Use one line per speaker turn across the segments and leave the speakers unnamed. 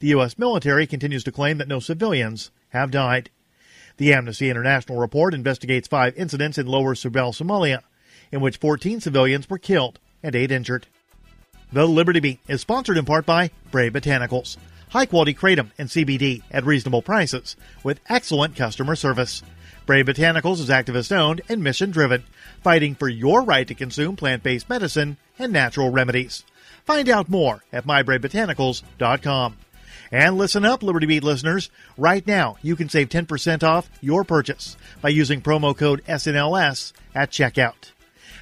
the U.S. military continues to claim that no civilians have died. The Amnesty International report investigates 5 incidents in Lower Subel, Somalia, in which 14 civilians were killed and 8 injured. The Liberty Beat is sponsored in part by Bray Botanicals, high-quality kratom and CBD at reasonable prices with excellent customer service. Bray Botanicals is activist-owned and mission-driven, fighting for your right to consume plant-based medicine and natural remedies. Find out more at mybraybotanicals.com. And listen up, Liberty Beat listeners. Right now, you can save 10% off your purchase by using promo code SNLS at checkout.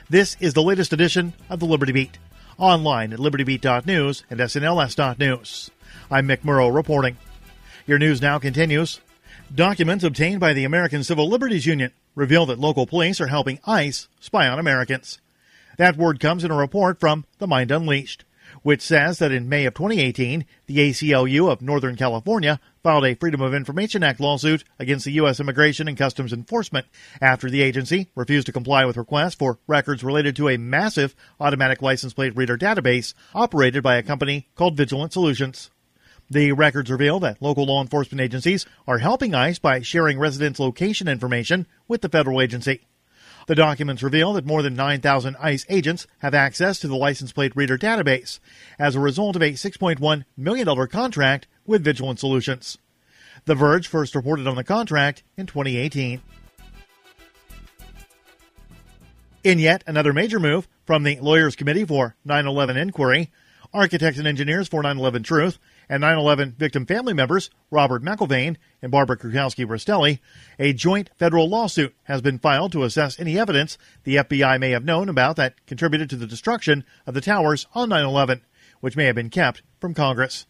This is the latest edition of the Liberty Beat, online at libertybeat.news and snls.news. I'm Mick Murrow reporting. Your news now continues. Documents obtained by the American Civil Liberties Union reveal that local police are helping ICE spy on Americans. That word comes in a report from The Mind Unleashed, which says that in May of 2018, the ACLU of Northern California filed a Freedom of Information Act lawsuit against the U.S. Immigration and Customs Enforcement after the agency refused to comply with requests for records related to a massive automatic license plate reader database operated by a company called Vigilant Solutions. The records reveal that local law enforcement agencies are helping ICE by sharing residents' location information with the federal agency. The documents reveal that more than 9,000 ICE agents have access to the license plate reader database as a result of a $6.1 million contract with Vigilant Solutions. The Verge first reported on the contract in 2018. In yet another major move from the Lawyers Committee for 9/11 Inquiry, architects and engineers for 9/11 Truth, and 9/11 victim family members Robert McIlvaine and Barbara Krukowski-Rastelli, a joint federal lawsuit has been filed to assess any evidence the FBI may have known about that contributed to the destruction of the towers on 9/11, which may have been kept from Congress.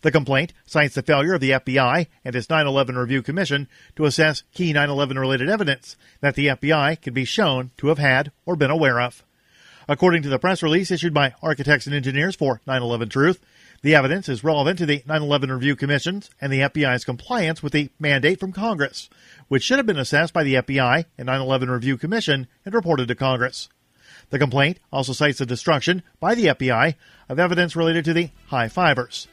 The complaint cites the failure of the FBI and its 9/11 Review Commission to assess key 9/11-related evidence that the FBI could be shown to have had or been aware of. According to the press release issued by architects and engineers for 9/11 Truth, the evidence is relevant to the 9/11 Review Commission's and the FBI's compliance with the mandate from Congress, which should have been assessed by the FBI and 9/11 Review Commission and reported to Congress. The complaint also cites the destruction by the FBI of evidence related to the high fivers.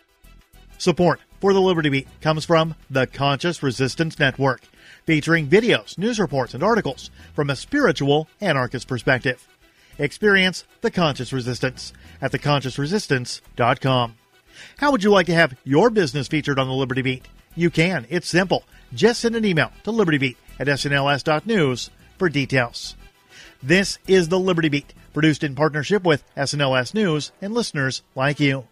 Support for the Liberty Beat comes from the Conscious Resistance Network, featuring videos, news reports, and articles from a spiritual anarchist perspective. Experience the Conscious Resistance at theconsciousresistance.com. How would you like to have your business featured on the Liberty Beat? You can. It's simple. Just send an email to libertybeat@snls.news for details. This is the Liberty Beat, produced in partnership with SNLS News and listeners like you.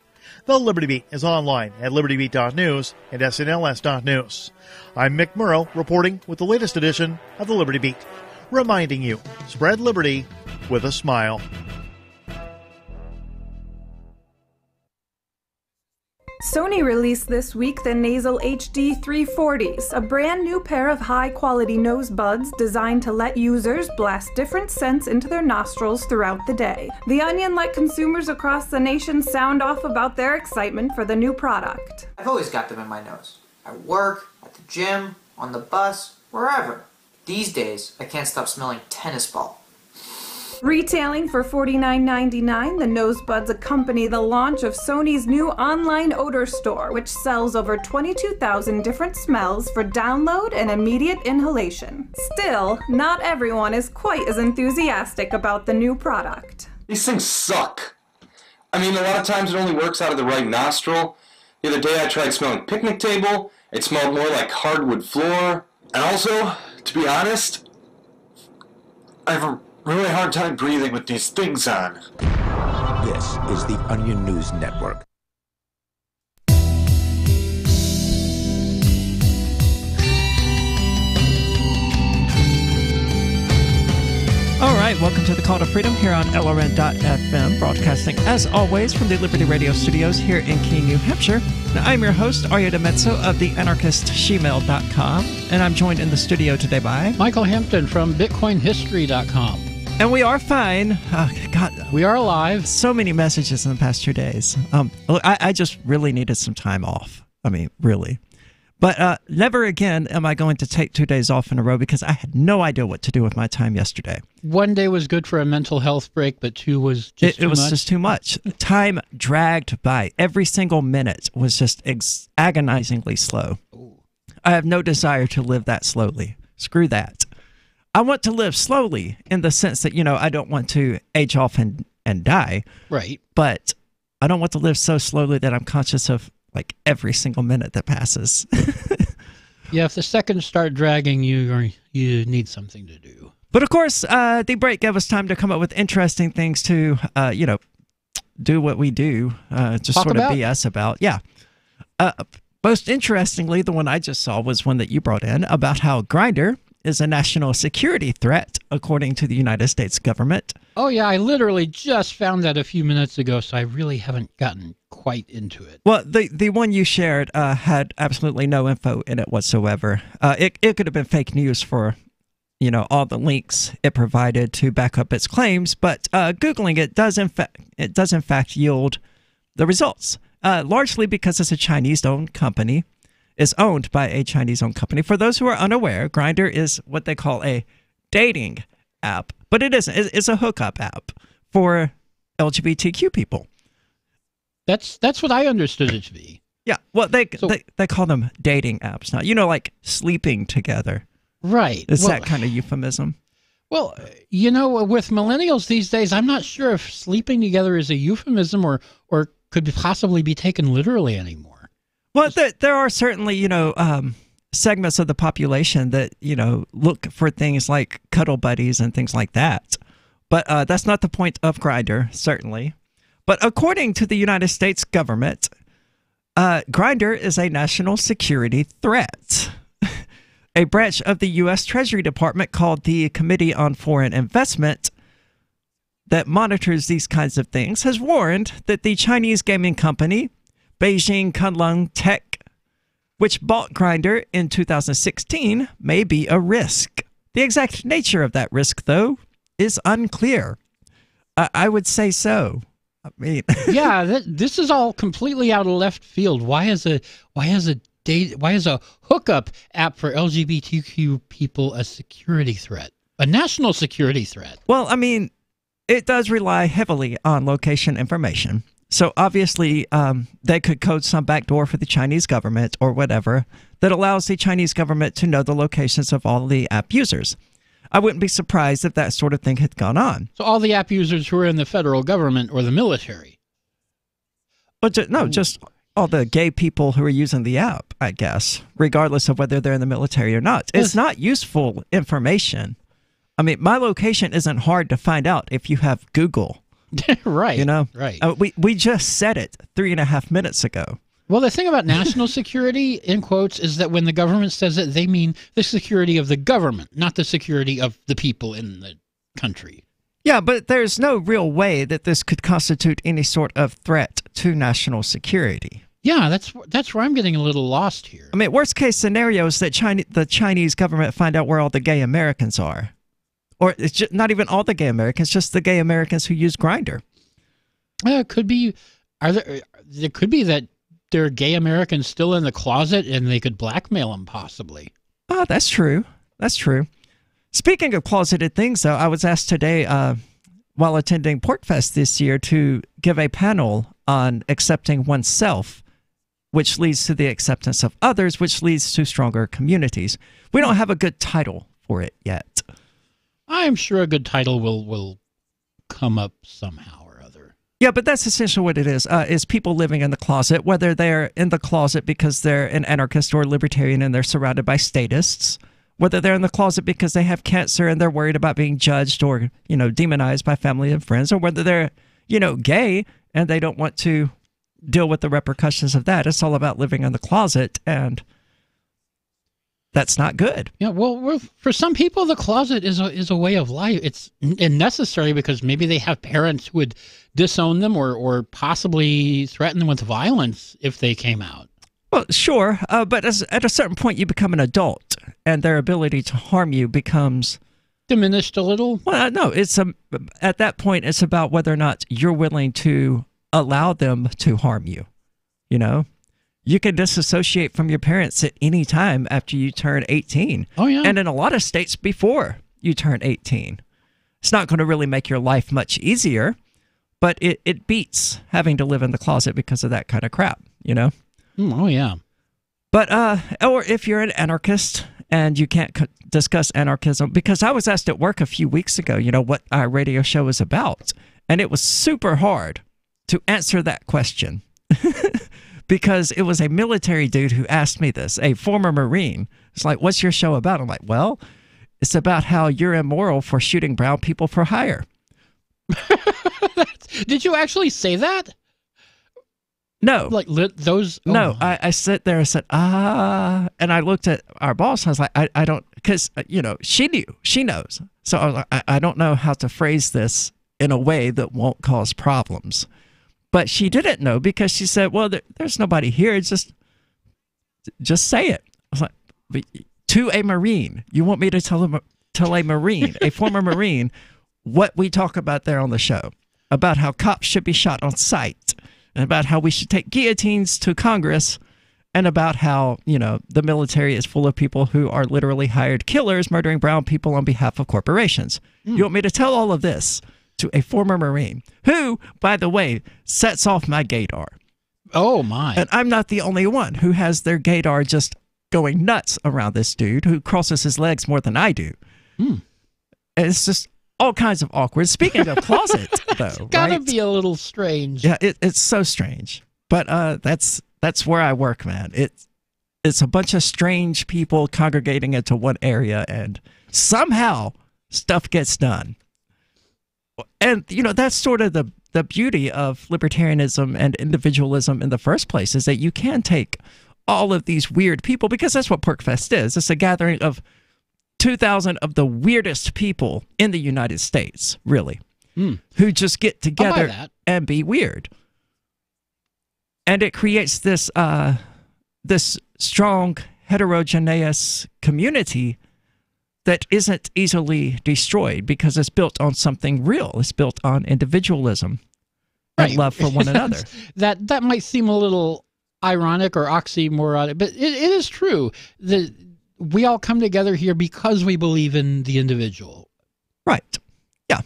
The Liberty Beat is online at libertybeat.news and snls.news. I'm Mick Murrow reporting with the latest edition of the Liberty Beat, reminding you, spread liberty with a smile.
Sony released this week the Nasal HD 340s, a brand new pair of high-quality nose buds designed to let users blast different scents into their nostrils throughout the day. The Onion let consumers across the nation sound off about their excitement for the new product.
I've always got them in my nose. At work, at the gym, on the bus, wherever. These days, I can't stop smelling tennis ball.
Retailing for $49.99, the nose buds accompany the launch of Sony's new online odor store, which sells over 22,000 different smells for download and immediate inhalation. Still, not everyone is quite as enthusiastic about the new product.
These things suck. I mean, a lot of times it only works out of the right nostril. The other day I tried smelling picnic table. It smelled more like hardwood floor. And also, to be honest, I have a really hard time breathing with these things on.
This is the Onion News Network.
All right, welcome to the Call to Freedom here on LRN.FM, broadcasting as always from the Liberty Radio studios here in Keene, New Hampshire. Now, I'm your host, Arya DeMezzo of the anarchistshe-mail.com, and I'm joined in the studio today by
Michael Hampton from BitcoinHistory.com.
And we are fine. Oh, God,
we are alive.
So many messages in the past 2 days. I just really needed some time off. I mean, really. But never again am I going to take 2 days off in a row because I had no idea what to do with my time yesterday.
One day was good for a mental health break, but 2 was just too much. It was
just too much. Time dragged by. Every single minute was just agonizingly slow. Ooh. I have no desire to live that slowly. Screw that. I want to live slowly in the sense that, I don't want to age off and die.
Right.
But I don't want to live so slowly that I'm conscious of like every single minute that passes.
Yeah, if the seconds start dragging, you need something to do.
But of course, the break gave us time to come up with interesting things to, do what we do, just
Talk
sort
about?
of BS about. Yeah. Most interestingly, the one I just saw was one that you brought in about how Grindr is a national security threat, according to the United States government.
Oh, yeah, I literally just found that a few minutes ago, so I really haven't gotten quite into it.
Well, the one you shared had absolutely no info in it whatsoever. It could have been fake news for, all the links it provided to back up its claims, but Googling it does in fact yield the results, largely because it's a Chinese-owned company. Is owned by a Chinese-owned company. For those who are unaware, Grindr is what they call a dating app, but it isn't. It's a hookup app for LGBTQ people.
That's what I understood it to be.
Yeah, well, they call them dating apps now. Like sleeping together.
Right.
It's that kind of euphemism.
Well, with millennials these days, I'm not sure if sleeping together is a euphemism or could possibly be taken literally anymore.
Well, there are certainly, segments of the population that, look for things like cuddle buddies and things like that. But that's not the point of Grindr, certainly. But according to the United States government, Grindr is a national security threat. A branch of the U.S. Treasury Department called the Committee on Foreign Investment that monitors these kinds of things has warned that the Chinese gaming company Beijing Kunlun Tech, which bought Grindr in 2016, may be a risk. The exact nature of that risk, though, is unclear. I would say so. I mean,
yeah, this is all completely out of left field. Why is a hookup app for LGBTQ people a security threat, a national security threat?
Well, I mean, it does rely heavily on location information. So obviously, they could code some backdoor for the Chinese government or whatever that allows the Chinese government to know the locations of all the app users. I wouldn't be surprised if that sort of thing had gone on.
So all the app users who are in the federal government or the military?
But just all the gay people who are using the app, I guess, regardless of whether they're in the military or not. It's not useful information. I mean, my location isn't hard to find out if you have Google.
Right. Right.
We just said it 3.5 minutes ago.
Well, the thing about national security, in quotes, is that when the government says it, they mean the security of the government, not the security of the people in the country.
Yeah, but there's no real way that this could constitute any sort of threat to national security.
Yeah, that's where I'm getting a little lost here.
I mean, worst case scenario is that the Chinese government find out where all the gay Americans are. Or it's just not even all the gay Americans, just the gay Americans who use Grindr.
It could be. There could be that there are gay Americans still in the closet, and they could blackmail them, possibly.
Oh, that's true. That's true. Speaking of closeted things, though, I was asked today, while attending PorcFest this year, to give a panel on accepting oneself, which leads to the acceptance of others, which leads to stronger communities. We don't have a good title for it yet.
I'm sure a good title will come up somehow or other.
Yeah, but that's essentially what it is people living in the closet, whether they're in the closet because they're an anarchist or libertarian and they're surrounded by statists, whether they're in the closet because they have cancer and they're worried about being judged or, demonized by family and friends, or whether they're, gay and they don't want to deal with the repercussions of that. It's all about living in the closet, and that's not good.
Yeah, well, for some people, the closet is a way of life. It's necessary because maybe they have parents who would disown them or possibly threaten them with violence if they came out.
Well, sure, but at a certain point, you become an adult, and their ability to harm you becomes
diminished a little.
Well, no, at that point, it's about whether or not you're willing to allow them to harm you. you can disassociate from your parents at any time after you turn 18.
Oh, yeah.
And in a lot of states before you turn 18. It's not going to really make your life much easier, but it beats having to live in the closet because of that kind of crap, you know?
Oh, yeah.
But, or if you're an anarchist and you can't discuss anarchism, because I was asked at work a few weeks ago, you know, what our radio show is about. And it was super hard to answer that question because it was a military dude who asked me this, a former Marine. It's like, what's your show about? I'm like, well, it's about how you're immoral for shooting brown people for hire.
Did you actually say that?
No.
Like those? Oh.
No, I sit there and said, and I looked at our boss. I was like, I don't, because, you know, she knows. So I was like, I don't know how to phrase this in a way that won't cause problems. But she didn't know because she said, well, there's nobody here. Just say it. I was like, to a Marine, you want me to tell a Marine, a former Marine, what we talk about there on the show, about how cops should be shot on sight, and about how we should take guillotines to Congress, and about how, you know, the military is full of people who are literally hired killers murdering brown people on behalf of corporations. You want me to tell all of this to a former Marine who, by the way, sets off my gaydar.
Oh, my.
And I'm not the only one who has their gaydar just going nuts around this dude who crosses his legs more than I do. And it's just all kinds of awkward. Speaking of closet, though,
Gotta
right?
be a little strange.
Yeah, it's so strange. But that's where I work, man. It's a bunch of strange people congregating into one area, and somehow stuff gets done. And, you know, that's sort of the beauty of libertarianism and individualism in the first place, is that you can take all of these weird people, because that's what PorcFest is. It's a gathering of 2,000 of the weirdest people in the United States, really, who just get together and be weird. And it creates this this strong, heterogeneous community that isn't easily destroyed because it's built on something real. It's built on individualism and love for one another.
That might seem a little ironic or oxymoronic, but it is true that we all come together here because we believe in the individual.
Right. Yeah.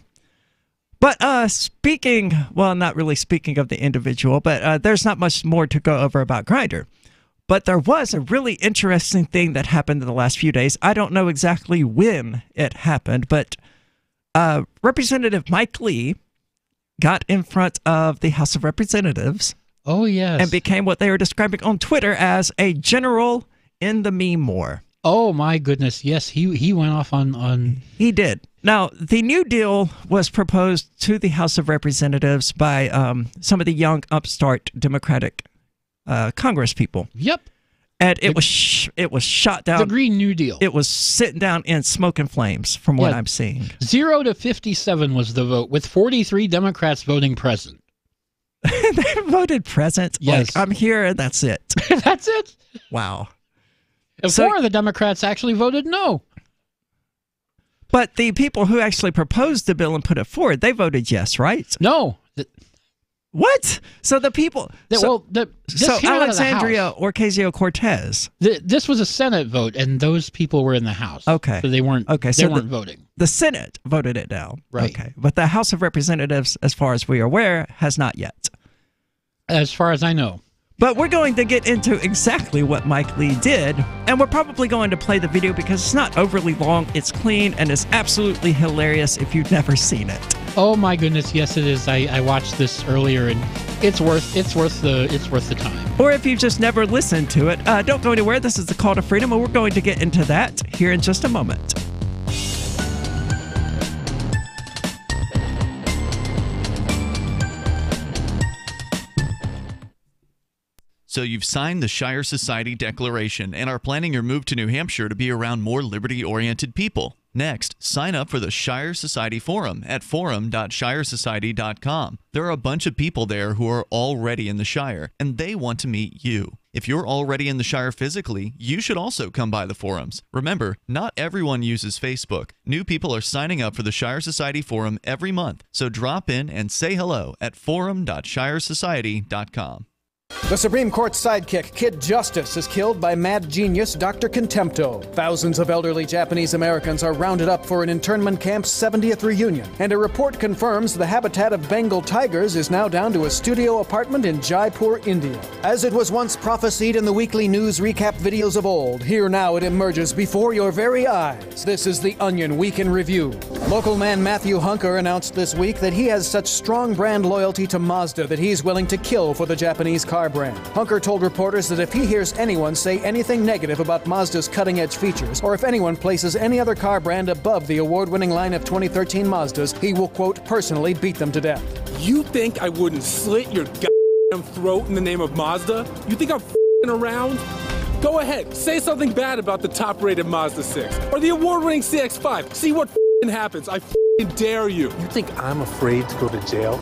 But speaking, well, not really speaking of the individual, but there's not much more to go over about Grindr. But there was a really interesting thing that happened in the last few days. I don't know exactly when it happened, but Representative Mike Lee got in front of the House of Representatives.
Oh, yes.
And became what they were describing on Twitter as a general in the meme war.
Oh, my goodness. Yes, he went off on...
He did. Now, the New Deal was proposed to the House of Representatives by some of the young upstart Democratic Congress people.
Yep.
And it was shot down.
The Green New Deal.
It was sitting down in smoke and flames from what I'm seeing.
0 to 57 was the vote, with 43 Democrats voting present.
They voted present?
Yes.
Like, I'm here and that's it.
That's it?
Wow.
And 4 of the Democrats actually voted no.
But the people who actually proposed the bill and put it forward, they voted yes, right?
No.
What? So the people...
This
Alexandria Ocasio-Cortez.
This was a Senate vote, and those people were in the House.
Okay.
So they weren't, they weren't voting.
The Senate voted it down.
Right.
Okay. But the House of Representatives, as far as we are aware, has not yet.
As far as I know.
But we're going to get into exactly what Mike Lee did, and we're probably going to play the video because it's not overly long, it's clean, and it's absolutely hilarious if you've never seen it.
Oh my goodness, yes it is. I watched this earlier, and it's worth the time.
Or if you've just never listened to it, don't go anywhere. This is the Call to Freedom, and we're going to get into that here in just a moment.
So you've signed the Shire Society Declaration and are planning your move to New Hampshire to be around more liberty-oriented people. Next, sign up for the Shire Society Forum at forum.shiresociety.com. There are a bunch of people there who are already in the Shire, and they want to meet you. If you're already in the Shire physically, you should also come by the forums. Remember, not everyone uses Facebook. New people are signing up for the Shire Society Forum every month, so drop in and say hello at forum.shiresociety.com.
The Supreme Court's sidekick, Kid Justice, is killed by mad genius Dr. Contempto. Thousands of elderly Japanese Americans are rounded up for an internment camp's 70th reunion, and a report confirms the habitat of Bengal tigers is now down to a studio apartment in Jaipur, India. As it was once prophesied in the weekly news recap videos of old, here now it emerges before your very eyes. This is the Onion Week in Review. Local man Matthew Hunker announced this week that he has such strong brand loyalty to Mazda that he's willing to kill for the Japanese car brand. Hunker told reporters that if he hears anyone say anything negative about Mazda's cutting-edge features, or if anyone places any other car brand above the award-winning line of 2013 Mazdas, he will, quote, personally beat them to death.
You think I wouldn't slit your goddamn throat in the name of Mazda? You think I'm f***ing around? Go ahead, say something bad about the top-rated Mazda 6, or the award-winning CX-5. See what f***ing happens. I f***ing dare you. You think I'm afraid to go to jail?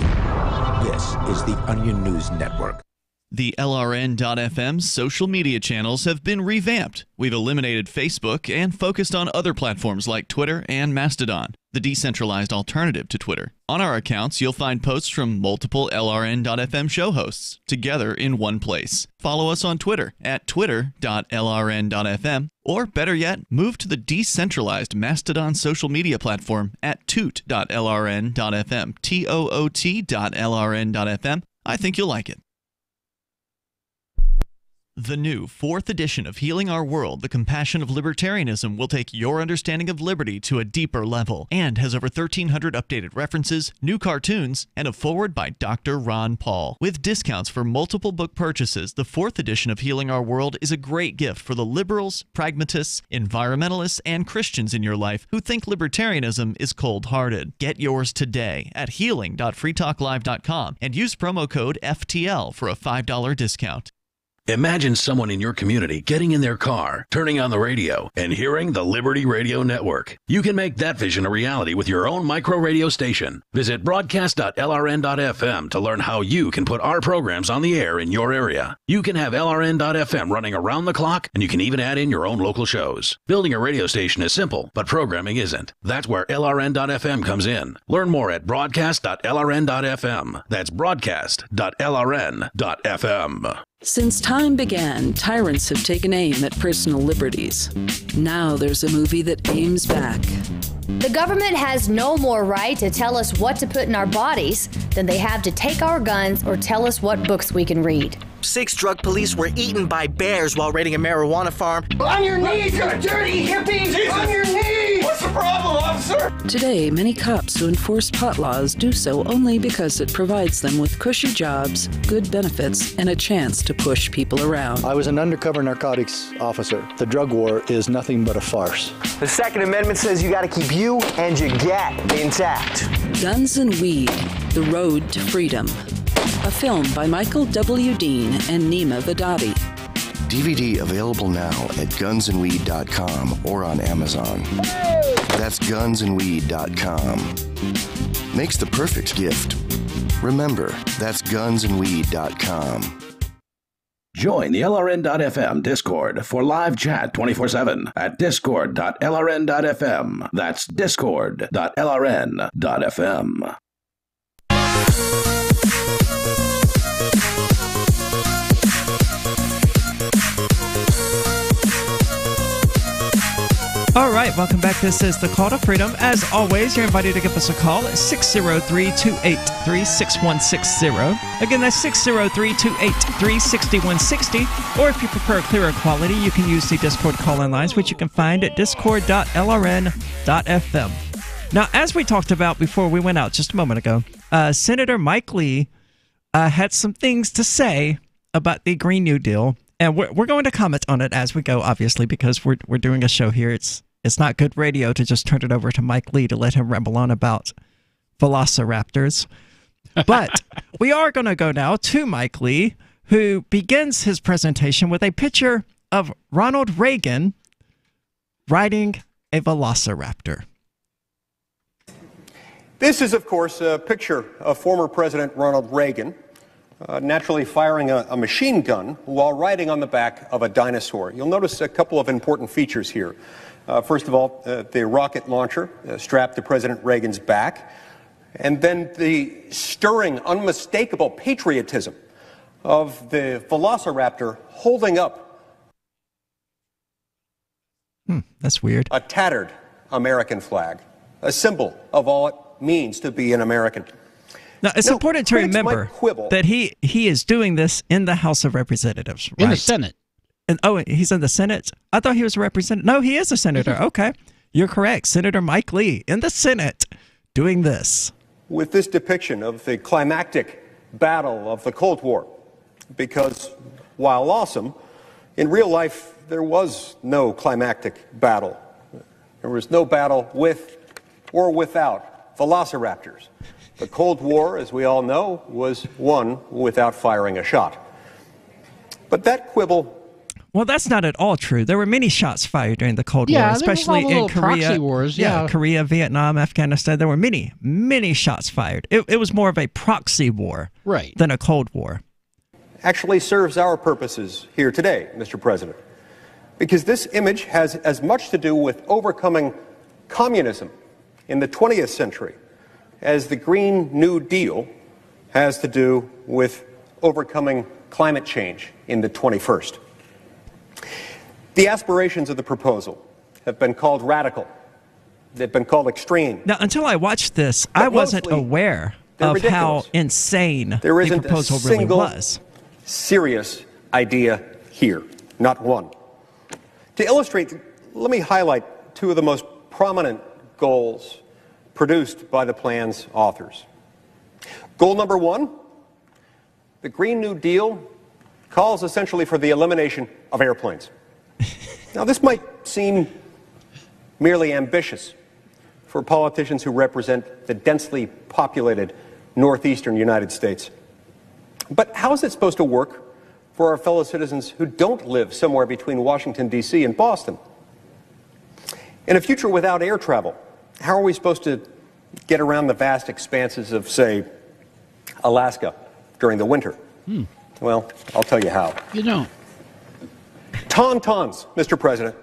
This is the Onion News Network.
The LRN.FM social media channels have been revamped. We've eliminated Facebook and focused on other platforms like Twitter and Mastodon, the decentralized alternative to Twitter. On our accounts, you'll find posts from multiple LRN.FM show hosts together in one place. Follow us on Twitter at twitter.lrn.fm, or better yet, move to the decentralized Mastodon social media platform at toot.lrn.fm, toot.lrn.fm. I think you'll like it. The new 4th edition of Healing Our World, The Compassion of Libertarianism, will take your understanding of liberty to a deeper level and has over 1,300 updated references, new cartoons, and a foreword by Dr. Ron Paul. With discounts for multiple book purchases, the 4th edition of Healing Our World is a great gift for the liberals, pragmatists, environmentalists, and Christians in your life who think libertarianism is cold-hearted. Get yours today at healing.freetalklive.com and use promo code FTL for a $5 discount.
Imagine someone in your community getting in their car, turning on the radio, and hearing the Liberty Radio Network. You can make that vision a reality with your own micro radio station. Visit broadcast.lrn.fm to learn how you can put our programs on the air in your area. You can have LRN.FM running around the clock, and you can even add in your own local shows. Building a radio station is simple, but programming isn't. That's where LRN.FM comes in. Learn more at broadcast.lrn.fm. That's broadcast.lrn.fm.
Since time began, tyrants have taken aim at personal liberties. Now there's a movie that aims back.
The government has no more right to tell us what to put in our bodies than they have to take our guns or tell us what books we can read.
6 drug police were eaten by bears while raiding a marijuana farm.
On your knees, you dirty hippies! Jesus. On your knees! What's the problem, officer?
Today, many cops who enforce pot laws do so only because it provides them with cushy jobs, good benefits, and a chance to push people around.
I was an undercover narcotics officer. The drug war is nothing but a farce.
The Second Amendment says you gotta keep you and your gat intact.
Guns and Weed, The Road to Freedom. A film by Michael W. Dean and Nima Vadadi.
DVD available now at gunsandweed.com or on Amazon. That's gunsandweed.com. Makes the perfect gift. Remember, that's gunsandweed.com.
Join the LRN.FM Discord for live chat 24/7 at discord.lrn.fm. That's discord.lrn.fm.
All right, welcome back. This is the Call to Freedom. As always, you're invited to give us a call at 603-283-6160. Again, that's 603-283-6160. Or if you prefer clearer quality, you can use the Discord call-in lines, which you can find at discord.lrn.fm. Now, as we talked about before we went out just a moment ago, Senator Mike Lee had some things to say about the Green New Deal. And we're going to comment on it as we go, obviously, because we're doing a show here. It's not good radio to just turn it over to Mike Lee to let him ramble on about velociraptors. But we are going to go now to Mike Lee, who begins his presentation with a picture of Ronald Reagan riding a velociraptor.
This is, of course, a picture of former President Ronald Reagan naturally firing a machine gun while riding on the back of a dinosaur. You'll notice a couple of important features here. First of all, the rocket launcher strapped to President Reagan's back, and then the stirring, unmistakable patriotism of the Velociraptor holding up
That's weird.
a tattered American flag, a symbol of all it means to be an American.
Now, it's important to
critics might
remember
quibble.
that he is doing this in the House of Representatives, right?
In the Senate.
And, he's in the Senate? I thought he was a representative. No, he is a senator. Okay. You're correct. Senator Mike Lee in the Senate doing this.
With this depiction of the climactic battle of the Cold War, because while awesome, in real life there was no climactic battle. There was no battle with or without velociraptors. The Cold War, as we all know, was won without firing a shot. But that quibble...
Well, that's not at all true. There were many shots fired during the Cold War,
Yeah,
especially
there was all
in
the little
Korea.
proxy wars, yeah.
Korea, Vietnam, Afghanistan. There were many, many shots fired. It was more of a proxy war than a Cold War.
actually serves our purposes here today, Mr. President, because this image has as much to do with overcoming communism in the 20th century as the Green New Deal has to do with overcoming climate change in the 21st. The aspirations of the proposal have been called radical. They've been called extreme.
Now, until I watched this, I wasn't aware of how insane
There
the
isn't
proposal
a
really
single
was.
serious idea here, not one. To illustrate, let me highlight two of the most prominent goals produced by the plan's authors. Goal number one, the Green New Deal calls essentially for the elimination of airplanes. Now, this might seem merely ambitious for politicians who represent the densely populated northeastern United States. But how is it supposed to work for our fellow citizens who don't live somewhere between Washington, D.C. and Boston? In a future without air travel, how are we supposed to get around the vast expanses of, say, Alaska during the winter? Well, I'll tell you how.
You don't.
Tauntauns, Mr. President.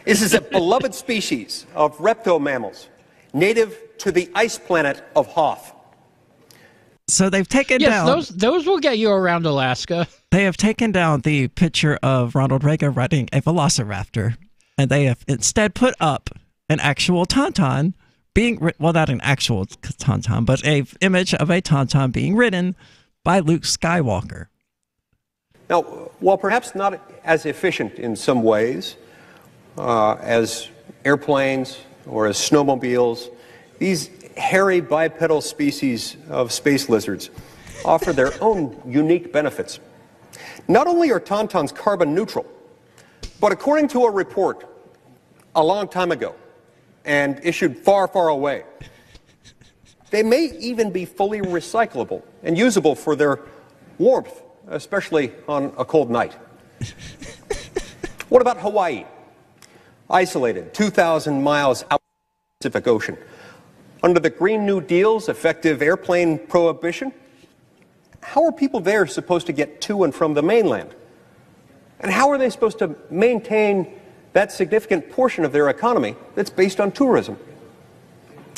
This is a beloved species of reptomammals, native to the ice planet of Hoth.
So they've taken down...
those will get you around Alaska.
They have taken down the picture of Ronald Reagan riding a velociraptor, and they have instead put up an actual tauntaun being... Well, not an actual tauntaun, but an image of a tauntaun being ridden by Luke Skywalker.
Now, while perhaps not as efficient in some ways as airplanes or as snowmobiles, these hairy bipedal species of space lizards offer their own unique benefits. Not only are tauntauns carbon neutral, but according to a report a long time ago and issued far, far away, they may even be fully recyclable and usable for their warmth, especially on a cold night. What about Hawaii? Isolated 2,000 miles out of the Pacific Ocean. Under the Green New Deal's effective airplane prohibition, how are people there supposed to get to and from the mainland? And how are they supposed to maintain that significant portion of their economy that's based on tourism?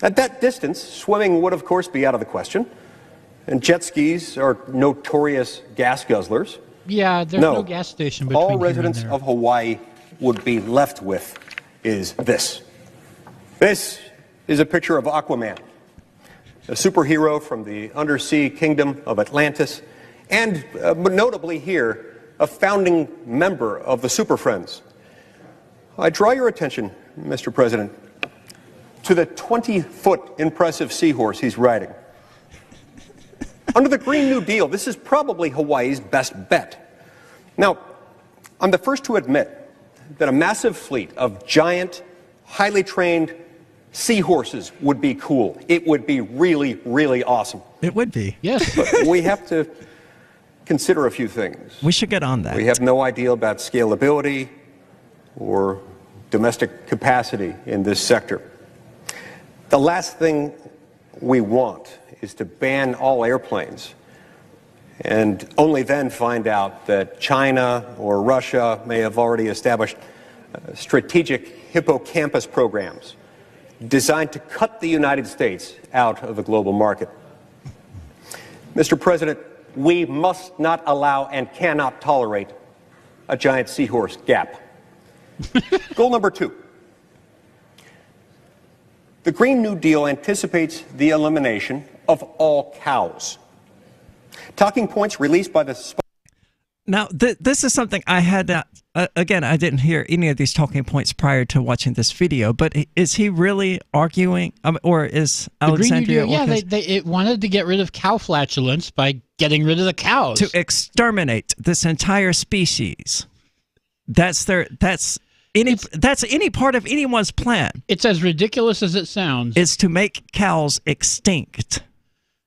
At that distance, swimming would, of course, be out of the question. And jet skis are notorious gas guzzlers.
Yeah, there's no gas station between
all
here
residents
and there.
of Hawaii would be left with is this. This is a picture of Aquaman, a superhero from the undersea kingdom of Atlantis, and notably here, a founding member of the Super Friends. I draw your attention, Mr. President, to the 20-foot impressive seahorse he's riding. Under the Green New Deal, this is probably Hawaii's best bet. Now, I'm the first to admit that a massive fleet of giant, highly trained seahorses would be cool. It would be really, really awesome.
It would be.
Yes.
But we have to consider a few things.
We should get on that.
We have no idea about scalability or domestic capacity in this sector. The last thing we want is to ban all airplanes and only then find out that China or Russia may have already established strategic hippocampus programs designed to cut the United States out of the global market. Mr. President, we must not allow and cannot tolerate a giant seahorse gap. Goal number 2. The Green New Deal anticipates the elimination of all cows. Talking points released by the...
Now, this is something I had, again, I didn't hear any of these talking points prior to watching this video, but is he really arguing, or is Alexandria...
Yeah, it wanted to get rid of cow flatulence by getting rid of the cows.
To exterminate this entire species. That's any part of anyone's plan.
It's as ridiculous as it sounds.
Is to make cows extinct.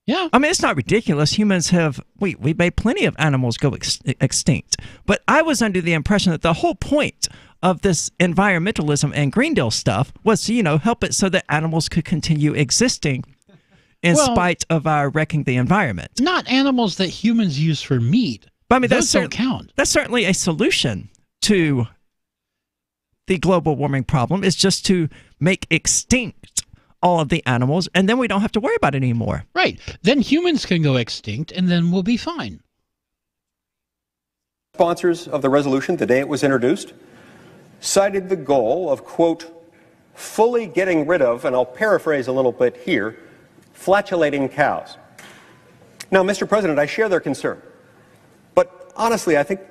Yeah.
I mean, it's not ridiculous. Humans we made plenty of animals go extinct. But I was under the impression that the whole point of this environmentalism and Green Deal stuff was to, help it so that animals could continue existing in spite of our wrecking the environment.
Not animals that humans use for meat.
But I mean,
those don't count.
That's certainly a solution to the global warming problem, is just to make extinct all of the animals, and then we don't have to worry about it anymore.
Right. Then humans can go extinct, and then we'll be fine.
Sponsors of the resolution, the day it was introduced, cited the goal of, quote, fully getting rid of, and I'll paraphrase a little bit here, flatulating cows. Now, Mr. President, I share their concern. But honestly, I think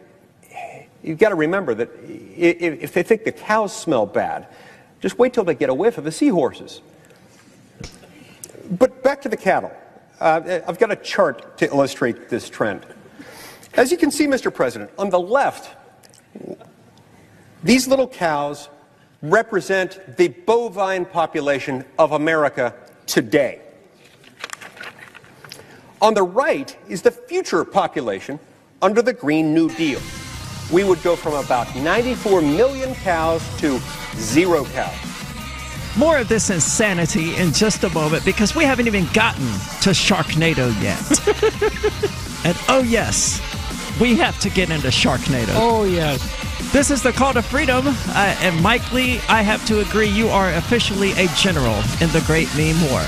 you've got to remember that if they think the cows smell bad, just wait till they get a whiff of the seahorses. But back to the cattle. I've got a chart to illustrate this trend. As you can see, Mr. President, on the left, these little cows represent the bovine population of America today. On the right is the future population under the Green New Deal. We would go from about 94 million cows to 0 cows.
More of this insanity in just a moment, because we haven't even gotten to Sharknado yet. And oh yes, we have to get into Sharknado.
Oh yes.
This is the Call to Freedom, and Mike Lee, I have to agree, you are officially a general in the great meme war.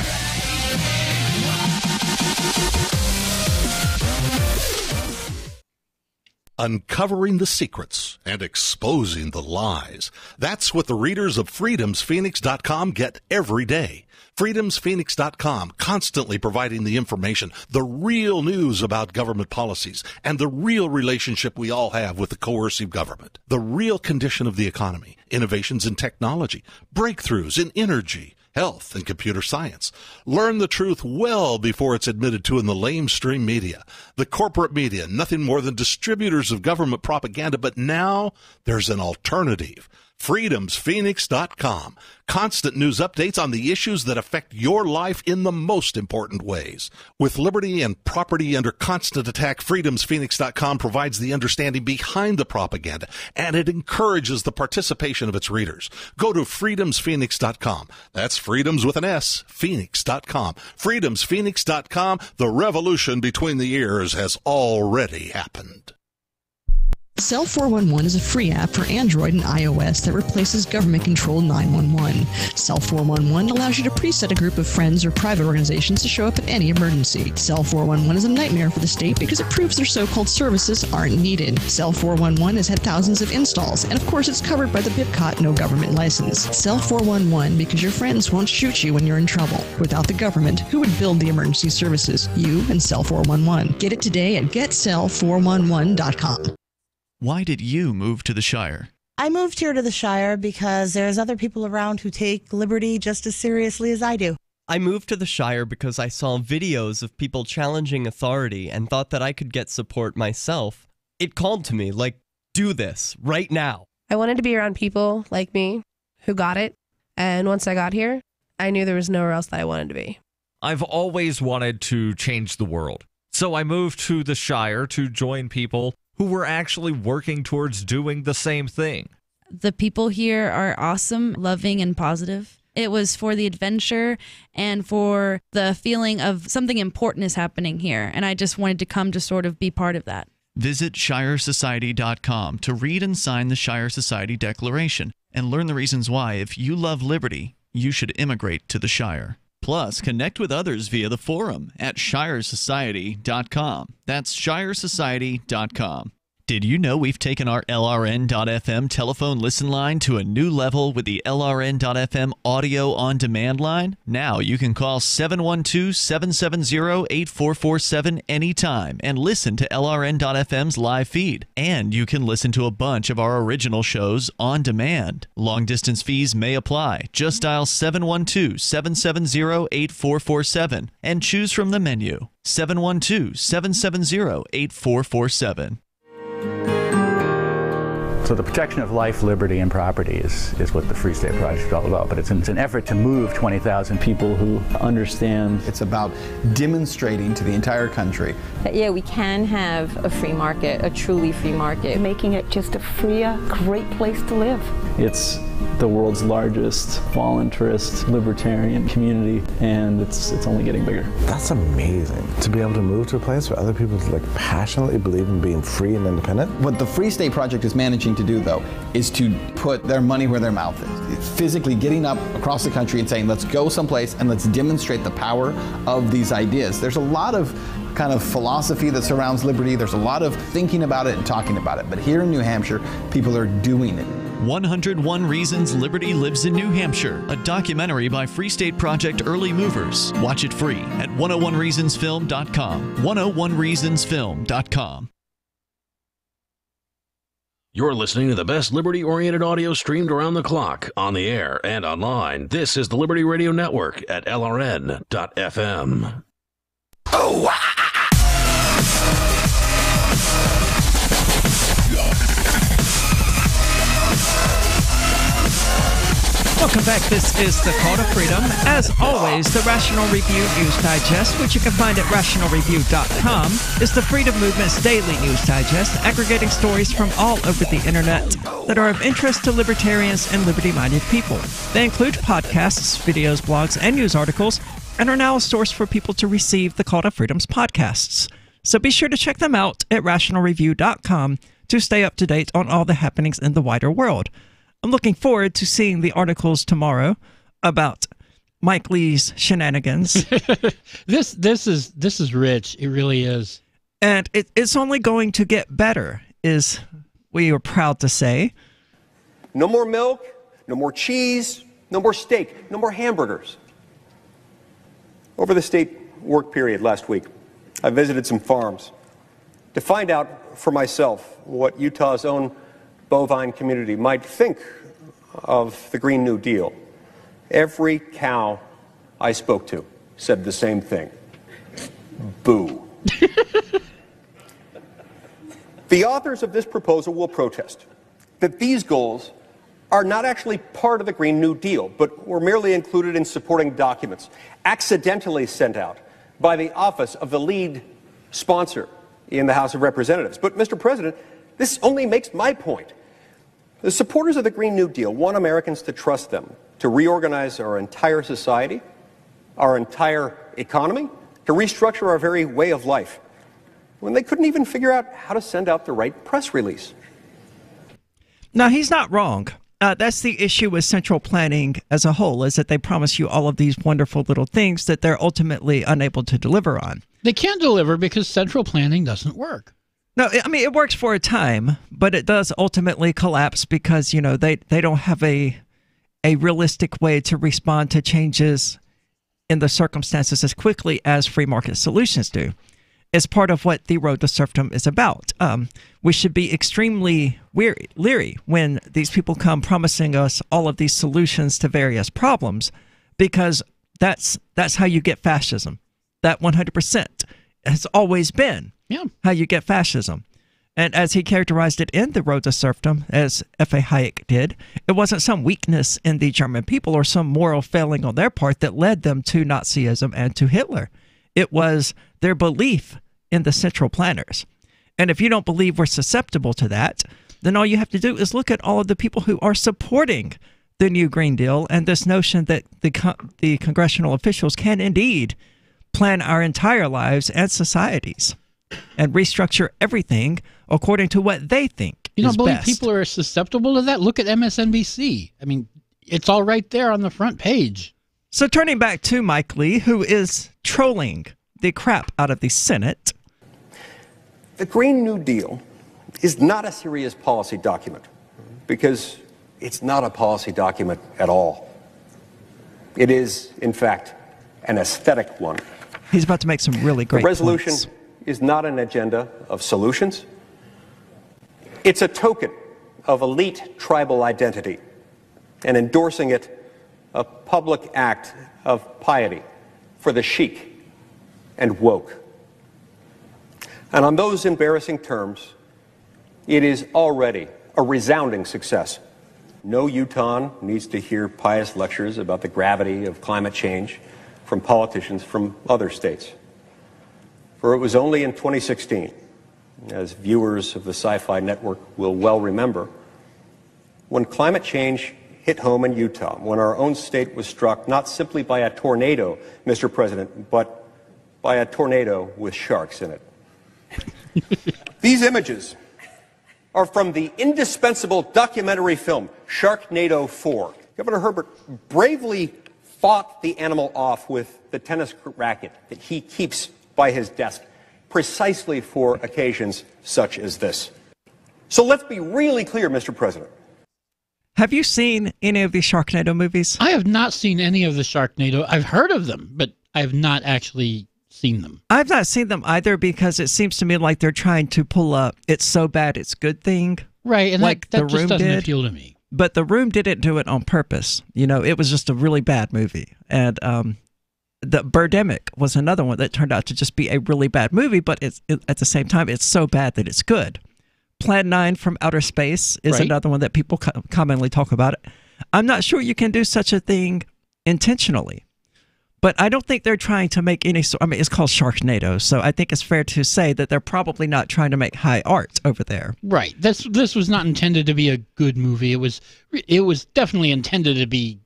Uncovering the secrets and exposing the lies. That's what the readers of freedomsphoenix.com get every day. freedomsphoenix.com, constantly providing the information, the real news about government policies, and the real relationship we all have with the coercive government. The real condition of the economy, innovations in technology, breakthroughs in energy, health, and computer science. Learn the truth well before it's admitted to in the lamestream media. The corporate media, nothing more than distributors of government propaganda, but now there's an alternative. freedomsphoenix.com. Constant news updates on the issues that affect your life in the most important ways. With liberty and property under constant attack, freedomsphoenix.com provides the understanding behind the propaganda, and it encourages the participation of its readers. Go to freedomsphoenix.com. That's freedoms with an S, phoenix.com. freedomsphoenix.com. The revolution between the ears has already happened.
Cell 411 is a free app for Android and iOS that replaces government-controlled 911. Cell 411 allows you to preset a group of friends or private organizations to show up in any emergency. Cell 411 is a nightmare for the state because it proves their so-called services aren't needed. Cell 411 has had thousands of installs, and of course it's covered by the BIPCOT no government license. Cell 411 because your friends won't shoot you when you're in trouble. Without the government, who would build the emergency services? You and Cell 411. Get it today at getcell411.com.
Why did you move to the Shire?
I moved here to the Shire because there's other people around who take liberty just as seriously as I do.
I moved to the Shire because I saw videos of people challenging authority and thought that I could get support myself. It called to me, like, do this, right now.
I wanted to be around people like me who got it, and once I got here, I knew there was nowhere else that I wanted to be.
I've always wanted to change the world, so I moved to the Shire to join people who were actually working towards doing the same thing.
The people here are awesome, loving, and positive. It was for the adventure and for the feeling of something important is happening here, and I just wanted to come to sort of be part of that.
Visit ShireSociety.com to read and sign the Shire Society Declaration and learn the reasons why, if you love liberty, you should immigrate to the Shire. Plus, connect with others via the forum at shiresociety.com. That's shiresociety.com. Did you know we've taken our LRN.FM telephone listen line to a new level with the LRN.FM audio on demand line? Now you can call 712-770-8447 anytime and listen to LRN.FM's live feed. And you can listen to a bunch of our original shows on demand. Long distance fees may apply. Just dial 712-770-8447 and choose from the menu. 712-770-8447.
So the protection of life, liberty, and property is what the Free State Project is all about. But it's an effort to move 20,000 people who understand.
It's about demonstrating to the entire country
that, yeah, we can have a free market, a truly free market.
Making it just a freer, great place to live.
It's the world's largest voluntarist libertarian community, and it's only getting bigger.
That's amazing, to be able to move to a place where other people passionately believe in being free and independent.
What the Free State Project is managing to do, though, is to put their money where their mouth is. It's physically getting up across the country and saying, let's go someplace and let's demonstrate the power of these ideas. There's a lot of kind of philosophy that surrounds liberty. There's a lot of thinking about it and talking about it. But here in New Hampshire, people are doing it.
101 Reasons Liberty Lives in New Hampshire, a documentary by Free State Project Early Movers. Watch it free at 101reasonsfilm.com. 101reasonsfilm.com.
You're listening to the best liberty-oriented audio streamed around the clock, on the air and online. This is the Liberty Radio Network at LRN.FM.
Oh,
Welcome back. This is the Call to Freedom. As always, the Rational Review News Digest, which you can find at rationalreview.com, is the Freedom Movement's daily news digest, aggregating stories from all over the internet that are of interest to libertarians and liberty-minded people. They include podcasts, videos, blogs, and news articles, and are now a source for people to receive the Call to Freedom's podcasts. So be sure to check them out at rationalreview.com to stay up to date on all the happenings in the wider world. I'm looking forward to seeing the articles tomorrow about Mike Lee's shenanigans.
This is rich. It really is.
And it's only going to get better, is we are proud to say.
No more milk, no more cheese, no more steak, no more hamburgers. Over the state work period last week, I visited some farms to find out for myself what Utah's own bovine community might think of the Green New Deal. Every cow I spoke to said the same thing. Boo. The authors of this proposal will protest that these goals are not actually part of the Green New Deal, but were merely included in supporting documents accidentally sent out by the office of the lead sponsor in the House of Representatives. But, Mr. President, this only makes my point. The supporters of the Green New Deal want Americans to trust them to reorganize our entire society, our entire economy, to restructure our very way of life, when they couldn't even figure out how to send out the right press release.
Now, he's not wrong. That's the issue with central planning as a whole, is that they promise you all of these wonderful little things that they're ultimately unable to deliver on.
They can't deliver because central planning doesn't work.
No, I mean, it works for a time, but it does ultimately collapse because, you know, they don't have a realistic way to respond to changes in the circumstances as quickly as free market solutions do. It's part of what the road to serfdom is about. We should be extremely leery when these people come promising us all of these solutions to various problems, because that's how you get fascism. That 100% has always been how you get fascism. And as he characterized it in The Road to Serfdom, as F.A. Hayek did, it wasn't some weakness in the German people or some moral failing on their part that led them to Nazism and to Hitler. It was their belief in the central planners. And if you don't believe we're susceptible to that, then all you have to do is look at all of the people who are supporting the new Green Deal and this notion that the congressional officials can indeed plan our entire lives and societies and restructure everything according to what they think
You don't
is
believe
best.
people are susceptible to that? Look at MSNBC. I mean, it's all right there on the front page.
So turning back to Mike Lee, who is trolling the crap out of the Senate.
The Green New Deal is not a serious policy document because it's not a policy document at all. It is, in fact, an aesthetic one.
He's about to make some really great
The resolution
points.
is not an agenda of solutions. It's a token of elite tribal identity, and endorsing it a public act of piety for the chic and woke. And on those embarrassing terms, it is already a resounding success. No Utahn needs to hear pious lectures about the gravity of climate change from politicians from other states. For it was only in 2016, as viewers of the Sci-Fi Network will well remember, when climate change hit home in Utah, when our own state was struck not simply by a tornado, Mr. President, but by a tornado with sharks in it. These images are from the indispensable documentary film Sharknado 4. Governor Herbert bravely fought the animal off with the tennis racket that he keeps by his desk, precisely for occasions such as this. So let's be really clear, Mr. President.
Have you seen any of these Sharknado movies?
I have not seen any of the Sharknado. I've heard of them, but I have not actually seen them.
I've not seen them either because it seems to me like they're trying to pull a "it's so bad it's good" thing.
Right, and
like
that
The
just
Room
doesn't
did.
appeal to me.
But The Room didn't do it on purpose. You know, it was just a really bad movie. And the Birdemic was another one that turned out to just be a really bad movie, but at the same time, it's so bad that it's good. Plan 9 from Outer Space is
Right.
another one that people commonly talk about. I'm not sure you can do such a thing intentionally. But I don't think they're trying to make any I mean, it's called Sharknado, so I think it's fair to say that they're probably not trying to make high art over there.
Right. This was not intended to be a good movie. It was definitely intended to be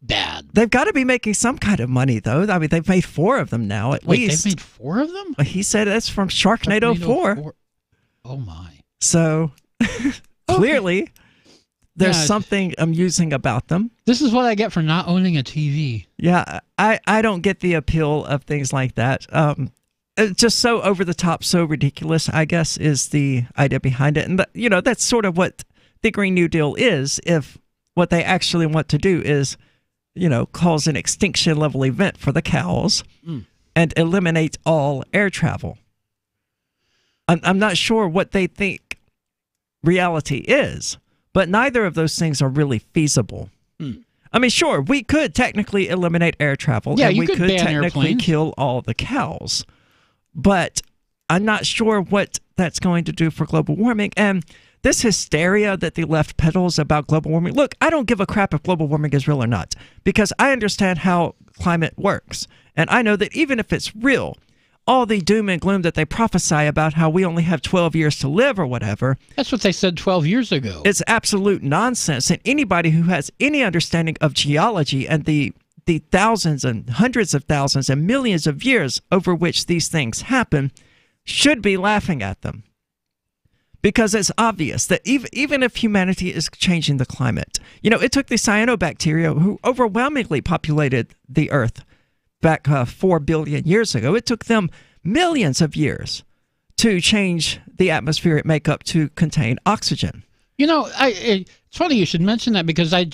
bad.
They've got to be making some kind of money, though. I mean, they've made 4 of them now, at least.
They've made 4 of them?
He said it's from Sharknado 4.
Oh, my.
So, clearly, there's
Yeah,
something amusing about them.
This is what I get for not owning a TV.
Yeah, I don't get the appeal of things like that. It's just so over the top, so ridiculous, I guess, is the idea behind it. And, you know, that's sort of what the Green New Deal is, if what they actually want to do is, you know, cause an extinction level event for the cows and eliminate all air travel. I'm not sure what they think reality is, but neither of those things are really feasible. I mean, sure, we could technically eliminate air travel,
Yeah,
and
you
we
could
could
ban
technically
airplanes.
kill all the cows, but I'm not sure what that's going to do for global warming. And this hysteria that the left peddles about global warming, look, I don't give a crap if global warming is real or not, because I understand how climate works. And I know that even if it's real, all the doom and gloom that they prophesy about how we only have 12 years to live or whatever.
That's what they said 12 years ago.
It's absolute nonsense. And anybody who has any understanding of geology and the thousands and hundreds of thousands and millions of years over which these things happen should be laughing at them. Because it's obvious that even if humanity is changing the climate, you know, it took the cyanobacteria who overwhelmingly populated the Earth back 4 billion years ago. It took them millions of years to change the atmospheric makeup to contain oxygen.
You know, it's funny you should mention that because I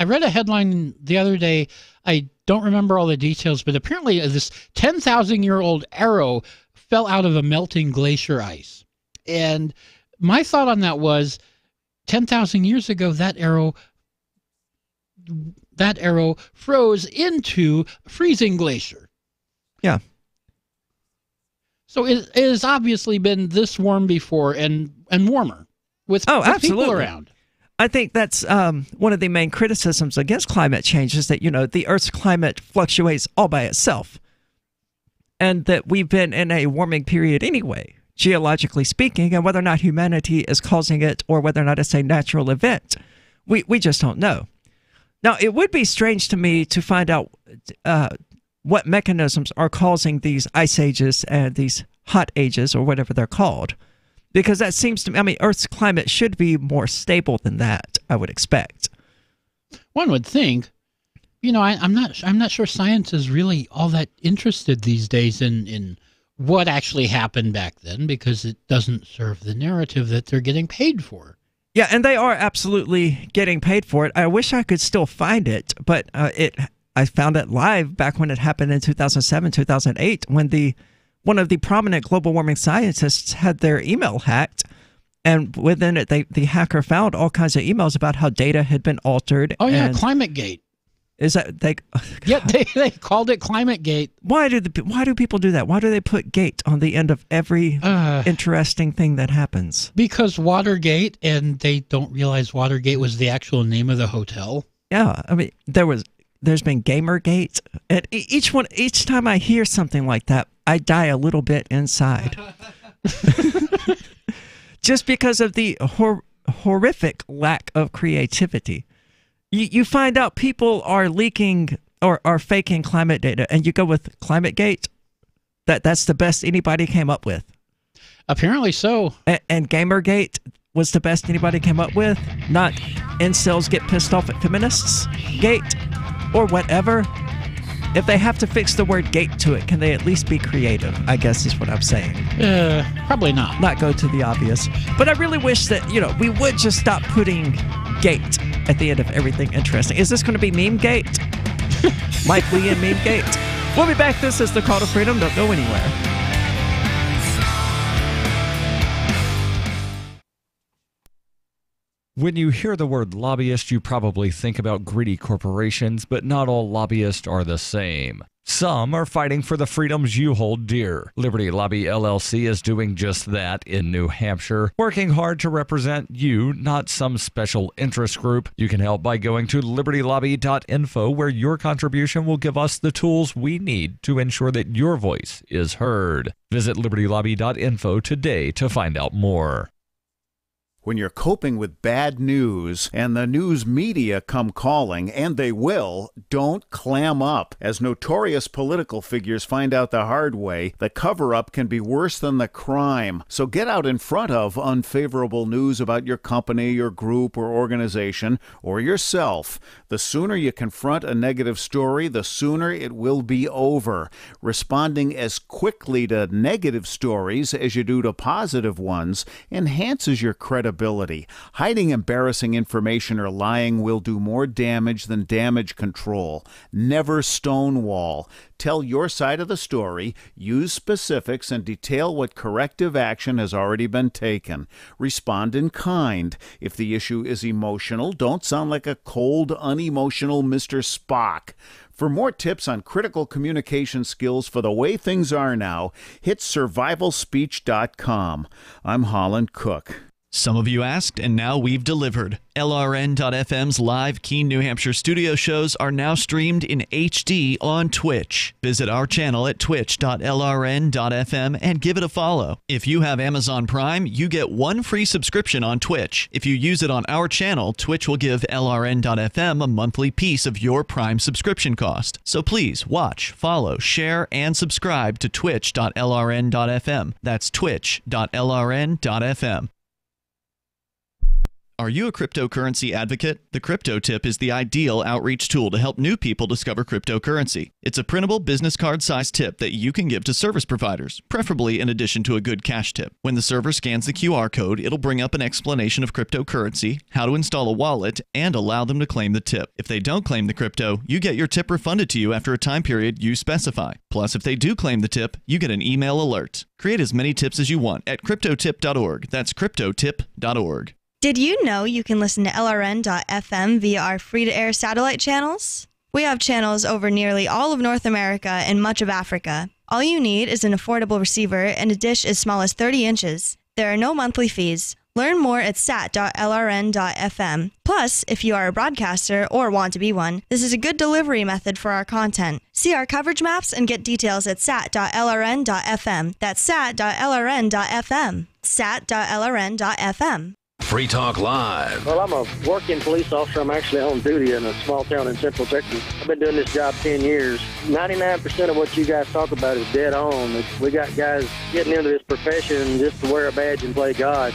read a headline the other day. I don't remember all the details, but apparently this 10,000-year-old arrow fell out of a melting glacier ice. And my thought on that was 10,000 years ago, that arrow froze into freezing glacier.
Yeah.
So it has obviously been this warm before and warmer with people around.
I think that's one of the main criticisms against climate change is that, you know, the Earth's climate fluctuates all by itself. And that we've been in a warming period anyway, geologically speaking, and whether or not humanity is causing it or whether or not it's a natural event, we just don't know. Now, it would be strange to me to find out what mechanisms are causing these ice ages and these hot ages or whatever they're called, because that seems to me, I mean, Earth's climate should be more stable than that, I would expect.
One would think. You know, I'm not sure science is really all that interested these days in what actually happened back then, because it doesn't serve the narrative that they're getting paid for.
Yeah, and they are absolutely getting paid for it. I wish I could still find it, but I found it live back when it happened in 2007, 2008, when one of the prominent global warming scientists had their email hacked. And within it, the hacker found all kinds of emails about how data had been altered.
Oh, yeah, ClimateGate.
Is that they?
Yeah, they called it ClimateGate.
Why do people do that? Why do they put "gate" on the end of every interesting thing that happens?
Because Watergate, and they don't realize Watergate was the actual name of the hotel.
Yeah, I mean, there's been Gamergate, and each time I hear something like that, I die a little bit inside, just because of the horrific lack of creativity. You find out people are leaking or are faking climate data, and you go with ClimateGate. That's the best anybody came up with.
Apparently so.
And Gamergate was the best anybody came up with. Not incels get pissed off at feminists gate or whatever. If they have to fix the word gate to it, can they at least be creative? I guess is what I'm saying.
Probably not.
Not go to the obvious. But I really wish that, we would just stop putting gate at the end of everything interesting. Is this going to be Meme Gate? Mike Lee and Meme Gate. We'll be back. This is The Call to Freedom. Don't go anywhere.
When you hear the word lobbyist, you probably think about greedy corporations, but not all lobbyists are the same. Some are fighting for the freedoms you hold dear. Liberty Lobby LLC is doing just that in New Hampshire, working hard to represent you, not some special interest group. You can help by going to libertylobby.info, where your contribution will give us the tools we need to ensure that your voice is heard. Visit libertylobby.info today to find out more.
When you're coping with bad news and the news media come calling, and they will, don't clam up. As notorious political figures find out the hard way, the cover-up can be worse than the crime. So get out in front of unfavorable news about your company, your group or organization, or yourself. The sooner you confront a negative story, the sooner it will be over. Responding as quickly to negative stories as you do to positive ones enhances your credibility. Hiding embarrassing information or lying will do more damage than damage control. Never stonewall. Tell your side of the story, use specifics, and detail what corrective action has already been taken. Respond in kind. If the issue is emotional, don't sound like a cold, unemotional Mr. Spock. For more tips on critical communication skills for the way things are now, hit survivalspeech.com. I'm Holland Cook.
Some of you asked, and now we've delivered. LRN.FM's live Keene, New Hampshire studio shows are now streamed in HD on Twitch. Visit our channel at twitch.lrn.fm and give it a follow. If you have Amazon Prime, you get one free subscription on Twitch. If you use it on our channel, Twitch will give LRN.FM a monthly piece of your Prime subscription cost. So please watch, follow, share, and subscribe to twitch.lrn.fm. That's twitch.lrn.fm. Are you a cryptocurrency advocate? The Crypto Tip is the ideal outreach tool to help new people discover cryptocurrency. It's a printable business card-sized tip that you can give to service providers, preferably in addition to a good cash tip. When the server scans the QR code, it'll bring up an explanation of cryptocurrency, how to install a wallet, and allow them to claim the tip. If they don't claim the crypto, you get your tip refunded to you after a time period you specify. Plus, if they do claim the tip, you get an email alert. Create as many tips as you want at cryptotip.org. That's cryptotip.org.
Did you know you can listen to LRN.FM via our free-to-air satellite channels? We have channels over nearly all of North America and much of Africa. All you need is an affordable receiver and a dish as small as 30 inches. There are no monthly fees. Learn more at sat.lrn.fm. Plus, if you are a broadcaster or want to be one, this is a good delivery method for our content. See our coverage maps and get details at sat.lrn.fm. That's sat.lrn.fm. sat.lrn.fm.
Free Talk Live.
Well, I'm a working police officer. I'm actually on duty in a small town in Central Texas. I've been doing this job 10 years. 99% of what you guys talk about is dead on. We got guys getting into this profession just to wear a badge and play God.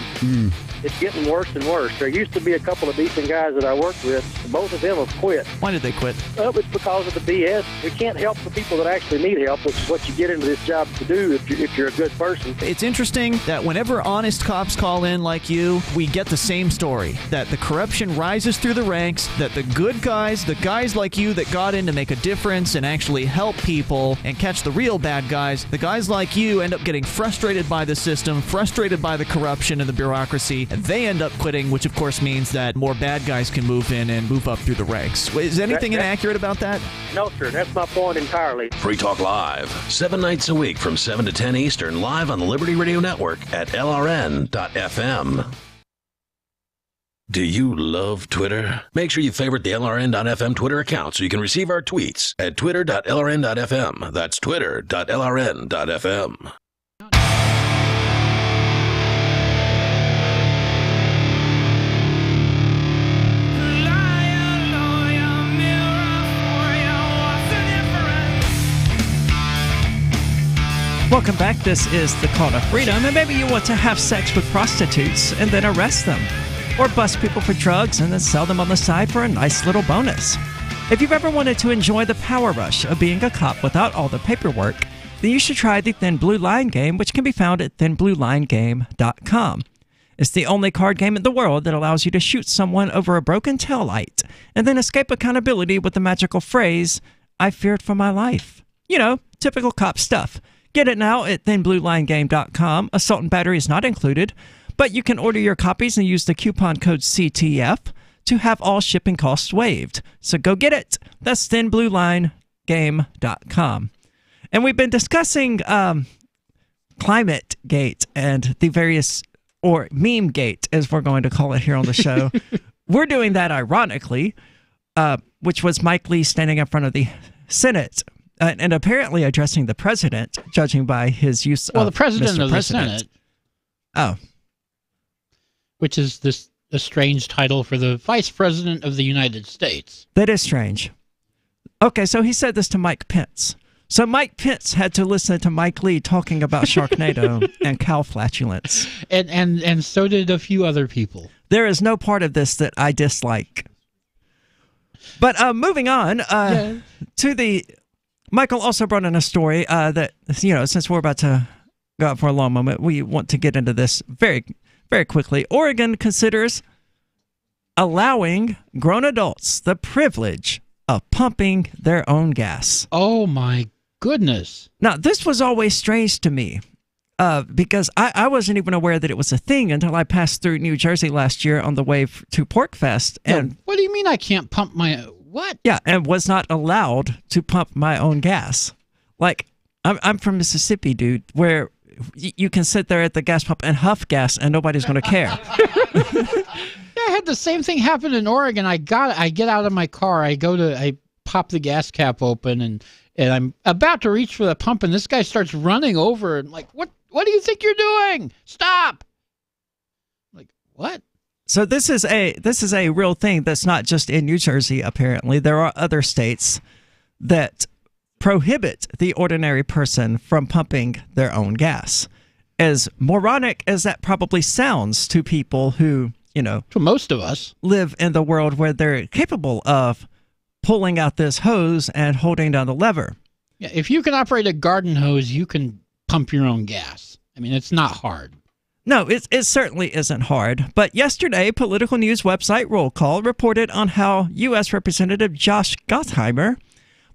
It's getting worse and worse. There used to be a couple of decent guys that I worked with. Both of them have quit.
Why did they quit?
Well, it's because of the BS. We can't help the people that actually need help, which is what you get into this job to do if you're a good person.
It's interesting that whenever honest cops call in like you, we get the same story, that the corruption rises through the ranks, that the good guys, the guys like you that got in to make a difference and actually help people and catch the real bad guys, the guys like you end up getting frustrated by the system, frustrated by the corruption and the bureaucracy, and they end up quitting, which of course means that more bad guys can move in and move up through the ranks. Is anything inaccurate about that?
No, sir. That's my point entirely.
Free Talk Live, 7 nights a week from 7 to 10 Eastern, live on the Liberty Radio Network at LRN.FM. Do you love Twitter? Make sure you favorite the LRN.FM Twitter account so you can receive our tweets at twitter.lrn.fm. That's twitter.lrn.fm.
Welcome back. This is the Call to Freedom, and maybe you want to have sex with prostitutes and then arrest them, or bust people for drugs and then sell them on the side for a nice little bonus. If you've ever wanted to enjoy the power rush of being a cop without all the paperwork, then you should try the Thin Blue Line game, which can be found at thinbluelinegame.com. It's the only card game in the world that allows you to shoot someone over a broken taillight and then escape accountability with the magical phrase, "I feared for my life." You know, typical cop stuff. Get it now at thinbluelinegame.com. Assault and battery is not included, but you can order your copies and use the coupon code CTF to have all shipping costs waived. So go get it. That's thinbluelinegame.com. And we've been discussing Climate Gate and the various, or Meme Gate, as we're going to call it here on the show. We're doing that ironically, which was Mike Lee standing in front of the Senate and apparently addressing the president, judging by his use of
the president
Mr.
of
President.
the Senate.
Oh.
Which is a strange title for the Vice President of the United States.
That is strange. Okay, so he said this to Mike Pence. So Mike Pence had to listen to Mike Lee talking about Sharknado and cow flatulence.
And so did a few other people.
There is no part of this that I dislike. But moving on to the... Michael also brought in a story that, you know, since we're about to go out for a long moment, we want to get into this very, very quickly. Oregon considers allowing grown adults the privilege of pumping their own gas.
Oh, my goodness.
Now, this was always strange to me because I wasn't even aware that it was a thing until I passed through New Jersey last year on the way to PorcFest. And
what do you mean I can't pump my... What?
Yeah, and was not allowed to pump my own gas. Like, I'm from Mississippi, dude, where you can sit there at the gas pump and huff gas and nobody's going to care.
I had the same thing happen in Oregon. I get out of my car, I pop the gas cap open, and I'm about to reach for the pump, and this guy starts running over, and like, what do you think you're doing? Stop! Like, what?
So this is a real thing that's not just in New Jersey, apparently. There are other states that prohibit the ordinary person from pumping their own gas. As moronic as that probably sounds to people who, you know,
to most of us,
live in the world where they're capable of pulling out this hose and holding down the lever.
Yeah, if you can operate a garden hose, you can pump your own gas. I mean, it's not hard.
No, it certainly isn't hard. But yesterday, political news website Roll Call reported on how U.S. Representative Josh Gottheimer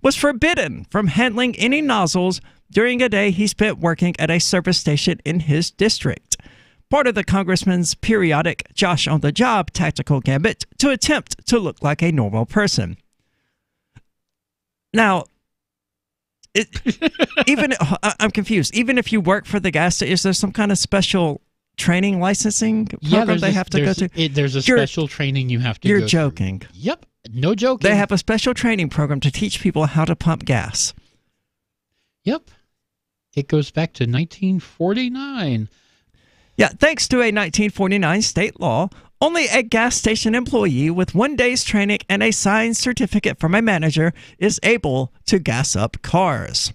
was forbidden from handling any nozzles during a day he spent working at a service station in his district. Part of the congressman's periodic Josh on the job tactical gambit to attempt to look like a normal person. Now, I'm confused. Even if you work for the gas station, is there some kind of special training licensing program they have to go to?
There's a special training you have to go
You're joking.
through. Yep, no joking.
They have a special training program to teach people how to pump gas.
Yep. It goes back to 1949.
Yeah, thanks to a 1949 state law, only a gas station employee with 1 day's training and a signed certificate from a manager is able to gas up cars.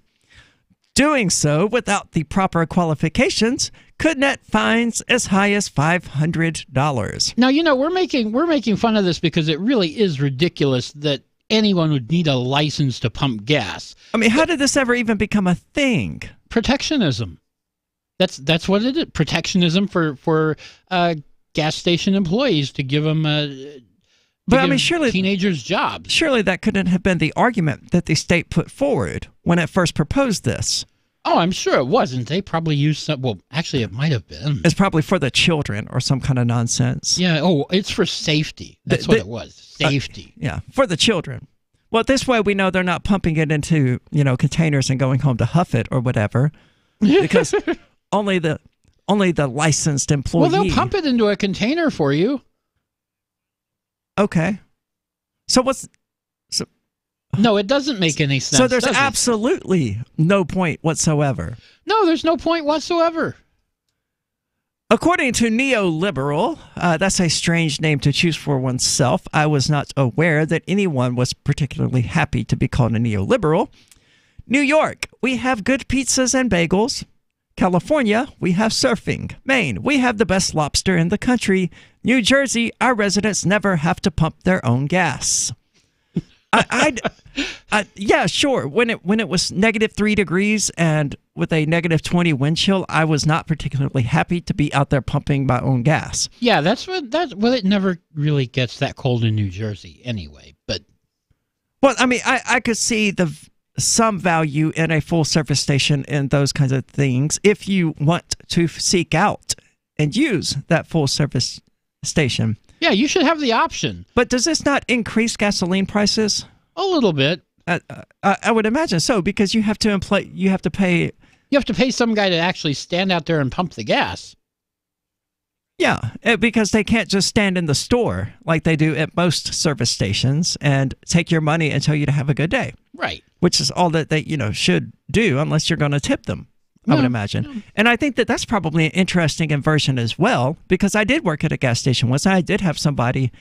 Doing so without the proper qualifications could net fines as high as $500.
Now, we're making fun of this because it really is ridiculous that anyone would need a license to pump gas.
I mean, how did this ever even become a thing?
Protectionism. That's what it is. Protectionism for gas station employees to give them surely teenagers jobs.
Surely that couldn't have been the argument that the state put forward when it first proposed this.
Oh, I'm sure it wasn't. They probably used some. Well, actually, it might have been.
It's probably for the children or some kind of nonsense.
Yeah. Oh, it's for safety. That's what it was. Safety.
Yeah, for the children. Well, this way we know they're not pumping it into containers and going home to huff it or whatever, because only the licensed employee.
Well, they'll pump it into a container for you.
Okay. So
No, it doesn't make any sense.
So there's absolutely no point whatsoever.
No, there's no point whatsoever.
According to neoliberal, that's a strange name to choose for oneself. I was not aware that anyone was particularly happy to be called a neoliberal. New York, we have good pizzas and bagels. California, we have surfing. Maine, we have the best lobster in the country. New Jersey, our residents never have to pump their own gas. Yeah, sure. When it was -3 degrees and with a -20 wind chill, I was not particularly happy to be out there pumping my own gas.
Yeah, well, it never really gets that cold in New Jersey anyway. But
well, I mean, I could see some value in a full service station and those kinds of things if you want to seek out and use that full service station.
Yeah, you should have the option.
But does this not increase gasoline prices?
A little bit.
I would imagine so, because you have to pay
some guy to actually stand out there and pump the gas.
Yeah, because they can't just stand in the store like they do at most service stations and take your money and tell you to have a good day.
Right.
Which is all that they should do, unless you're going to tip them. I would imagine. No. And I think that that's probably an interesting inversion as well, because I did work at a gas station once. I did have somebody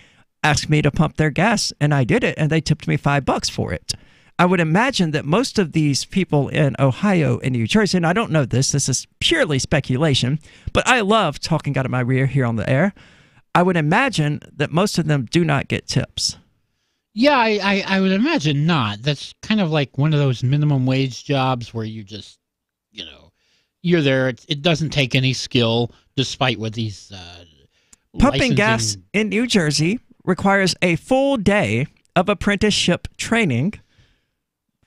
ask me to pump their gas, and I did it, and they tipped me $5 for it. I would imagine that most of these people in Ohio and New Jersey, and I don't know this is purely speculation, but I love talking out of my rear here on the air. I would imagine that most of them do not get tips.
Yeah, I would imagine not. That's kind of like one of those minimum wage jobs where you just, you're there. It doesn't take any skill, despite what these
pumping gas in New Jersey requires a full day of apprenticeship training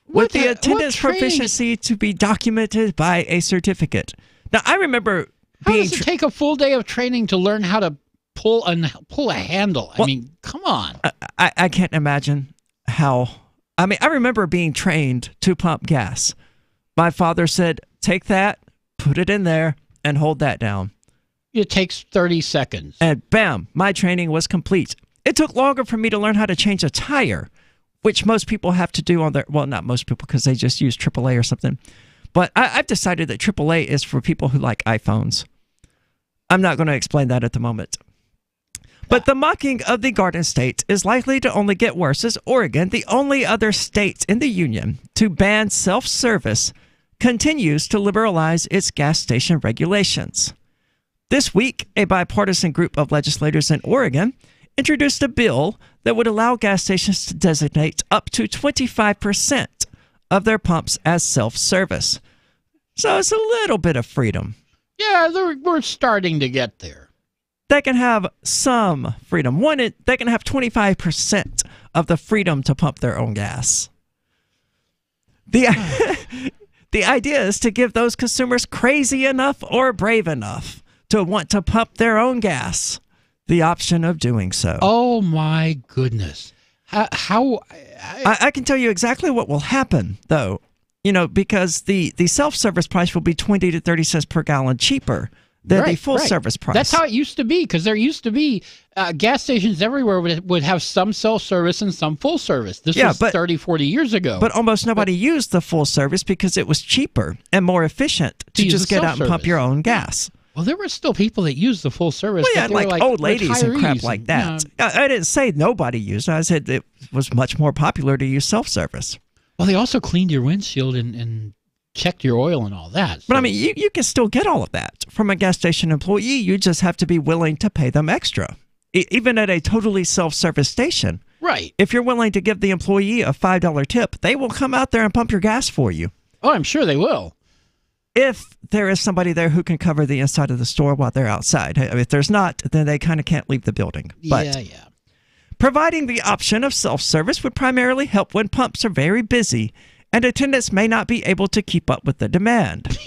with the attendance proficiency to be documented by a certificate. Now, I remember
How does it take a full day of training to learn how to pull a handle? I mean, come on.
I can't imagine how. I mean, I remember being trained to pump gas. My father said, take that, put it in there, and hold that down.
It takes 30 seconds.
And bam, my training was complete. It took longer for me to learn how to change a tire, which most people have to do on their, well, not most people because they just use AAA or something. But I've decided that AAA is for people who like iPhones. I'm not going to explain that at the moment. But the mocking of the Garden State is likely to only get worse, as Oregon, the only other state in the union to ban self-service, continues to liberalize its gas station regulations. This week, a bipartisan group of legislators in Oregon introduced a bill that would allow gas stations to designate up to 25% of their pumps as self-service. So it's a little bit of freedom.
Yeah, we're starting to get there.
They can have some freedom. They can have 25% of the freedom to pump their own gas. The idea is to give those consumers crazy enough or brave enough to want to pump their own gas the option of doing so.
Oh, my goodness.
I can tell you exactly what will happen, though, because the self-service price will be 20 to 30 cents per gallon cheaper than the full-service price.
That's how it used to be, because there used to be gas stations everywhere would have some self-service and some full-service. This was 30, 40 years ago.
But almost nobody used the full-service because it was cheaper and more efficient to just get out and pump your own gas.
Well, there were still people that used the full service.
Well, yeah, like old ladies and crap like that. I didn't say nobody used it. I said it was much more popular to use self-service.
Well, they also cleaned your windshield and checked your oil and all that.
But I mean, you can still get all of that from a gas station employee. You just have to be willing to pay them extra. Even at a totally self-service station.
Right.
If you're willing to give the employee a $5 tip, they will come out there and pump your gas for you.
Oh, I'm sure they will.
If there is somebody there who can cover the inside of the store while they're outside. If there's not, then they kind of can't leave the building. But
yeah.
Providing the option of self-service would primarily help when pumps are very busy and attendants may not be able to keep up with the demand.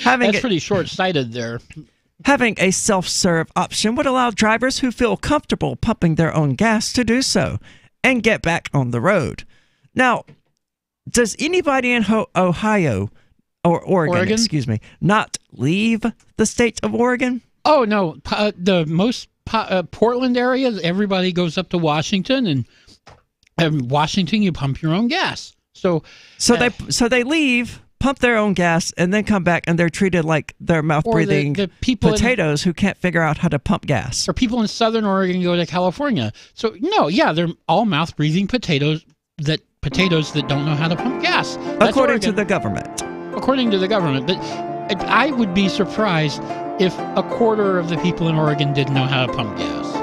That's pretty short-sighted there.
Having a self-serve option would allow drivers who feel comfortable pumping their own gas to do so and get back on the road. Now, does anybody in Ohio or Oregon, excuse me, not leave the state of Oregon?
Oh, no. The most Portland area, everybody goes up to Washington, and in Washington, you pump your own gas. So they leave, pump their own gas, and then come back, and they're treated like they're mouth-breathing potatoes who can't figure out how to pump gas. Or people in Southern Oregon go to California. So, no, yeah, they're all mouth-breathing potatoes that don't know how to pump gas. That's
according to the government.
According to the government. But I would be surprised if a quarter of the people in Oregon didn't know how to pump gas.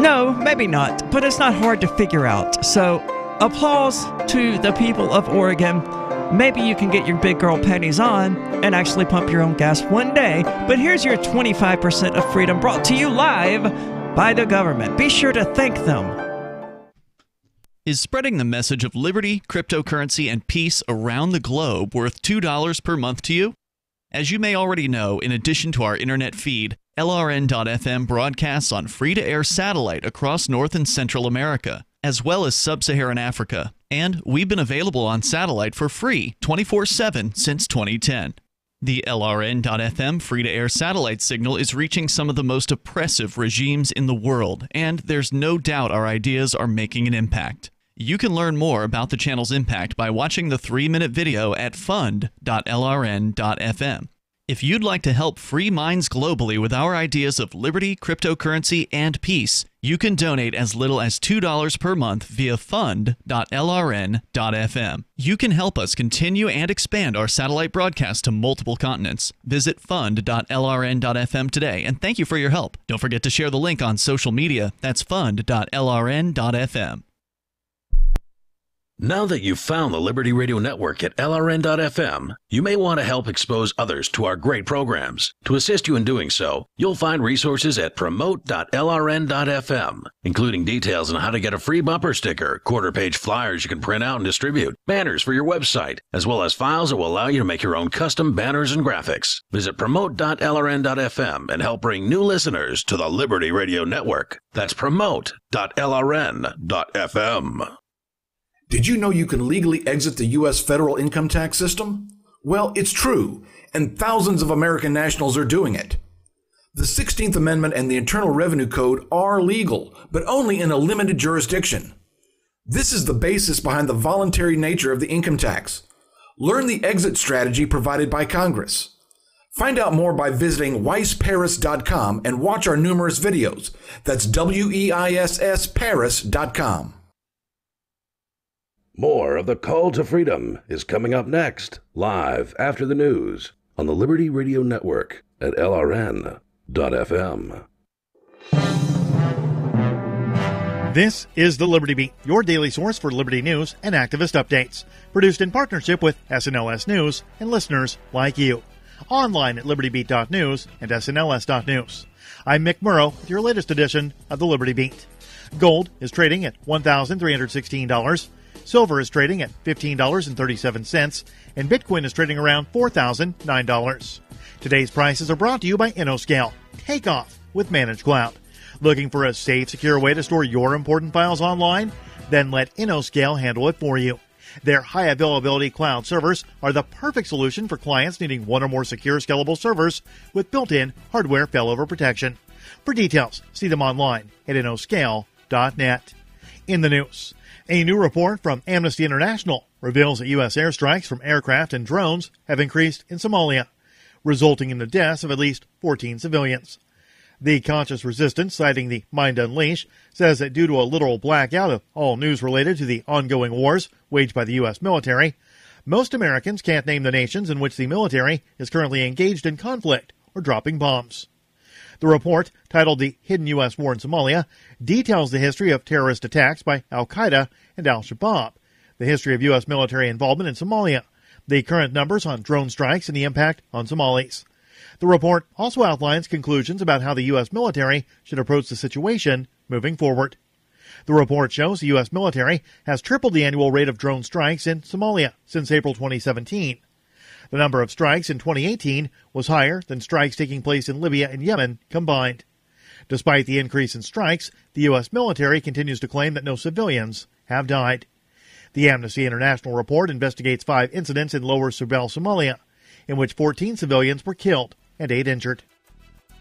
No, maybe not, but it's not hard to figure out. So, applause to the people of Oregon. Maybe you can get your big girl panties on and actually pump your own gas one day. But here's your 25% of freedom brought to you live by the government. Be sure to thank them.
Is spreading the message of liberty, cryptocurrency, and peace around the globe worth $2 per month to you? As you may already know, in addition to our internet feed, LRN.FM broadcasts on free-to-air satellite across North and Central America, as well as Sub-Saharan Africa. And we've been available on satellite for free 24/7 since 2010. The LRN.FM free-to-air satellite signal is reaching some of the most oppressive regimes in the world, and there's no doubt our ideas are making an impact. You can learn more about the channel's impact by watching the 3-minute video at fund.lrn.fm. If you'd like to help free minds globally with our ideas of liberty, cryptocurrency, and peace, you can donate as little as $2 per month via fund.lrn.fm. You can help us continue and expand our satellite broadcast to multiple continents. Visit fund.lrn.fm today, and thank you for your help. Don't forget to share the link on social media. That's fund.lrn.fm.
Now that you've found the Liberty Radio Network at LRN.FM, you may want to help expose others to our great programs. To assist you in doing so, you'll find resources at promote.lrn.fm, including details on how to get a free bumper sticker, quarter-page flyers you can print out and distribute, banners for your website, as well as files that will allow you to make your own custom banners and graphics. Visit promote.lrn.fm and help bring new listeners to the Liberty Radio Network. That's promote.lrn.fm.
Did you know you can legally exit the U.S. federal income tax system? Well, it's true, and thousands of American nationals are doing it. The 16th Amendment and the Internal Revenue Code are legal, but only in a limited jurisdiction. This is the basis behind the voluntary nature of the income tax. Learn the exit strategy provided by Congress. Find out more by visiting weissparis.com and watch our numerous videos. That's WEISSparis.com.
More of the Call to Freedom is coming up next, live after the news on the Liberty Radio Network at LRN.FM.
This is the Liberty Beat, your daily source for liberty news and activist updates. Produced in partnership with SNLS News and listeners like you. Online at libertybeat.news and snls.news. I'm Mick Murrow with your latest edition of the Liberty Beat. Gold is trading at $1,316. Silver is trading at $15.37, and Bitcoin is trading around $4,009. Today's prices are brought to you by InnoScale. Take off with Managed Cloud. Looking for a safe, secure way to store your important files online? Then let InnoScale handle it for you. Their high-availability cloud servers are the perfect solution for clients needing one or more secure, scalable servers with built-in hardware failover protection. For details, see them online at InnoScale.net. In the news, a new report from Amnesty International reveals that U.S. airstrikes from aircraft and drones have increased in Somalia, resulting in the deaths of at least 14 civilians. The Conscious Resistance, citing the Mind Unleashed, says that due to a literal blackout of all news related to the ongoing wars waged by the U.S. military, most Americans can't name the nations in which the military is currently engaged in conflict or dropping bombs. The report, titled The Hidden U.S. War in Somalia, details the history of terrorist attacks by al-Qaeda and al-Shabaab, the history of U.S. military involvement in Somalia, the current numbers on drone strikes and the impact on Somalis. The report also outlines conclusions about how the U.S. military should approach the situation moving forward. The report shows the U.S. military has tripled the annual rate of drone strikes in Somalia since April 2017. The number of strikes in 2018 was higher than strikes taking place in Libya and Yemen combined. Despite the increase in strikes, the U.S. military continues to claim that no civilians have died. The Amnesty International report investigates 5 incidents in Lower Subel, Somalia, in which 14 civilians were killed and 8 injured.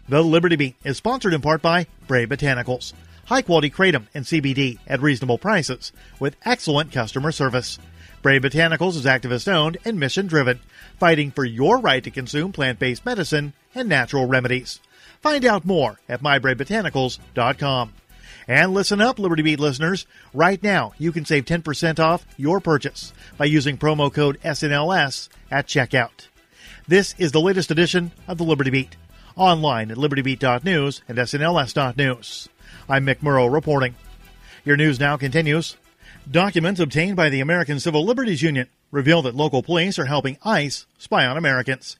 The Liberty Beat is sponsored in part by Bray Botanicals, high-quality kratom and CBD at reasonable prices with excellent customer service. Bray Botanicals is activist-owned and mission-driven, fighting for your right to consume plant-based medicine and natural remedies. Find out more at mybraybotanicals.com. And listen up, Liberty Beat listeners. Right now, you can save 10% off your purchase by using promo code SNLS at checkout. This is the latest edition of the Liberty Beat, online at libertybeat.news and snls.news. I'm Mick Murrow reporting. Your news now continues. Documents obtained by the American Civil Liberties Union reveal that local police are helping ICE spy on Americans.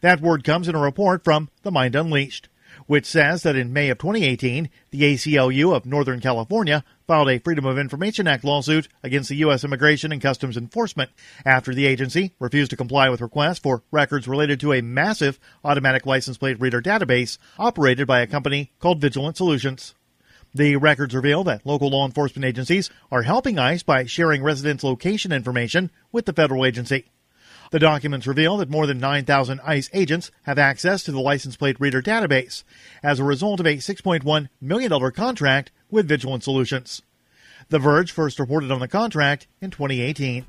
That word comes in a report from The Mind Unleashed, which says that in May of 2018, the ACLU of Northern California filed a Freedom of Information Act lawsuit against the U.S. Immigration and Customs Enforcement after the agency refused to comply with requests for records related to a massive automatic license plate reader database operated by a company called Vigilant Solutions. The records reveal that local law enforcement agencies are helping ICE by sharing residents' location information with the federal agency. The documents reveal that more than 9,000 ICE agents have access to the license plate reader database as a result of a $6.1 million contract with Vigilant Solutions. The Verge first reported on the contract in 2018.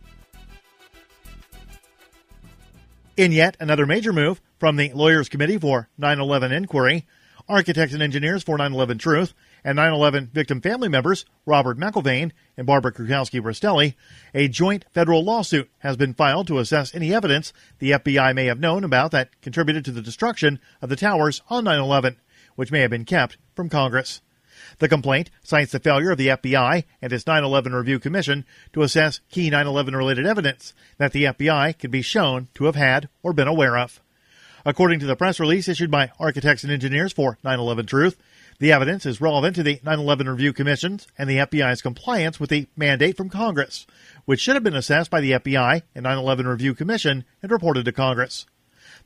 In yet another major move from the Lawyers Committee for 9/11 Inquiry, architects and engineers for 9/11 Truth, and 9/11 victim family members Robert McIlvaine and Barbara Krukowski-Rastelli, a joint federal lawsuit has been filed to assess any evidence the FBI may have known about that contributed to the destruction of the towers on 9/11, which may have been kept from Congress. The complaint cites the failure of the FBI and its 9/11 Review Commission to assess key 9/11-related evidence that the FBI could be shown to have had or been aware of. According to the press release issued by architects and engineers for 9/11 Truth, the evidence is relevant to the 9/11 Review Commission's and the FBI's compliance with the mandate from Congress, which should have been assessed by the FBI and 9/11 Review Commission and reported to Congress.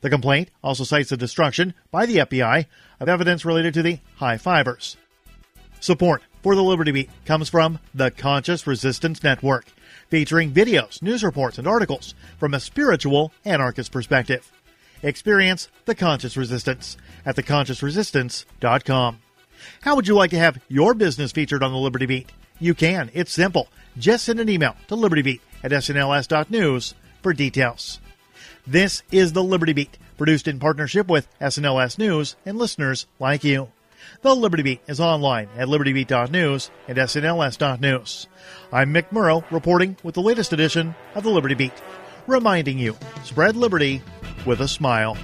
The complaint also cites the destruction by the FBI of evidence related to the high fivers. Support for the Liberty Beat comes from the Conscious Resistance Network, featuring videos, news reports, and articles from a spiritual anarchist perspective. Experience the Conscious Resistance at theconsciousresistance.com. How would you like to have your business featured on the Liberty Beat? You can. It's simple. Just send an email to libertybeat@snls.news for details. This is the Liberty Beat, produced in partnership with SNLS News and listeners like you. The Liberty Beat is online at libertybeat.news and snls.news. I'm Mick Murrow reporting with the latest edition of the Liberty Beat, reminding you, spread liberty with a smile.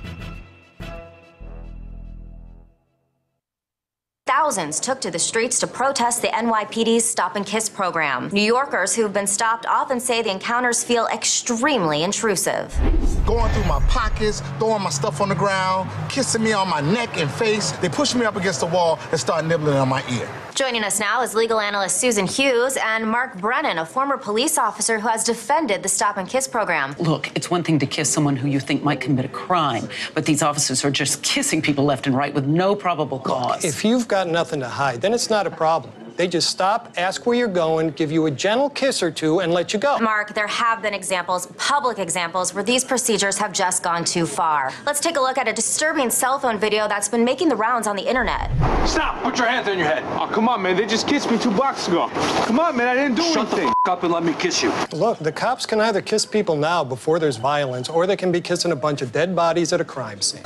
Thousands took to the streets to protest the NYPD's Stop and Kiss program. New Yorkers who've been stopped often say the encounters feel extremely intrusive.
Going through my pockets, throwing my stuff on the ground, kissing me on my neck and face. They push me up against the wall and start nibbling on my ear.
Joining us now is legal analyst Susan Hughes and Mark Brennan, a former police officer who has defended the Stop and Kiss program.
Look, it's one thing to kiss someone who you think might commit a crime, but these officers are just kissing people left and right with no probable cause.
If you've got nothing to hide, then it's not a problem. They just stop, ask where you're going, give you a gentle kiss or two, and let you go.
Mark, there have been examples, public examples, where these procedures have just gone too far. Let's take a look at a disturbing cell phone video that's been making the rounds on the internet.
Stop! Put your hands on your head. Oh, come on, man. They just kissed me 2 blocks ago. Come on, man. I didn't do anything.
Shut the f***
up and let me kiss you.
Look, the cops can either kiss people now before there's violence, or they can be kissing a bunch of dead bodies at a crime scene.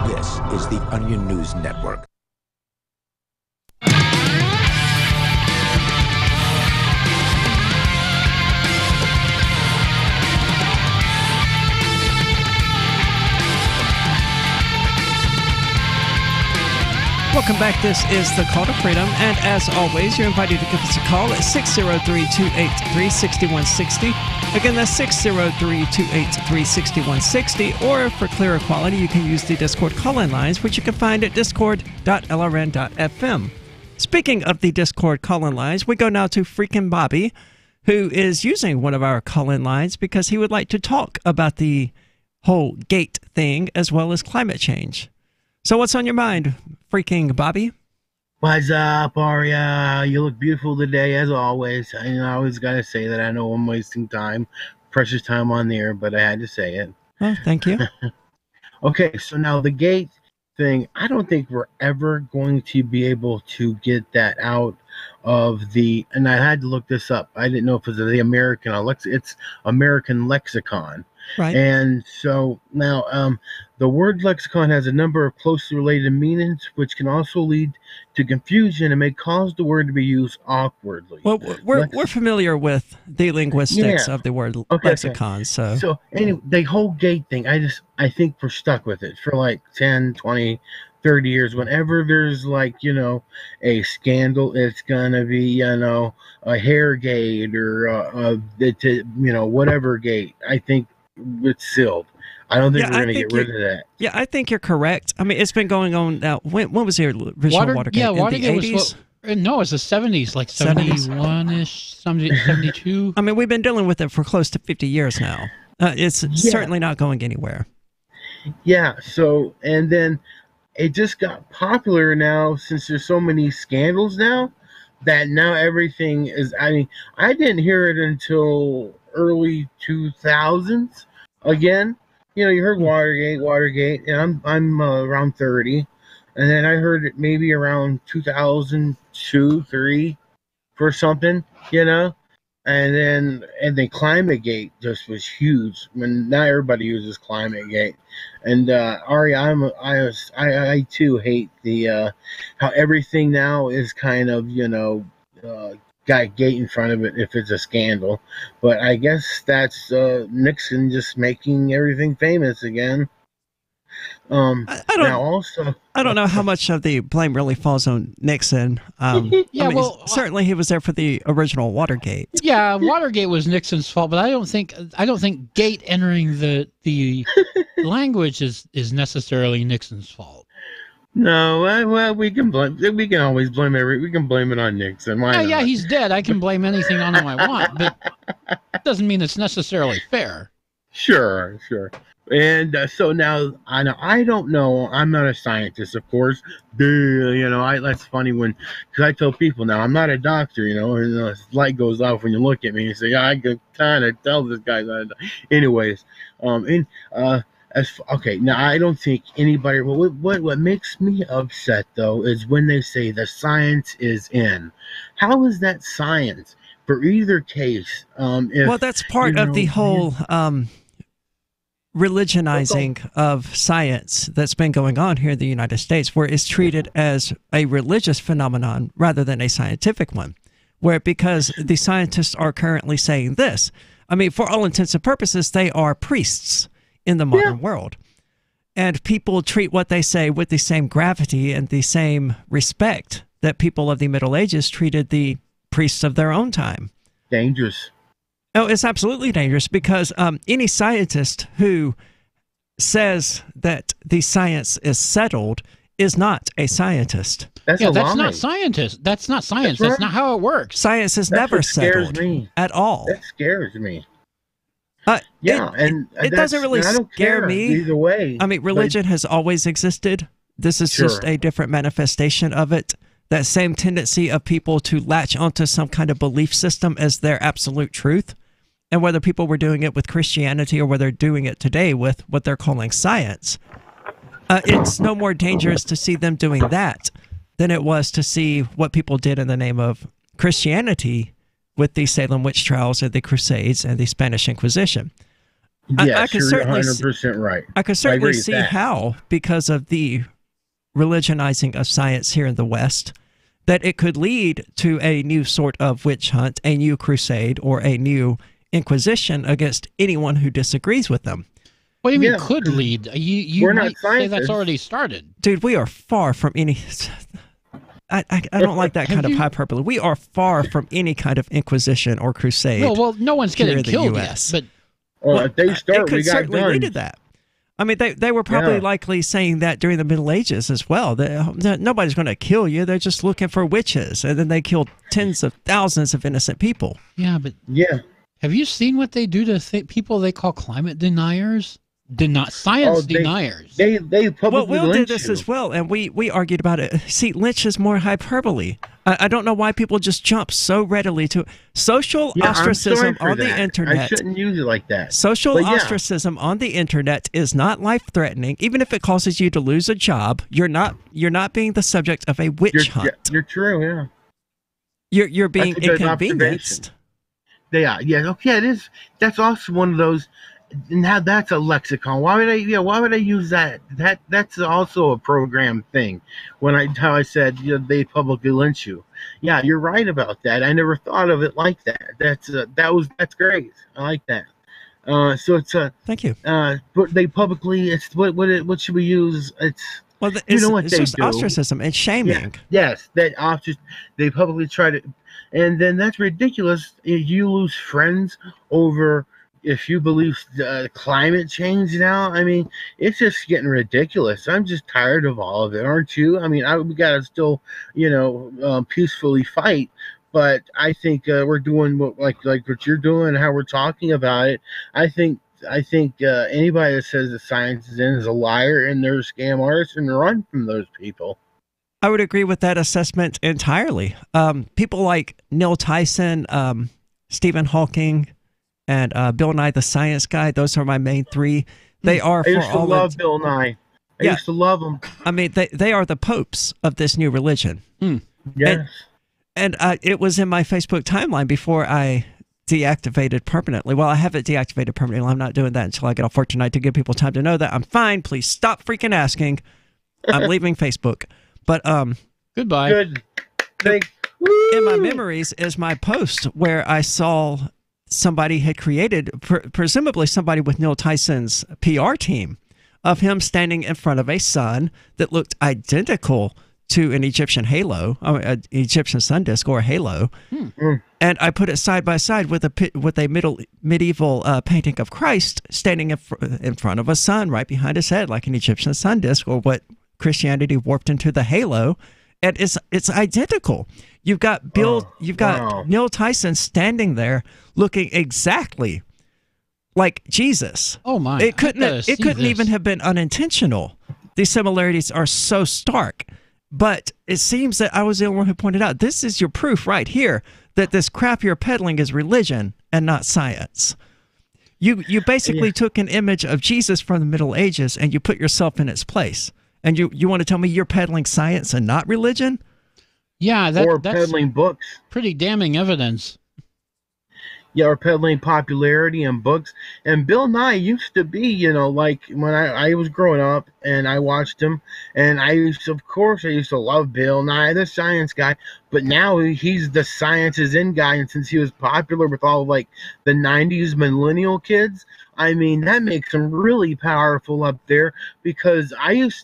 This is the Onion News Network.
Welcome back. This is the Call to Freedom. And as always, you're invited to give us a call at 603-283-6160. Again, that's 603-283-6160. Or for clearer quality, you can use the Discord call-in lines, which you can find at discord.lrn.fm. Speaking of the Discord call-in lines, we go now to Freaking Bobby, who is using one of our call-in lines because he would like to talk about the whole gate thing as well as climate change. So what's on your mind, Freaking Bobby?
What's up, Aria? You look beautiful today, as always. I always got to say that. I know I'm wasting time, precious time on the air, but I had to say it.
Oh, thank you.
Okay, so now the gate thing, I don't think we're ever going to be able to get that out of the, and I had to look this up. I didn't know if it was the American it's American Lexicon.
Right.
And so now the word lexicon has a number of closely related meanings, which can also lead to confusion and may cause the word to be used awkwardly.
Well, we're familiar with the linguistics of the word lexicon.
Okay.
So
anyway, the whole gate thing, I think we're stuck with it for like 10, 20, 30 years. Whenever there's like, a scandal, it's going to be, a hair gate or, whatever gate. I think it's sealed. I don't think we're going to get rid of that.
Yeah, I think you're correct. I mean, it's been going on now. When was the original Watergate?
Yeah,
Watergate
in the 80s? No, it's the 70s, like 71-ish, 72.
I mean, we've been dealing with it for close to 50 years now. It's certainly not going anywhere.
Yeah, so, and then it just got popular now since there's so many scandals now that now everything is, I mean, I didn't hear it until early 2000s again. You heard Watergate, and I'm around 30, and then I heard it maybe around 2002, 3 for something, and then ClimateGate just was huge. I mean, not everybody uses ClimateGate, and Ari, I too hate the how everything now is kind of got a gate in front of it if it's a scandal. But I guess that's Nixon just making everything famous again.
I don't know how much of the blame really falls on Nixon. Certainly he was there for the original Watergate.
Yeah, Watergate was Nixon's fault, but I don't think gate entering the language is necessarily Nixon's fault.
No, well, we can always blame we can blame it on Nixon.
Yeah, he's dead. I can blame anything on him I want, but it doesn't mean it's necessarily fair.
Sure. And so now, I don't know. I'm not a scientist, of course. That's funny because I tell people now, I'm not a doctor, and the light goes off when you look at me and say, yeah, I can kind of tell this guy's not a doctor. Anyways, now I don't think anybody. What makes me upset though is when they say the science is in. How is that science for either case?
That's part of the whole religionizing of science that's been going on here in the United States, where it's treated as a religious phenomenon rather than a scientific one. Where because the scientists are currently saying this, I mean, for all intents and purposes, they are priests in the modern world. And people treat what they say with the same gravity and the same respect that people of the Middle Ages treated the priests of their own time.
Dangerous.
Oh, it's absolutely dangerous because any scientist who says that the science is settled is not a scientist.
That's not scientist. That's not science. That's not how it works.
Science is never settled at all.
That scares me.
It doesn't really scare me
either way.
I mean, religion has always existed. This is just a different manifestation of it. That same tendency of people to latch onto some kind of belief system as their absolute truth. And whether people were doing it with Christianity or whether they're doing it today with what they're calling science, it's no more dangerous to see them doing that than it was to see what people did in the name of Christianity with the Salem witch trials and the Crusades and the Spanish Inquisition.
Yes, you're 100% right.
I could certainly see how, because of the religionizing of science here in the West, that it could lead to a new sort of witch hunt, a new crusade, or a new inquisition against anyone who disagrees with them.
What do you mean could lead? You
we're not
might say that's
scientists.
already started.
Dude, we are far from any. I don't like that kind of hyperbole. We are far from any kind of inquisition or crusade.
Well, no one's
here
getting
in the
killed
US.
yet. But
Well, if they start,
it could
we got
certainly
guns.
lead to that. I mean, they were probably
Yeah.
likely saying that during the Middle Ages as well. That nobody's going to kill you. They're just looking for witches. And then they killed tens of thousands of innocent people.
yeah, but
Yeah.
have you seen what they do to people they call climate deniers? Science deniers.
They publicly
Well, Will did
lynch
this
you.
as well, and we argued about it. See, lynch is more hyperbole. I don't know why people just jump so readily to social
Yeah, I'm
ostracism
sorry for
on the
that.
internet.
I shouldn't use it like that.
Social
But yeah.
ostracism on the internet is not life-threatening. Even if it causes you to lose a job, you're not being the subject of a witch hunt.
You're true, yeah.
You're being
That's a good
inconvenienced.
Yeah, okay, it is. That's also one of those. Now that's a lexicon. Why would I use that? That's also a program thing. How I said they publicly lynch you. Yeah, you're right about that. I never thought of it like that. That's great. I like that. So it's
thank you.
But they publicly. It's what should we use? It's
Well,
you know what
it's
they
just
do.
ostracism and shaming.
Yes, they publicly try to, and then that's ridiculous. You lose friends over if you believe climate change now. I mean, it's just getting ridiculous. I'm just tired of all of it, aren't you? I mean, we gotta still, peacefully fight. But I think we're doing like what you're doing, how we're talking about it. I think anybody that says that science is in is a liar and they're scam artists, and run from those people.
I would agree with that assessment entirely. People like Neil Tyson, Stephen Hawking, and Bill Nye the Science Guy, those are my main three. They are
I used to love Bill Nye. I used to love him.
I mean, they are the popes of this new religion.
Yes.
And it was in my Facebook timeline before I deactivated permanently. Well, I have it deactivated permanently. I'm not doing that until I get off work tonight to give people time to know that I'm fine. Please stop freaking asking. I'm leaving Facebook. But
goodbye.
Good.
In my memories is my post where I saw somebody had created, presumably somebody with Neil Tyson's PR team, of him standing in front of a sun that looked identical to an Egyptian halo, an Egyptian sun disk or a halo. And I put it side by side with a medieval painting of Christ standing in front of a sun right behind his head, like an Egyptian sun disk, or what Christianity warped into the halo. And it's identical. You've got Neil Tyson standing there looking exactly like Jesus.
Oh my!
It couldn't even have been unintentional. These similarities are so stark. But it seems that I was the only one who pointed out, this is your proof right here that this crap you're peddling is religion and not science. You basically took an image of Jesus from the Middle Ages and you put yourself in its place. And you want to tell me you're peddling science and not religion?
Yeah,
or
that's
peddling books.
Pretty damning evidence.
Yeah, or peddling popularity and books. And Bill Nye used to be, like when I was growing up and I watched him, and I used to love Bill Nye, the science guy. But now he's the science is in guy, and since he was popular with all like the 90s millennial kids, I mean, that makes him really powerful up there, because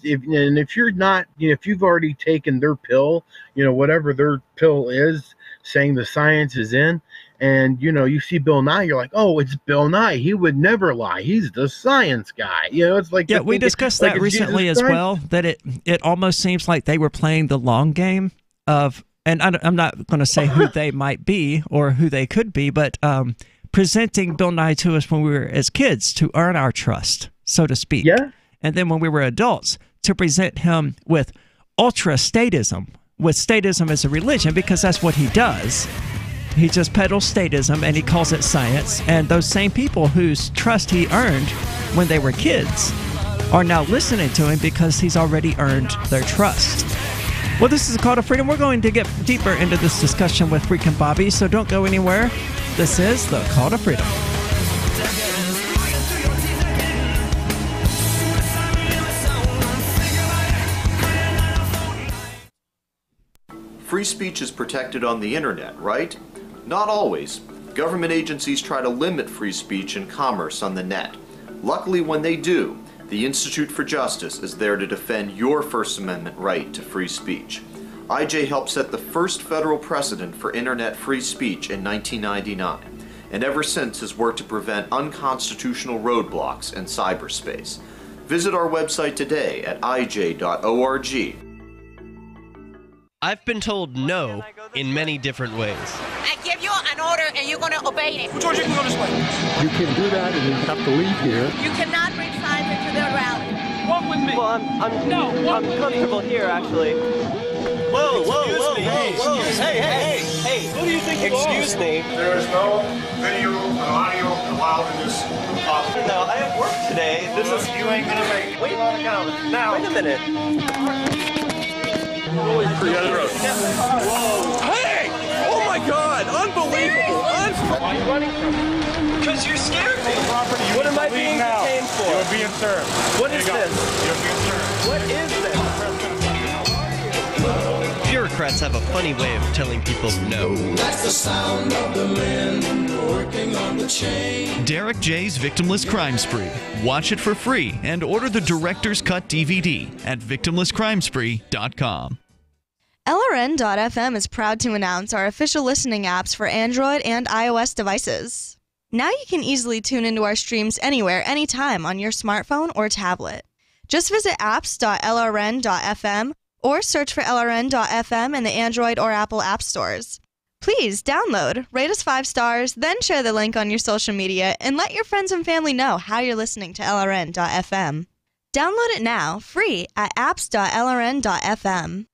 if you're not, if you've already taken their pill, whatever their pill is, saying the science is in, and you see Bill Nye, you're like, oh, it's Bill Nye. He would never lie. He's the science guy. It's like,
yeah, we discussed that recently as well. That it almost seems like they were playing the long game of, and I'm not going to say who they might be or who they could be, but presenting Bill Nye to us when we were as kids to earn our trust, so to speak.
Yeah.
And then when we were adults, to present him with ultra statism, with statism as a religion, because that's what he does. He just peddles statism and he calls it science. And those same people whose trust he earned when they were kids are now listening to him because he's already earned their trust. Well, this is a Call to Freedom. We're going to get deeper into this discussion with Freakin' Bobby, so don't go anywhere. This is the Call to Freedom.
Free speech is protected on the internet, right? Not always. Government agencies try to limit free speech and commerce on the net. Luckily, when they do, the Institute for Justice is there to defend your First Amendment right to free speech. IJ helped set the first federal precedent for internet free speech in 1999, and ever since has worked to prevent unconstitutional roadblocks in cyberspace. Visit our website today at ij.org.
I've been told no in many different ways.
I give you an order and you're going to obey it.
George, you can go this way. You can do that and you have to leave here.
You cannot bring signs into their rally.
Walk with me. Well, I'm comfortable here, actually. Whoa, hey, who do you think you are? Excuse me.
There is no video or audio allowed in this office.
No, I have work today.
You ain't gonna make it.
Wait a minute.
Hey! Oh my God! Unbelievable!
Why are you running from me? Because you're scared me. What am I being detained for?
You're being served.
What is this?
You're being served.
What is this? Bureaucrats have a funny way of telling people no.
That's the sound of the men working on the chain.
Derek J's Victimless Crime Spree. Watch it for free and order the Director's Cut DVD at victimlesscrimespree.com.
LRN.FM is proud to announce our official listening apps for Android and iOS devices. Now you can easily tune into our streams anywhere, anytime on your smartphone or tablet. Just visit apps.lrn.fm or search for LRN.FM in the Android or Apple app stores. Please download, rate us 5 stars, then share the link on your social media, and let your friends and family know how you're listening to LRN.FM. Download it now, free, at apps.lrn.fm.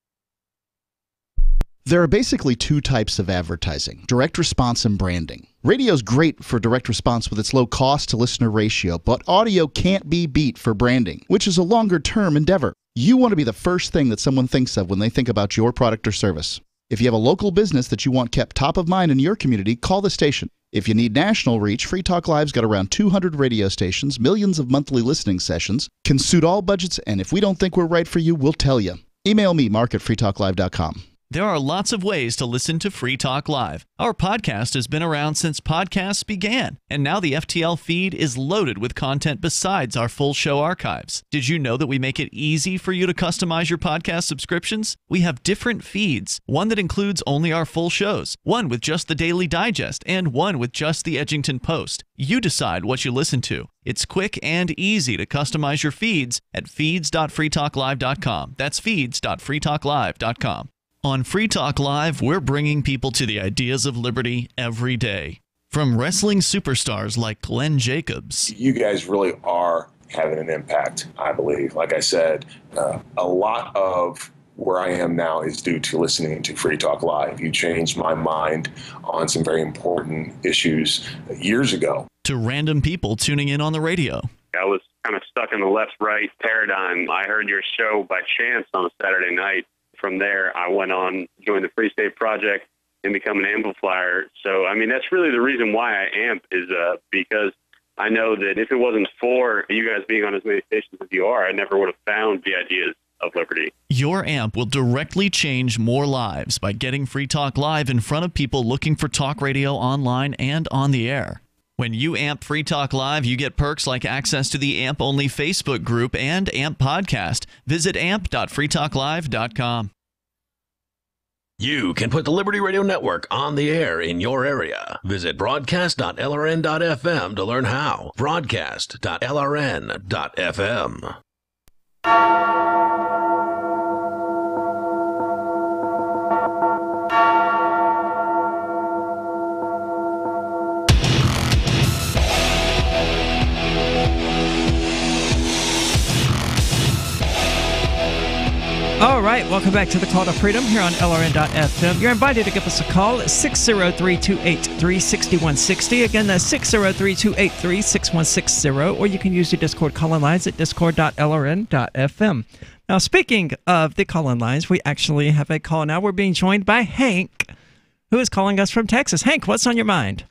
There are basically two types of advertising, direct response and branding. Radio's great for direct response with its low cost to listener ratio, but audio can't be beat for branding, which is a longer-term endeavor. You want to be the first thing that someone thinks of when they think about your product or service. If you have a local business that you want kept top of mind in your community, call the station. If you need national reach, Free Talk Live's got around 200 radio stations, millions of monthly listening sessions, can suit all budgets, and if we don't think we're right for you, we'll tell you. Email me, mark@freetalklive.com.
There are lots of ways to listen to Free Talk Live. Our podcast has been around since podcasts began, and now the FTL feed is loaded with content besides our full show archives. Did you know that we make it easy for you to customize your podcast subscriptions? We have different feeds, one that includes only our full shows, one with just the Daily Digest, and one with just the Edgington Post. You decide what you listen to. It's quick and easy to customize your feeds at feeds.freetalklive.com. That's feeds.freetalklive.com. On Free Talk Live, we're bringing people to the ideas of liberty every day. From wrestling superstars like Glenn Jacobs.
You guys really are having an impact, I believe. Like I said, a lot of where I am now is due to listening to Free Talk Live. You changed my mind on some very important issues years ago.
To random people tuning in on the radio.
I was kind of stuck in the left-right paradigm. I heard your show by chance on a Saturday night. From there, I went on, joined the Free State Project, and become an amplifier. So, I mean, that's really the reason why I amp is because I know that if it wasn't for you guys being on as many stations as you are, I never would have found the ideas of liberty.
Your amp will directly change more lives by getting Free Talk Live in front of people looking for talk radio online and on the air. When you amp Free Talk Live, you get perks like access to the AMP-only Facebook group and AMP podcast. Visit amp.freetalklive.com.
You can put the Liberty Radio Network on the air in your area. Visit broadcast.lrn.fm to learn how. Broadcast.lrn.fm.
All right, welcome back to the Call to Freedom here on LRN.FM. You're invited to give us a call at 603-283-6160. Again, that's 603-283-6160, or you can use your Discord call-in lines at discord.lrn.fm. Now, speaking of the call-in lines, we actually have a call now. We're being joined by Hank, who is calling us from Texas. Hank, what's on your mind?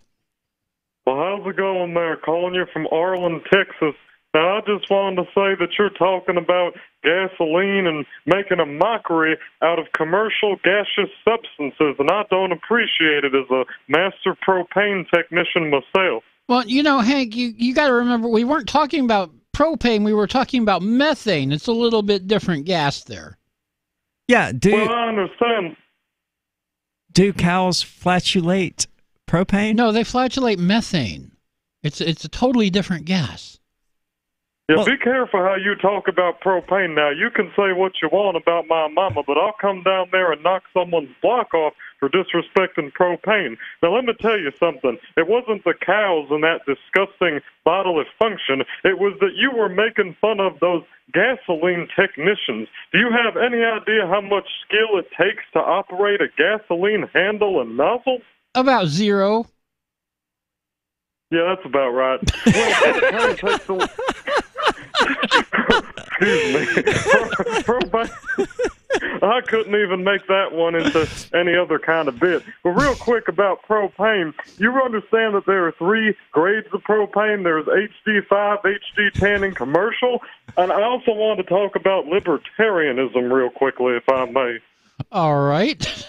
Well, how's it going there? Calling you from Arlen, Texas. Now, I just wanted to say that you're talking about gasoline and making a mockery out of commercial gaseous substances, and I don't appreciate it as a master propane technician myself.
Well, Hank, you got to remember, we weren't talking about propane. We were talking about methane. It's a little bit different gas there.
Yeah.
Well, I understand.
Do cows flatulate propane?
No, they flatulate methane. It's a totally different gas.
Yeah, be careful how you talk about propane now. You can say what you want about my mama, but I'll come down there and knock someone's block off for disrespecting propane. Now, let me tell you something. It wasn't the cows and that disgusting bodily function. It was that you were making fun of those gasoline technicians. Do you have any idea how much skill it takes to operate a gasoline handle and nozzle?
About 0.
Yeah, that's about right. Well, propane takes a... Excuse me. I couldn't even make that one into any other kind of bit. But real quick about propane, you understand that there are 3 grades of propane. There's HD5, HD10, and commercial. And I also want to talk about libertarianism real quickly, if I may.
All right.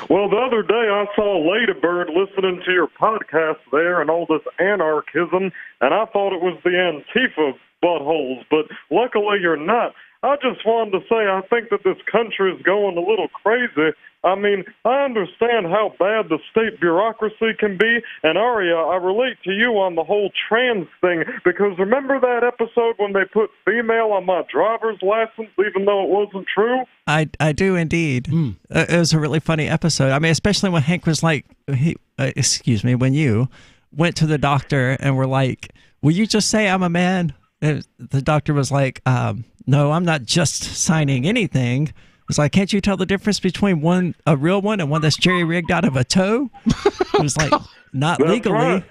Well, the other day I saw Ladybird listening to your podcast there and all this anarchism, and I thought it was the Antifa buttholes, but luckily you're not. I just wanted to say I think that this country is going a little crazy. I mean, I understand how bad the state bureaucracy can be, and Aria, I relate to you on the whole trans thing, because remember that episode when they put female on my driver's license, even though it wasn't true?
I do indeed. It was a really funny episode. I mean, especially when Hank was like, when you went to the doctor and were like, will you just say I'm a man? And the doctor was like, no, I'm not just signing anything. It's like, can't you tell the difference between a real one and one that's jerry-rigged out of a toe? It was like, not
That's
legally.
Right.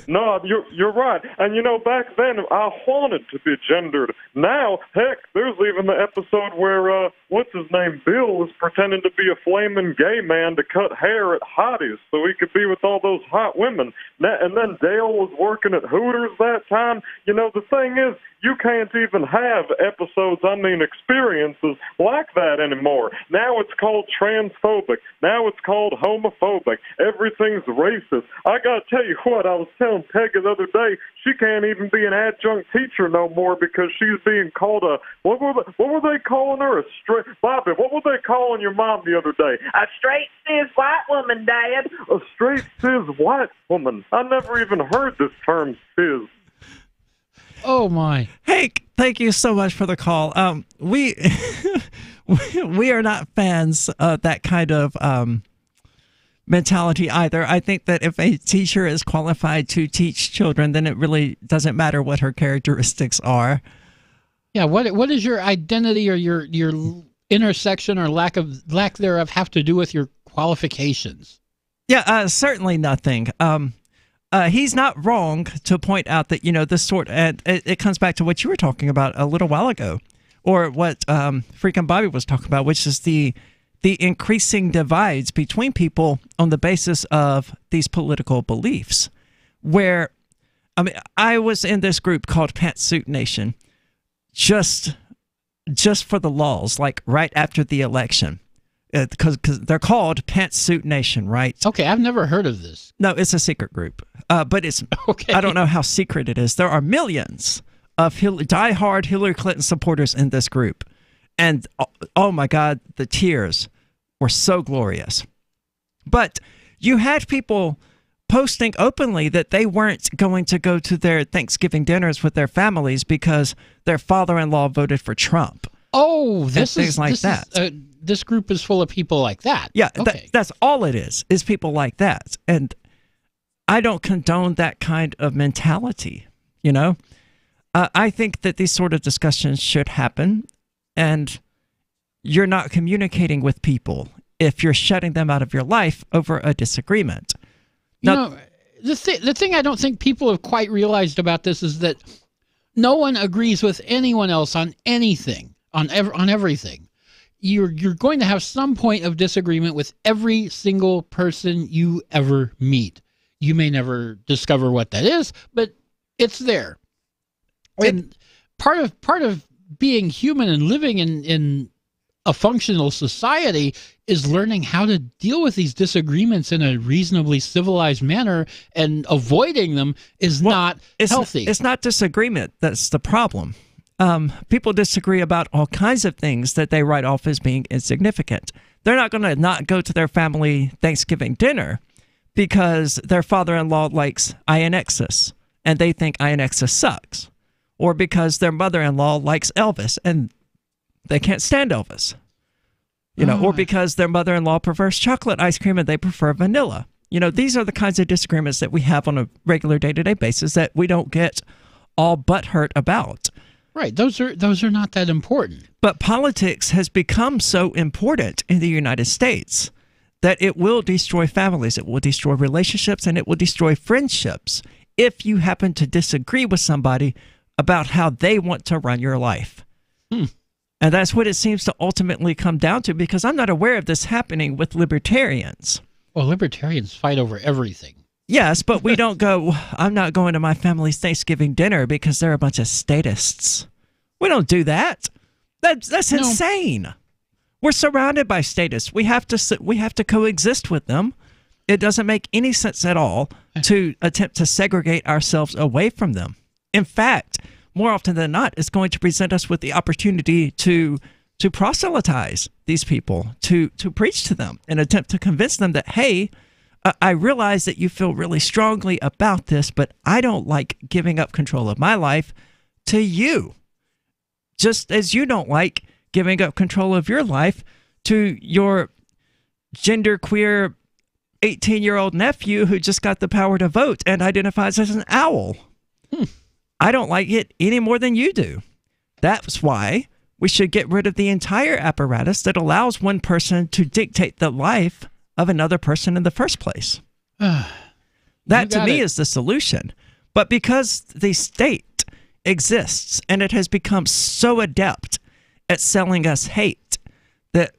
No, you're right. And back then I wanted to be gendered. Now, heck, there's even the episode where what's his name, Bill, was pretending to be a flaming gay man to cut hair at Hottie's so he could be with all those hot women. And then Dale was working at Hooters that time. The thing is, you can't even have experiences like that anymore. Now it's called transphobic. Now it's called homophobic. Everything's racist. I gotta tell you what, I was telling Peggy the other day, she can't even be an adjunct teacher no more because she's being called what were they calling her? Bobby, what were they calling your mom the other day?
A straight cis white woman, Dad.
A straight cis white woman. I never even heard this term, cis.
Oh my.
Hank, thank you so much for the call. We are not fans of that kind of mentality either. I think that if a teacher is qualified to teach children, then it really doesn't matter what her characteristics are.
Yeah, what is your identity or your intersection or lack thereof have to do with your qualifications?
Yeah, certainly nothing. He's not wrong to point out that, this sort, and it comes back to what you were talking about a little while ago, or what freaking Bobby was talking about, which is the increasing divides between people on the basis of these political beliefs. Where, I was in this group called Pantsuit Nation, just for the lulz, like right after the election. Because they're called Pantsuit Nation, right?
Okay, I've never heard of this.
No, it's a secret group, but it's
okay.
I don't know how secret it is. There are millions of diehard Hillary Clinton supporters in this group, and oh my God, the tears were so glorious. But you had people posting openly that they weren't going to go to their Thanksgiving dinners with their families because their father-in-law voted for Trump.
Oh, this group is full of people like that.
Yeah,
okay.
That's all it is people like that. And I don't condone that kind of mentality, I think that these sort of discussions should happen, and you're not communicating with people if you're shutting them out of your life over a disagreement. Now,
the thing I don't think people have quite realized about this is that no one agrees with anyone else on anything, on everything. You're going to have some point of disagreement with every single person you ever meet. You may never discover what that is, but it's there. And part of being human and living in a functional society is learning how to deal with these disagreements in a reasonably civilized manner, and avoiding them is not healthy.
It's not disagreement that's the problem. People disagree about all kinds of things that they write off as being insignificant. They're not going to not go to their family Thanksgiving dinner because their father-in-law likes INXS and they think INXS sucks, or because their mother-in-law likes Elvis and they can't stand Elvis, or because their mother-in-law prefers chocolate ice cream and they prefer vanilla. These are the kinds of disagreements that we have on a regular day-to-day basis that we don't get all butthurt about.
Right. Those are not that important.
But politics has become so important in the United States that it will destroy families, it will destroy relationships, and it will destroy friendships if you happen to disagree with somebody about how they want to run your life. And that's what it seems to ultimately come down to, because I'm not aware of this happening with libertarians.
Well, libertarians fight over everything.
Yes, but we don't go, I'm not going to my family's Thanksgiving dinner because they're a bunch of statists. We don't do that. That's insane. We're surrounded by statists. We have to coexist with them. It doesn't make any sense at all to attempt to segregate ourselves away from them. In fact, more often than not, it's going to present us with the opportunity to proselytize these people, to preach to them and attempt to convince them that, hey, I realize that you feel really strongly about this, but I don't like giving up control of my life to you. Just as you don't like giving up control of your life to your genderqueer 18-year-old nephew who just got the power to vote and identifies as an owl. I don't like it any more than you do. That's why we should get rid of the entire apparatus that allows one person to dictate the life of another person in the first place. That to me is the solution. But because the state exists and it has become so adept at selling us hate that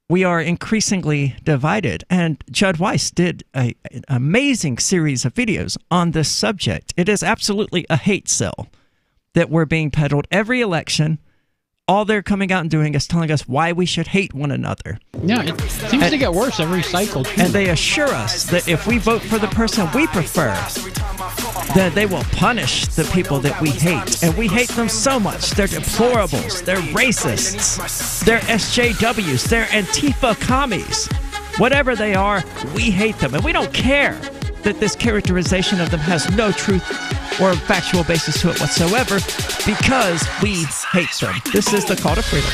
we are increasingly divided. And Judd Weiss did an amazing series of videos on this subject. It is absolutely a hate sell that we're being peddled every election. All they're coming out and doing is telling us why we should hate one another.
Yeah, it seems to get worse every cycle, too.
And they assure us that if we vote for the person we prefer, then they will punish the people that we hate. And we hate them so much. They're deplorables. They're racists. They're SJWs. They're Antifa commies. Whatever they are, we hate them. And we don't care that this characterization of them has no truth or factual basis to it whatsoever, because we hate them. This is the Call to Freedom.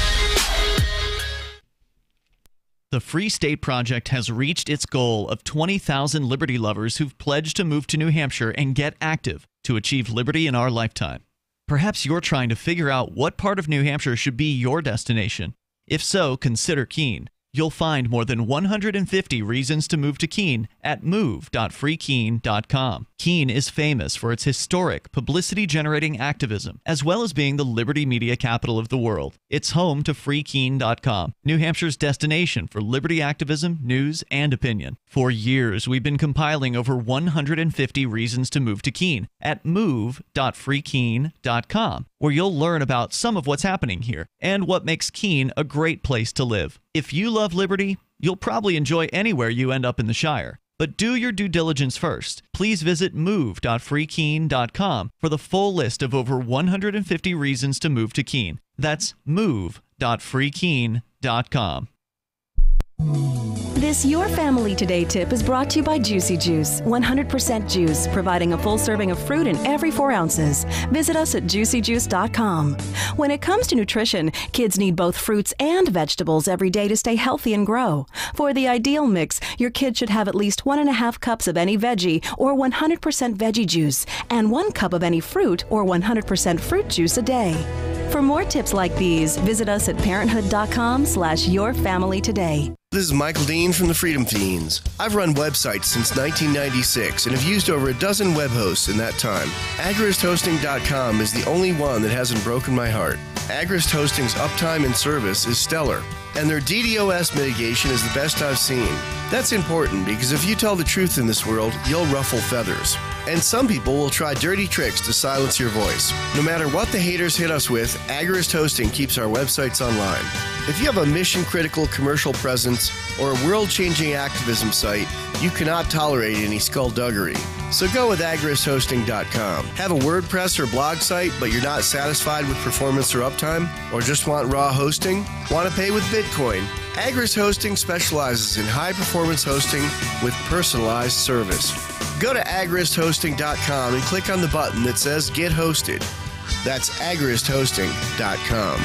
The Free State Project has reached its goal of 20,000 liberty lovers who've pledged to move to New Hampshire and get active to achieve liberty in our lifetime. Perhaps you're trying to figure out what part of New Hampshire should be your destination. If so, consider Keene. You'll find more than 150 reasons to move to Keene at move.freekeene.com. Keene is famous for its historic, publicity-generating activism, as well as being the liberty media capital of the world. It's home to freekeene.com, New Hampshire's destination for liberty activism, news, and opinion. For years, we've been compiling over 150 reasons to move to Keene at move.freekeene.com, where you'll learn about some of what's happening here and what makes Keene a great place to live. If you love liberty, you'll probably enjoy anywhere you end up in the Shire. But do your due diligence first. Please visit move.freekeene.com for the full list of over 150 reasons to move to Keene. That's move.freekeene.com.
This Your Family Today tip is brought to you by Juicy Juice, 100% juice, providing a full serving of fruit in every 4 ounces. Visit us at juicyjuice.com. When it comes to nutrition, kids need both fruits and vegetables every day to stay healthy and grow. For the ideal mix, your kid should have at least 1.5 cups of any veggie or 100% veggie juice, and 1 cup of any fruit or 100% fruit juice a day. For more tips like these, visit us at parenthood.com/yourfamilytoday.
This is Michael Dean from the Freedom Fiends. I've run websites since 1996 and have used over a dozen web hosts in that time. AgoristHosting.com is the only one that hasn't broken my heart. Agorist Hosting's uptime and service is stellar, and their DDoS mitigation is the best I've seen. That's important because if you tell the truth in this world, you'll ruffle feathers. And some people will try dirty tricks to silence your voice. No matter what the haters hit us with, Agorist Hosting keeps our websites online. If you have a mission-critical commercial presence or a world-changing activism site, you cannot tolerate any skullduggery. So go with agoristhosting.com. Have a WordPress or blog site, but you're not satisfied with performance or uptime? Or just want raw hosting? Want to pay with Bitcoin? Agorist Hosting specializes in high-performance hosting with personalized service. Go to agoristhosting.com and click on the button that says Get Hosted. That's agoristhosting.com.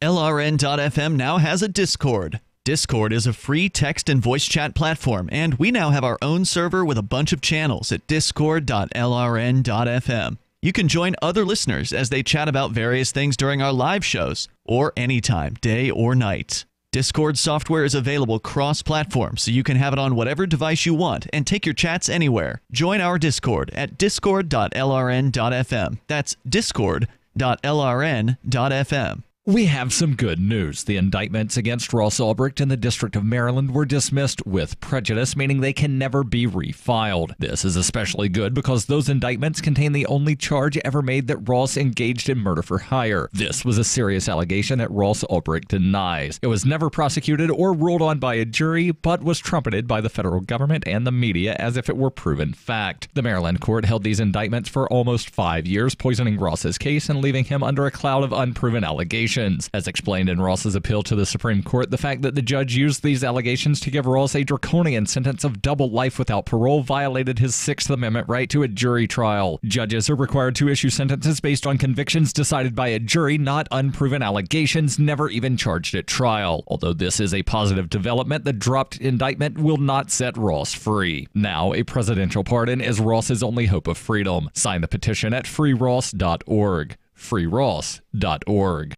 LRN.FM now has a Discord. Discord is a free text and voice chat platform, and we now have our own server with a bunch of channels at discord.lrn.fm. You can join other listeners as they chat about various things during our live shows, or anytime, day or night. Discord software is available cross-platform, so you can have it on whatever device you want and take your chats anywhere. Join our Discord at discord.lrn.fm. That's discord.lrn.fm.
We have some good news. The indictments against Ross Ulbricht in the District of Maryland were dismissed with prejudice, meaning they can never be refiled. This is especially good because those indictments contain the only charge ever made that Ross engaged in murder for hire. This was a serious allegation that Ross Ulbricht denies. It was never prosecuted or ruled on by a jury, but was trumpeted by the federal government and the media as if it were proven fact. The Maryland court held these indictments for almost 5 years, poisoning Ross's case and leaving him under a cloud of unproven allegations. As explained in Ross's appeal to the Supreme Court, the fact that the judge used these allegations to give Ross a draconian sentence of double life without parole violated his Sixth Amendment right to a jury trial. Judges are required to issue sentences based on convictions decided by a jury, not unproven allegations never even charged at trial. Although this is a positive development, the dropped indictment will not set Ross free. Now, a presidential pardon is Ross's only hope of freedom. Sign the petition at freeross.org. freeross.org.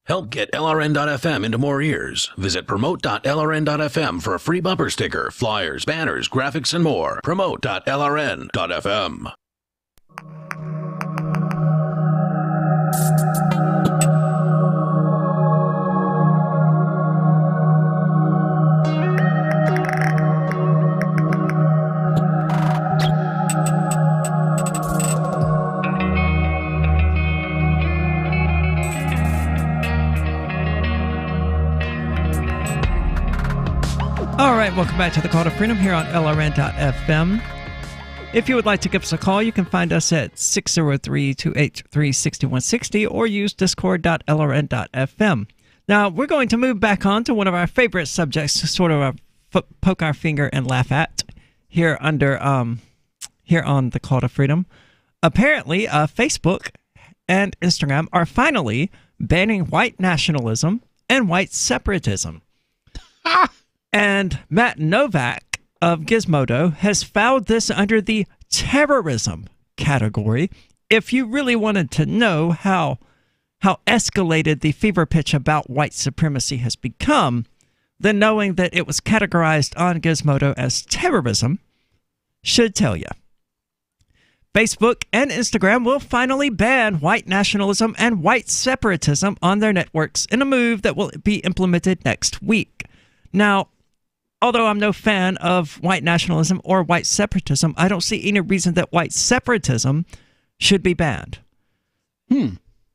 Help get LRN.FM into more ears. Visit promote.lrn.fm for a free bumper sticker, flyers, banners, graphics, and more. Promote.lrn.fm.
All right, welcome back to the Call to Freedom here on LRN.FM. If you would like to give us a call, you can find us at 603-283-6160 or use discord.lrn.fm. Now, we're going to move back on to one of our favorite subjects to sort of poke our finger and laugh at here here on the Call to Freedom. Apparently, Facebook and Instagram are finally banning white nationalism and white separatism. And Matt Novak of Gizmodo has filed this under the terrorism category. If you really wanted to know how escalated the fever pitch about white supremacy has become, then knowing that it was categorized on Gizmodo as terrorism should tell you. Facebook and Instagram will finally ban white nationalism and white separatism on their networks in a move that will be implemented next week. Now, although I'm no fan of white nationalism or white separatism, I don't see any reason that white separatism should be banned.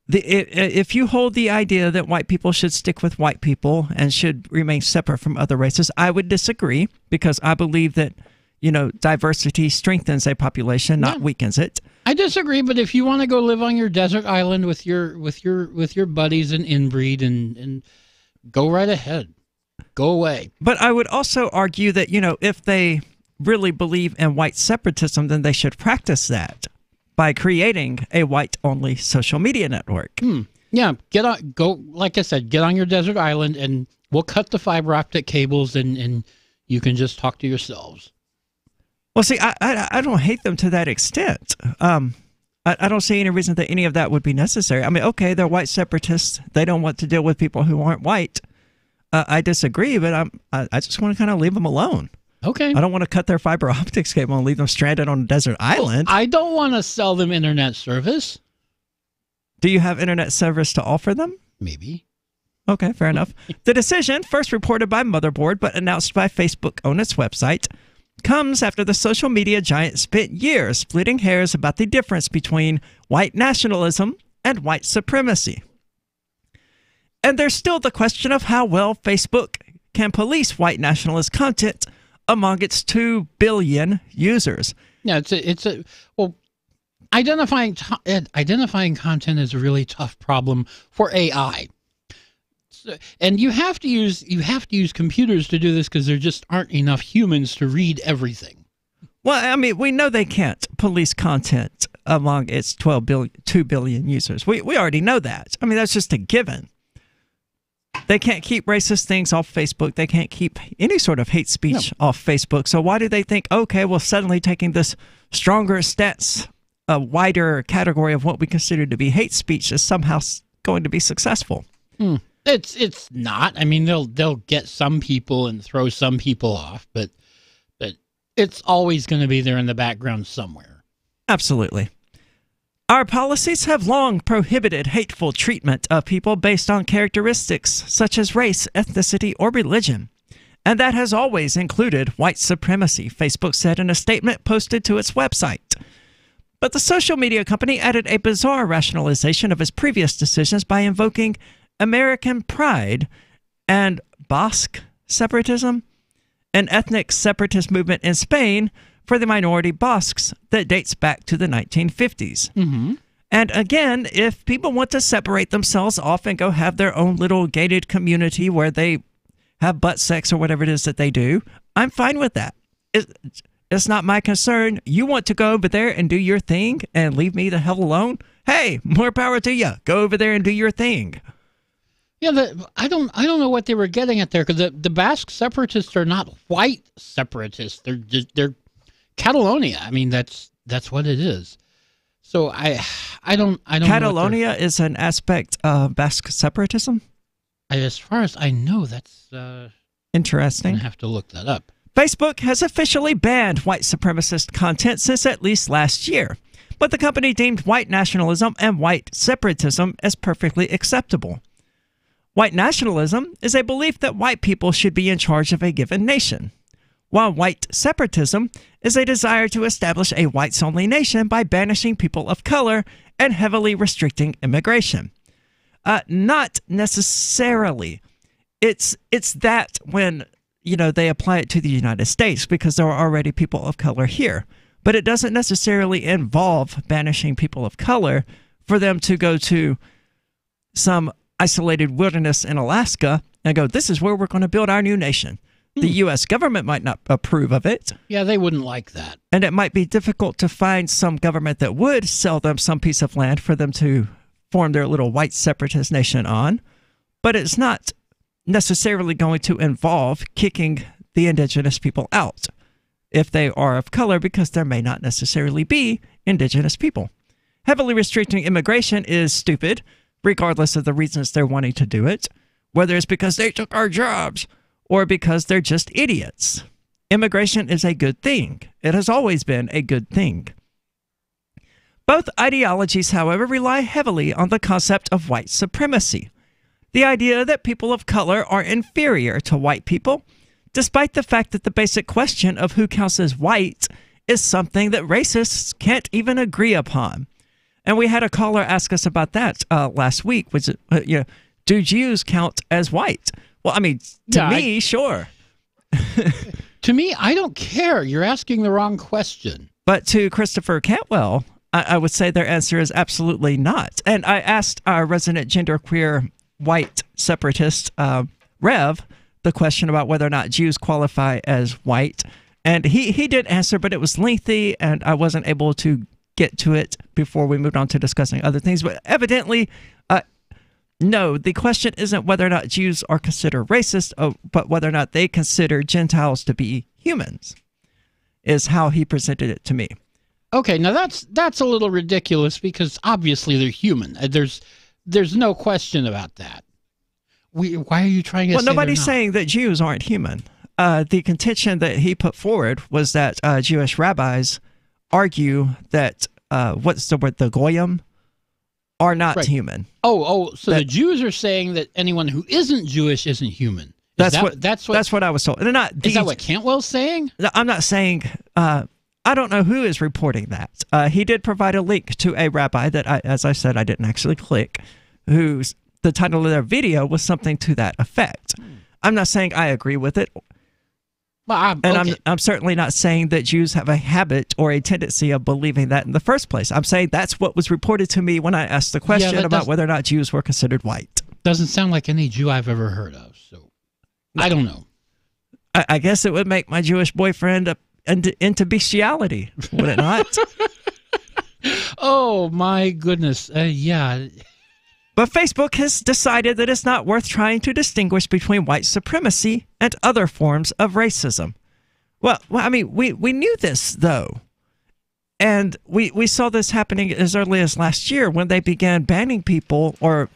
If you hold the idea that white people should stick with white people and should remain separate from other races, I would disagree, because I believe that, diversity strengthens a population, not weakens it.
I disagree, but if you want to go live on your desert island with your buddies and inbreed and go right ahead. Go away.
But I would also argue that, if they really believe in white separatism, then they should practice that by creating a white-only social media network.
Yeah, like I said, get on your desert island and we'll cut the fiber optic cables and you can just talk to yourselves.
Well, see, I don't hate them to that extent. I don't see any reason that any of that would be necessary. I mean, okay, they're white separatists. They don't want to deal with people who aren't white. I disagree, but I just want to kind of leave them alone.
Okay.
I don't want to cut their fiber optics cable and leave them stranded on a desert island.
I don't want to sell them internet service.
Do you have internet service to offer them?
Maybe.
Okay, fair enough. The decision, first reported by Motherboard but announced by Facebook on its website, comes after the social media giant spent years splitting hairs about the difference between white nationalism and white supremacy. And there's still the question of how well Facebook can police white nationalist content among its 2 billion users.
Yeah, well, identifying content is a really tough problem for AI. And you have to use computers to do this because there just aren't enough humans to read everything.
Well, I mean, we know they can't police content among its 2 billion users. We already know that. I mean, that's just a given. They can't keep racist things off Facebook. They can't keep any sort of hate speech off Facebook. So why do they think, okay, well, suddenly taking this stronger stance, a wider category of what we consider to be hate speech is somehow going to be successful?
It's not. I mean, they'll get some people and throw some people off, but it's always going to be there in the background somewhere.
Absolutely. Our policies have long prohibited hateful treatment of people based on characteristics such as race, ethnicity, or religion. And that has always included white supremacy, Facebook said in a statement posted to its website. But the social media company added a bizarre rationalization of its previous decisions by invoking American pride and Basque separatism, an ethnic separatist movement in Spain for the minority Basques that dates back to the 1950s.
Mm-hmm.
And again, if people want to separate themselves off and go have their own little gated community where they have butt sex or whatever it is that they do, I'm fine with that. It's not my concern. You want to go over there and do your thing and leave me the hell alone? Hey, more power to you. Go over there and do your thing.
Yeah, I don't know what they were getting at there, because the Basque separatists are not white separatists. They're Catalonia. I mean, that's what it is. So I don't.
Catalonia is an aspect of Basque separatism.
As far as I know, that's
interesting.
I have to look that up.
Facebook has officially banned white supremacist content since at least last year, but the company deemed white nationalism and white separatism as perfectly acceptable. White nationalism is a belief that white people should be in charge of a given nation, while white separatism is a desire to establish a whites-only nation by banishing people of color and heavily restricting immigration. Not necessarily. It's that when, they apply it to the United States because there are already people of color here. But it doesn't necessarily involve banishing people of color for them to go to some isolated wilderness in Alaska and go, this is where we're going to build our new nation. The U.S. government might not approve of it.
Yeah, they wouldn't like that.
And it might be difficult to find some government that would sell them some piece of land for them to form their little white separatist nation on. But it's not necessarily going to involve kicking the indigenous people out if they are of color, because there may not necessarily be indigenous people. Heavily restricting immigration is stupid, regardless of the reasons they're wanting to do it, whether it's because they took our jobs or because they're just idiots. Immigration is a good thing. It has always been a good thing. Both ideologies, however, rely heavily on the concept of white supremacy, the idea that people of color are inferior to white people, despite the fact that the basic question of who counts as white is something that racists can't even agree upon. And we had a caller ask us about that last week, which, do Jews count as white? Well, I mean, to me, sure.
To me, I don't care. You're asking the wrong question.
But to Christopher Cantwell, I would say their answer is absolutely not. And I asked our resident genderqueer white separatist, Rev, the question about whether or not Jews qualify as white. And he did answer, but it was lengthy, and I wasn't able to get to it before we moved on to discussing other things. But evidently, no, the question isn't whether or not Jews are considered racist, but whether or not they consider Gentiles to be humans, is how he presented it to me.
Okay, now that's a little ridiculous, because obviously they're human. There's no question about that. Why are you trying to say
nobody's saying that Jews aren't human. The contention that he put forward was that Jewish rabbis argue that, what's the word, the goyim, are not
Right.
human.
So the Jews are saying that anyone who isn't Jewish isn't human.
That's what I was told. They're not.
Is that what Cantwell's saying?
I'm not saying. I don't know who is reporting that. He did provide a link to a rabbi that, as I said, I didn't actually click, whose the title of their video was something to that effect. I'm not saying I agree with it. I'm certainly not saying that Jews have a habit or a tendency of believing that in the first place. I'm saying that's what was reported to me when I asked the question about whether or not Jews were considered white.
Doesn't sound like any Jew I've ever heard of. So I don't know.
I guess it would make my Jewish boyfriend into bestiality, would it not?
Oh, my goodness. Yeah.
But Facebook has decided that it's not worth trying to distinguish between white supremacy and other forms of racism. Well, I mean, we knew this, though. And we saw this happening as early as last year when they began banning people or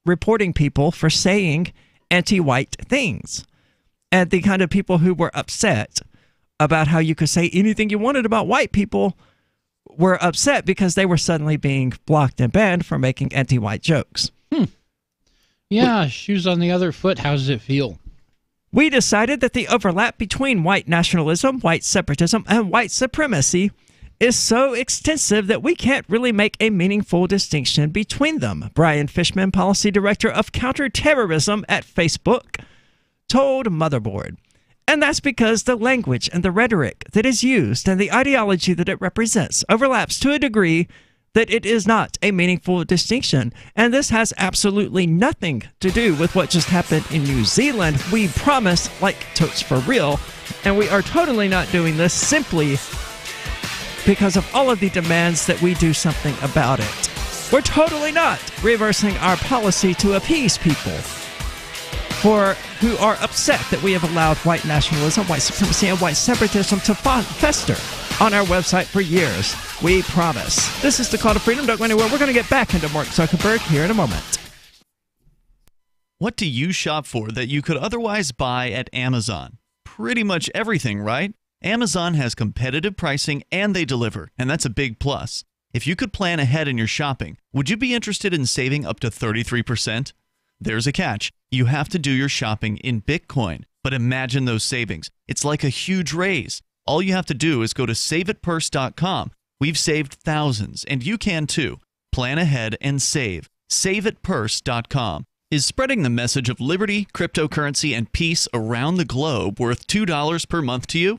reporting people for saying anti-white things. And the kind of people who were upset about how you could say anything you wanted about white people were upset because they were suddenly being blocked and banned for making anti-white jokes.
Yeah, shoes on the other foot. How does it feel?
We decided that the overlap between white nationalism, white separatism, and white supremacy is so extensive that we can't really make a meaningful distinction between them. Brian Fishman, Policy Director of Counterterrorism at Facebook, told Motherboard. And that's because the language and the rhetoric that is used and the ideology that it represents overlaps to a degree that it is not a meaningful distinction. And this has absolutely nothing to do with what just happened in New Zealand. We promise, like totes for real, and we are totally not doing this simply because of all of the demands that we do something about it. We're totally not reversing our policy to appease people who are upset that we have allowed white nationalism, white supremacy, and white separatism to fester on our website for years. We promise. This is the Call to Freedom. Don't go anywhere. We're going to get back into Mark Zuckerberg here in a moment.
What do you shop for that you could otherwise buy at Amazon? Pretty much everything, right? Amazon has competitive pricing and they deliver, and that's a big plus. If you could plan ahead in your shopping, would you be interested in saving up to 33%? There's a catch. You have to do your shopping in Bitcoin. But imagine those savings. It's like a huge raise. All you have to do is go to saveitpurse.com. We've saved thousands, and you can too. Plan ahead and save. Saveitpurse.com. Is spreading the message of liberty, cryptocurrency, and peace around the globe worth $2 per month to you?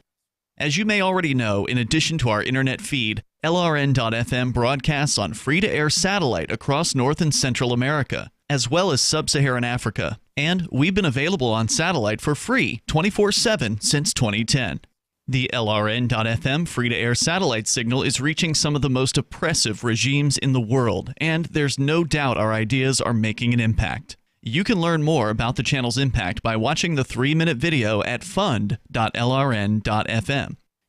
As you may already know, in addition to our internet feed, LRN.FM broadcasts on free-to-air satellite across North and Central America, as well as Sub-Saharan Africa. And we've been available on satellite for free 24/7 since 2010. The LRN.FM free-to-air satellite signal is reaching some of the most oppressive regimes in the world, and there's no doubt our ideas are making an impact. You can learn more about the channel's impact by watching the 3-minute video at fund.lrn.fm.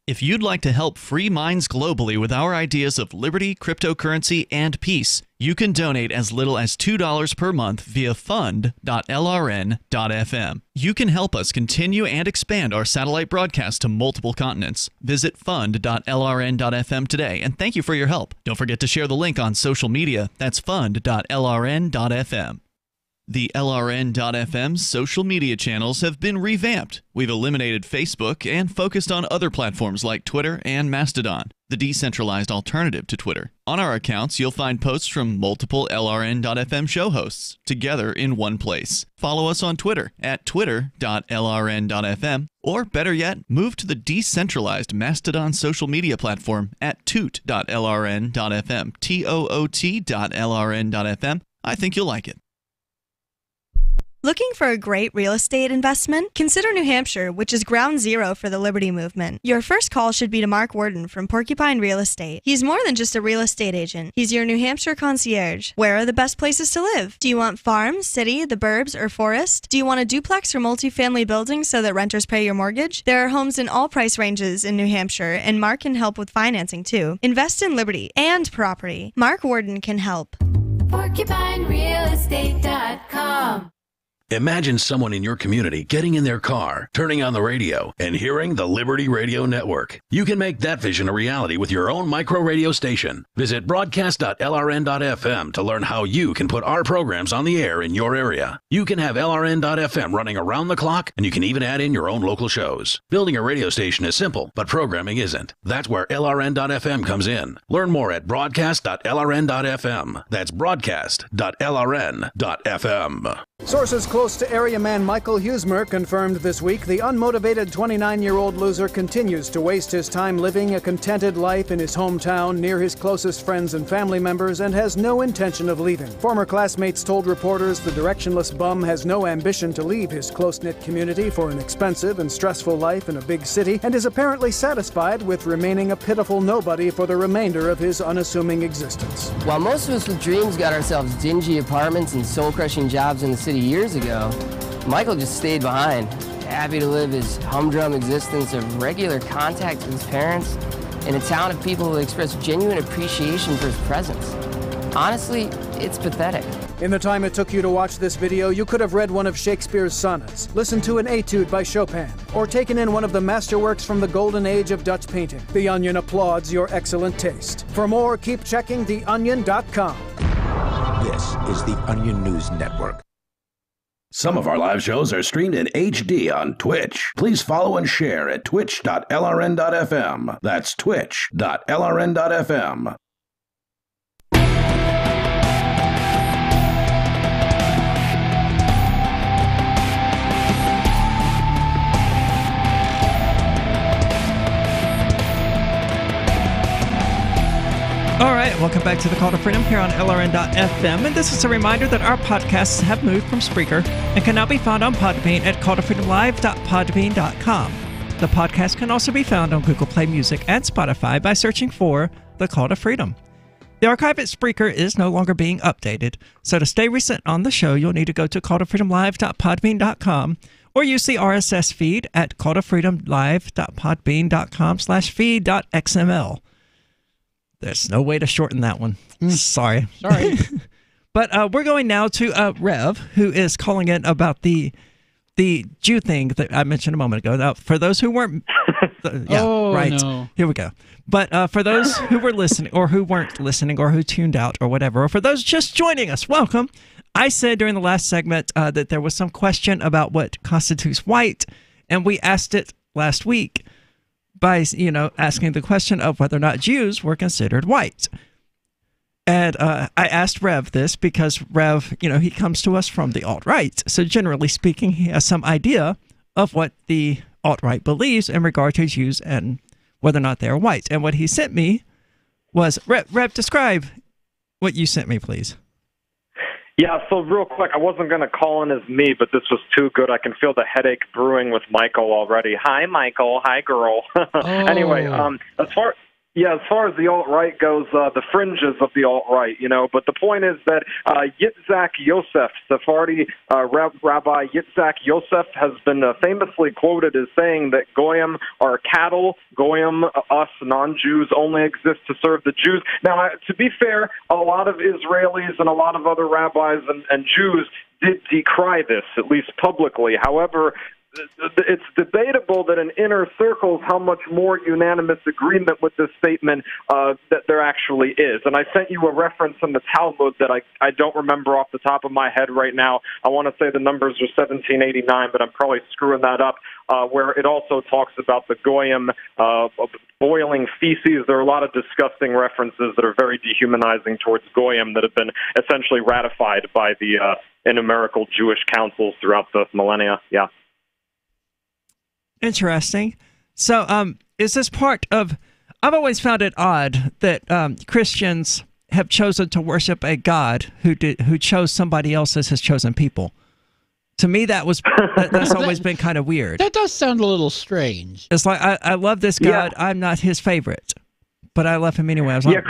If you'd like to help free minds globally with our ideas of liberty, cryptocurrency, and peace, you can donate as little as $2 per month via fund.lrn.fm. You can help us continue and expand our satellite broadcast to multiple continents. Visit fund.lrn.fm today, and thank you for your help. Don't forget to share the link on social media. That's fund.lrn.fm. The LRN.FM social media channels have been revamped. We've eliminated Facebook and focused on other platforms like Twitter and Mastodon, the decentralized alternative to Twitter. On our accounts, you'll find posts from multiple LRN.FM show hosts together in one place. Follow us on Twitter at twitter.lrn.fm, or better yet, move to the decentralized Mastodon social media platform at toot.lrn.fm, toot.lrn.fm. I think you'll like it.
Looking for a great real estate investment? Consider New Hampshire, which is ground zero for the Liberty Movement. Your first call should be to Mark Worden from Porcupine Real Estate. He's more than just a real estate agent. He's your New Hampshire concierge. Where are the best places to live? Do you want farm, city, the burbs, or forest? Do you want a duplex or multifamily building so that renters pay your mortgage? There are homes in all price ranges in New Hampshire, and Mark can help with financing too. Invest in liberty and property. Mark Worden can help.
PorcupineRealestate.com.
Imagine someone in your community getting in their car, turning on the radio, and hearing the Liberty Radio Network. You can make that vision a reality with your own micro radio station. Visit broadcast.lrn.fm to learn how you can put our programs on the air in your area. You can have LRN.FM running around the clock, and you can even add in your own local shows. Building a radio station is simple, but programming isn't. That's where LRN.FM comes in. Learn more at broadcast.lrn.fm. That's broadcast.lrn.fm.
Sources close to area man Michael Huesmer confirmed this week the unmotivated 29-year-old loser continues to waste his time living a contented life in his hometown near his closest friends and family members and has no intention of leaving. Former classmates told reporters the directionless bum has no ambition to leave his close-knit community for an expensive and stressful life in a big city and is apparently satisfied with remaining a pitiful nobody for the remainder of his unassuming existence.
While most of us with dreams got ourselves dingy apartments and soul-crushing jobs in the city years ago, Michael just stayed behind, happy to live his humdrum existence of regular contact with his parents in a town of people who express genuine appreciation for his presence. Honestly, it's pathetic.
In the time it took you to watch this video, you could have read one of Shakespeare's sonnets, listened to an etude by Chopin, or taken in one of the masterworks from the golden age of Dutch painting. The Onion applauds your excellent taste. For more, keep checking theonion.com.
This is the Onion News Network.
Some of our live shows are streamed in HD on Twitch. Please follow and share at twitch.lrn.fm. That's twitch.lrn.fm.
All right, welcome back to the Call to Freedom here on LRN.FM, and this is a reminder that our podcasts have moved from Spreaker and can now be found on Podbean at calltofreedomlive.podbean.com. The podcast can also be found on Google Play Music and Spotify by searching for The Call to Freedom. The archive at Spreaker is no longer being updated, so to stay recent on the show, you'll need to go to calltofreedomlive.podbean.com or use the RSS feed at calltofreedomlive.podbean.com/feed.xml. There's no way to shorten that one. Sorry. But we're going now to Rev, who is calling in about the Jew thing that I mentioned a moment ago. Now, for those who weren't...
No.
Here we go. But for those who were listening, or who weren't listening, or who tuned out, or whatever, or for those just joining us, welcome. I said during the last segment that there was some question about what constitutes white, and we asked it last week by, asking the question of whether or not Jews were considered white. And I asked Rev this because Rev, he comes to us from the alt-right. So generally speaking, he has some idea of what the alt-right believes in regard to Jews and whether or not they're white. And what he sent me was, Rev, describe what you sent me, please.
Yeah, so real quick, I wasn't going to call in as me, but this was too good. I can feel the headache brewing with Michael already. Hi, Michael. Hi, girl. Anyway, as far as the alt-right goes, the fringes of the alt-right, but the point is that Yitzhak Yosef, Sephardi Rabbi Yitzhak Yosef, has been famously quoted as saying that Goyim are cattle, Goyim, us non-Jews, only exist to serve the Jews. Now, to be fair, a lot of Israelis and a lot of other rabbis and Jews did decry this, at least publicly. However, it's debatable that in inner circles how much more unanimous agreement with this statement that there actually is. And I sent you a reference in the Talmud that I don't remember off the top of my head right now. I want to say the numbers are 1789, but I'm probably screwing that up, where it also talks about the Goyim boiling feces. There are a lot of disgusting references that are very dehumanizing towards Goyim that have been essentially ratified by the innumerable Jewish councils throughout the millennia. Yeah.
Interesting. So, is this part of... I've always found it odd that Christians have chosen to worship a God who chose somebody else as his chosen people. To me, that's always been kind of weird.
That does sound a little strange.
It's like, I love this God. Yeah. I'm not his favorite, but I love him anyway. I was like,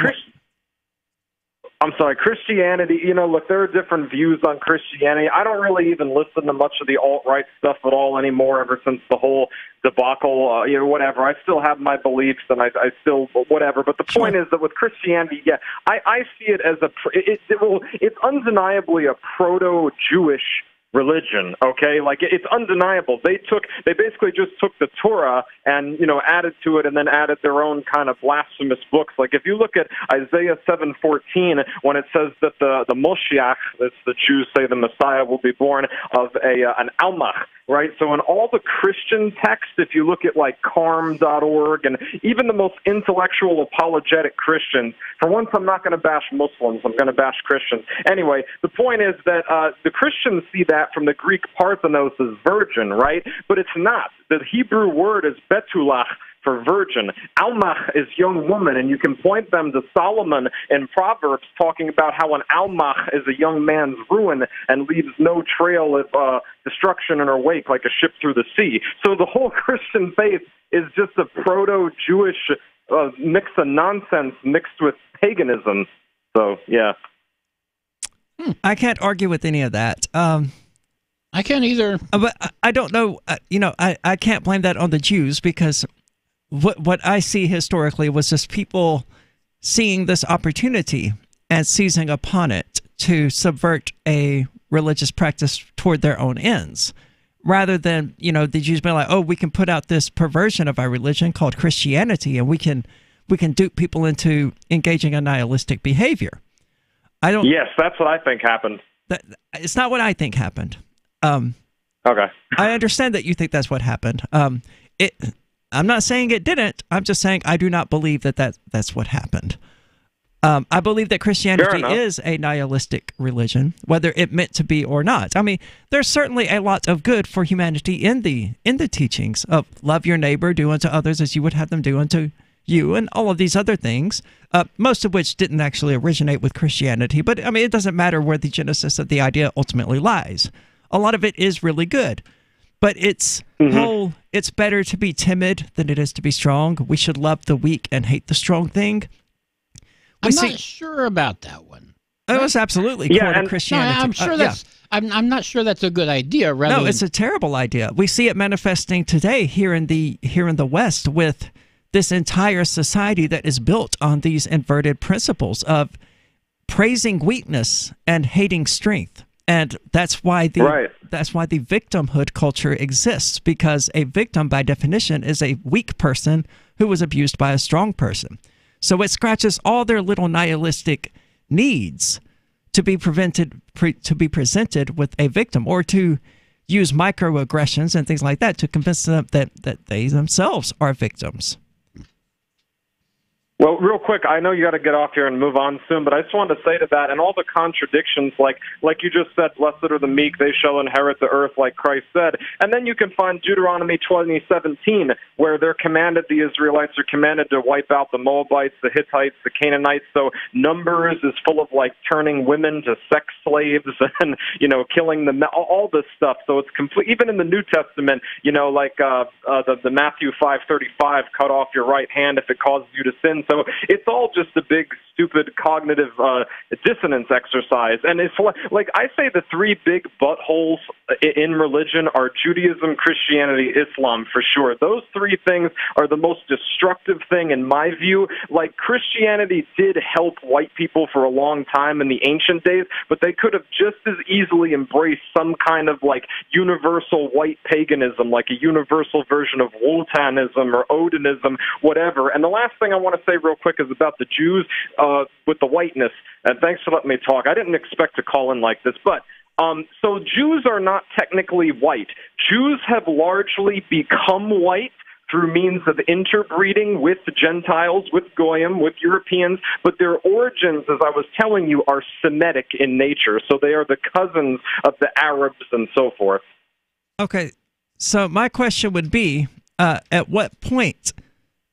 I'm sorry, Christianity, look, there are different views on Christianity. I don't really even listen to much of the alt-right stuff at all anymore ever since the whole debacle, whatever. I still have my beliefs and I still, whatever. But the point is that with Christianity, I see it as it's undeniably a proto-Jewish religion, okay? Like, it's undeniable. They basically just took the Torah and, added to it and then added their own kind of blasphemous books. Like, if you look at Isaiah 7:14, when it says that the Moshiach, as the Jews say, the Messiah will be born of an Almach, right? So in all the Christian texts, if you look at like carm.org and even the most intellectual apologetic Christians, for once I'm not going to bash Muslims, I'm going to bash Christians. Anyway, the point is that the Christians see that from the Greek Parthenos as virgin, right? But it's not. The Hebrew word is betulach, for virgin. Almach is young woman, and you can point them to Solomon in Proverbs talking about how an almach is a young man's ruin and leaves no trail of destruction in her wake like a ship through the sea. So the whole Christian faith is just a proto-Jewish mix of nonsense mixed with paganism. So, yeah.
I can't argue with any of that.
I can't either.
But I don't know. I can't blame that on the Jews because what I see historically was just people seeing this opportunity and seizing upon it to subvert a religious practice toward their own ends, rather than, the Jews being like, oh, we can put out this perversion of our religion called Christianity, and we can dupe people into engaging in nihilistic behavior.
Yes, that's what I think happened.
It's not what I think happened.
Okay.
I understand that you think that's what happened. I'm not saying it didn't. I'm just saying I do not believe that's what happened. I believe that Christianity is a nihilistic religion, whether it meant to be or not. I mean, there's certainly a lot of good for humanity in the teachings of love your neighbor, do unto others as you would have them do unto you, and all of these other things, most of which didn't actually originate with Christianity. But, I mean, it doesn't matter where the genesis of the idea ultimately lies. A lot of it is really good. But it's it's better to be timid than it is to be strong. We should love the weak and hate the strong thing.
I'm not sure about that one.
It was absolutely core to Christianity.
No, I'm sure that's. I'm not sure that's a good idea.
No, it's a terrible idea. We see it manifesting today here in the West with this entire society that is built on these inverted principles of praising weakness and hating strength. And that's why the victimhood culture exists, because a victim, by definition, is a weak person who was abused by a strong person. So it scratches all their little nihilistic needs to be presented with a victim, or to use microaggressions and things like that to convince them that they themselves are victims.
Well, real quick, I know you got to get off here and move on soon, but I just wanted to say to that, and all the contradictions, like you just said, blessed are the meek, they shall inherit the earth, like Christ said. And then you can find Deuteronomy 20:17, where the Israelites are commanded to wipe out the Moabites, the Hittites, the Canaanites. So Numbers is full of like turning women to sex slaves and, killing them, all this stuff. So it's complete. Even in the New Testament, the Matthew 5:35, cut off your right hand if it causes you to sin. So it's all just a big, stupid cognitive dissonance exercise. And it's like I say the three big buttholes in religion are Judaism, Christianity, Islam, for sure. Those three things are the most destructive thing in my view. Like, Christianity did help white people for a long time in the ancient days, but they could have just as easily embraced some kind of like universal white paganism, like a universal version of Wotanism or Odinism, whatever. And the last thing I want to say real quick is about the Jews with the whiteness. And thanks for letting me talk. I didn't expect to call in like this, but so Jews are not technically white. Jews have largely become white through means of interbreeding with Gentiles, with Goyim, with Europeans, but their origins, as I was telling you, are Semitic in nature. So they are the cousins of the Arabs and so forth.
Okay, so my question would be, at what point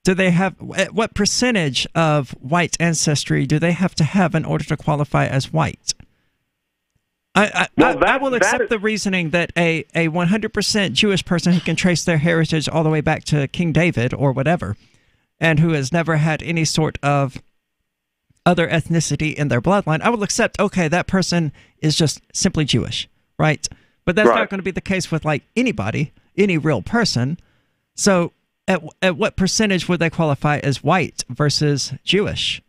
at what percentage of white ancestry do they have to have in order to qualify as white? I will accept the reasoning that a 100% Jewish person who can trace their heritage all the way back to King David or whatever, and who has never had any sort of other ethnicity in their bloodline, I will accept, okay, that person is just simply Jewish, right? But that's not going to be the case with like anybody, any real person. So at what percentage would they qualify as white versus Jewish?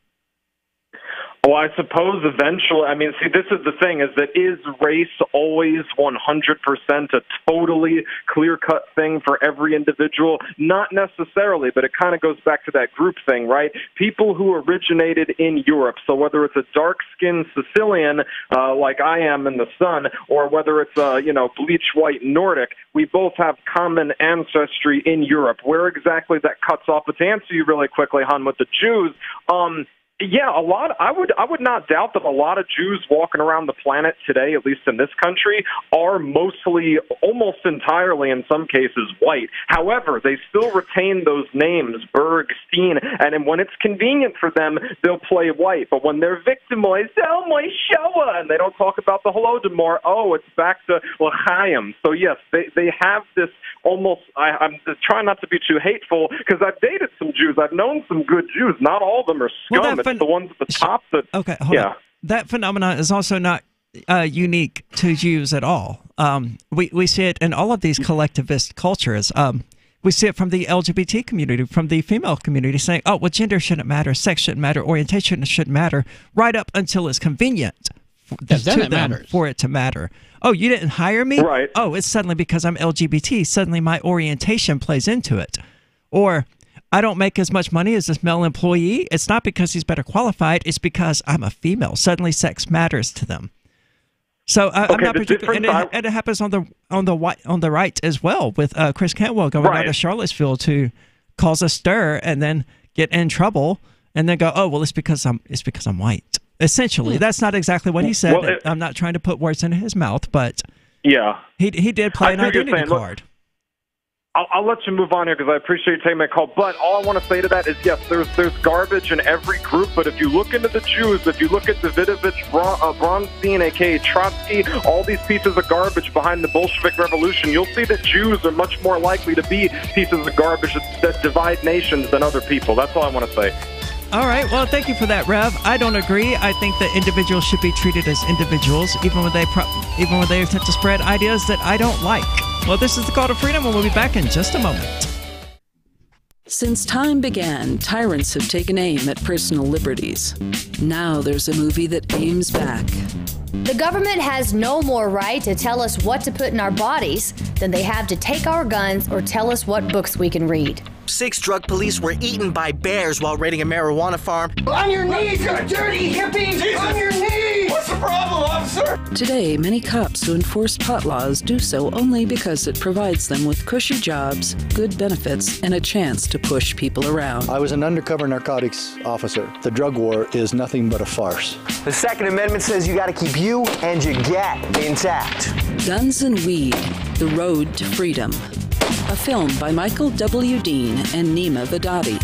Well, I suppose eventually, I mean, see, this is the thing, is that is race always 100% a totally clear-cut thing for every individual? Not necessarily, but it kind of goes back to that group thing, right? People who originated in Europe, so whether it's a dark-skinned Sicilian, like I am in the sun, or whether it's a, bleach white Nordic, we both have common ancestry in Europe. Where exactly that cuts off, but to answer you really quickly, Han, with the Jews, yeah, a lot. I would not doubt that a lot of Jews walking around the planet today, at least in this country, are mostly, almost entirely in some cases, white. However, they still retain those names, Berg, Steen, and when it's convenient for them, they'll play white. But when they're victimized, oh, my Shoah, and they don't talk about the Holodomor, oh, it's back to L'chaim. So, yes, they have this almost, I'm trying not to be too hateful, because I've dated some Jews. I've known some good Jews. Not all of them are scum. It's the ones at the top that... Okay, hold on.
That phenomenon is also not unique to Jews at all. We see it in all of these collectivist cultures. We see it from the LGBT community, from the female community, saying, oh, well, gender shouldn't matter, sex shouldn't matter, orientation shouldn't matter, right up until it's convenient for it to matter. Oh, you didn't hire me? Right. Oh, it's suddenly because I'm LGBT. Suddenly my orientation plays into it. Or I don't make as much money as this male employee. It's not because he's better qualified. It's because I'm a female. Suddenly sex matters to them. So I'm not particularly, and it happens on the right as well, with Chris Cantwell going out of Charlottesville to cause a stir and then get in trouble and then go, oh, well, it's because I'm white. Essentially, that's not exactly what he said. Well, I'm not trying to put words in his mouth, but
yeah,
he did play an identity card.
I'll let you move on here because I appreciate you taking my call. But all I want to say to that is, yes, there's garbage in every group. But if you look into the Jews, if you look at Davidovich, Bronstein, a.k.a. Trotsky, all these pieces of garbage behind the Bolshevik Revolution, you'll see that Jews are much more likely to be pieces of garbage that divide nations than other people. That's all I want to say.
All right. Well, thank you for that, Rev. I don't agree. I think that individuals should be treated as individuals, even when they attempt to spread ideas that I don't like. Well, this is the Call to Freedom, and we'll be back in just a moment.
Since time began, tyrants have taken aim at personal liberties. Now there's a movie that aims back.
The government has no more right to tell us what to put in our bodies than they have to take our guns or tell us what books we can read.
6 drug police were eaten by bears while raiding a marijuana farm.
On your knees, you dirty hippies! Jesus. On your knees! What's the problem, officer?
Today, many cops who enforce pot laws do so only because it provides them with cushy jobs, good benefits, and a chance to push people around.
I was an undercover narcotics officer. The drug war is nothing but a farce.
The Second Amendment says you got to keep you and your gat intact.
Guns and Weed, The Road to Freedom. A film by Michael W. Dean and Nima Vadadi.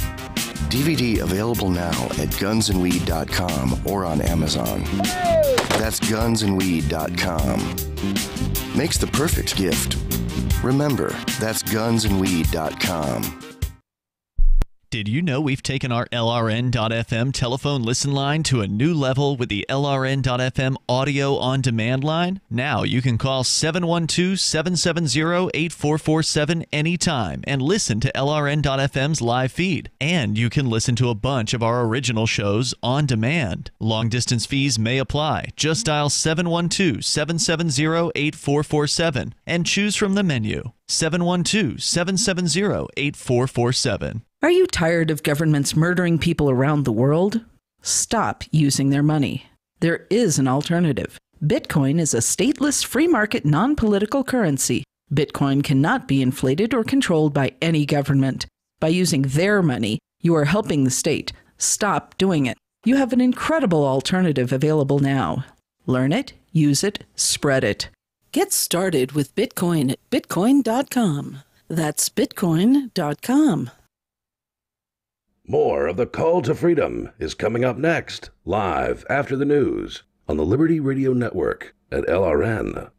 DVD available now at gunsandweed.com or on Amazon. That's gunsandweed.com. Makes the perfect gift. Remember, that's gunsandweed.com.
Did you know we've taken our LRN.FM telephone listen line to a new level with the LRN.FM audio on demand line? Now you can call 712-770-8447 anytime and listen to LRN.FM's live feed. And you can listen to a bunch of our original shows on demand. Long distance fees may apply. Just dial 712-770-8447 and choose from the menu. 712-770-8447.
Are you tired of governments murdering people around the world? Stop using their money. There is an alternative. Bitcoin is a stateless, free market, non-political currency. Bitcoin cannot be inflated or controlled by any government. By using their money, you are helping the state. Stop doing it. You have an incredible alternative available now. Learn it, use it, spread it. Get started with Bitcoin at Bitcoin.com. That's Bitcoin.com.
More of the Call to Freedom is coming up next, live after the news on the Liberty Radio Network at LRN.FM.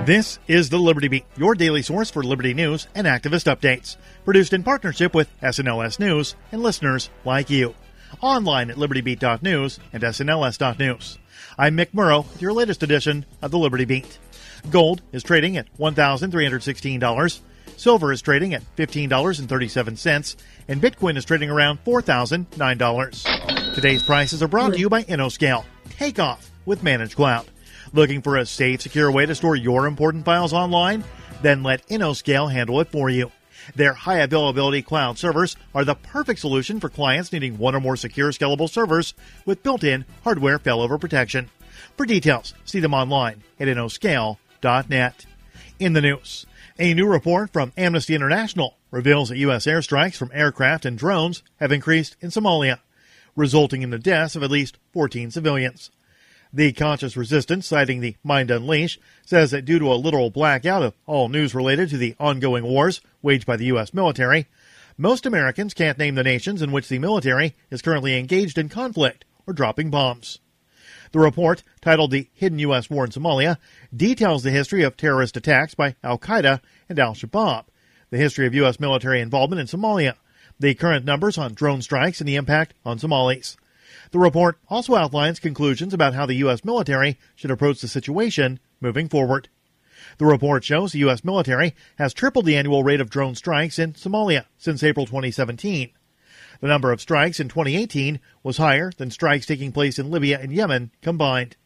This is the Liberty Beat, your daily source for liberty news and activist updates. Produced in partnership with SNLS News and listeners like you. Online at libertybeat.news and snls.news. I'm Mick Murrow with your latest edition of the Liberty Beat. Gold is trading at $1,316. Silver is trading at $15.37, and Bitcoin is trading around $4,009. Today's prices are brought to you by InnoScale. Take off with Managed Cloud. Looking for a safe, secure way to store your important files online? Then let InnoScale handle it for you. Their high availability cloud servers are the perfect solution for clients needing one or more secure, scalable servers with built-in hardware failover protection. For details, see them online at InnoScale.net. In the news, a new report from Amnesty International reveals that U.S. airstrikes from aircraft and drones have increased in Somalia, resulting in the deaths of at least 14 civilians. The Conscious Resistance, citing the Mind Unleashed, says that due to a literal blackout of all news related to the ongoing wars waged by the U.S. military, most Americans can't name the nations in which the military is currently engaged in conflict or dropping bombs. The report, titled The Hidden U.S. War in Somalia, details the history of terrorist attacks by al-Qaeda and al-Shabaab, the history of U.S. military involvement in Somalia, the current numbers on drone strikes, and the impact on Somalis. The report also outlines conclusions about how the U.S. military should approach the situation moving forward. The report shows the U.S. military has tripled the annual rate of drone strikes in Somalia since April 2017. The number of strikes in 2018 was higher than strikes taking place in Libya and Yemen combined.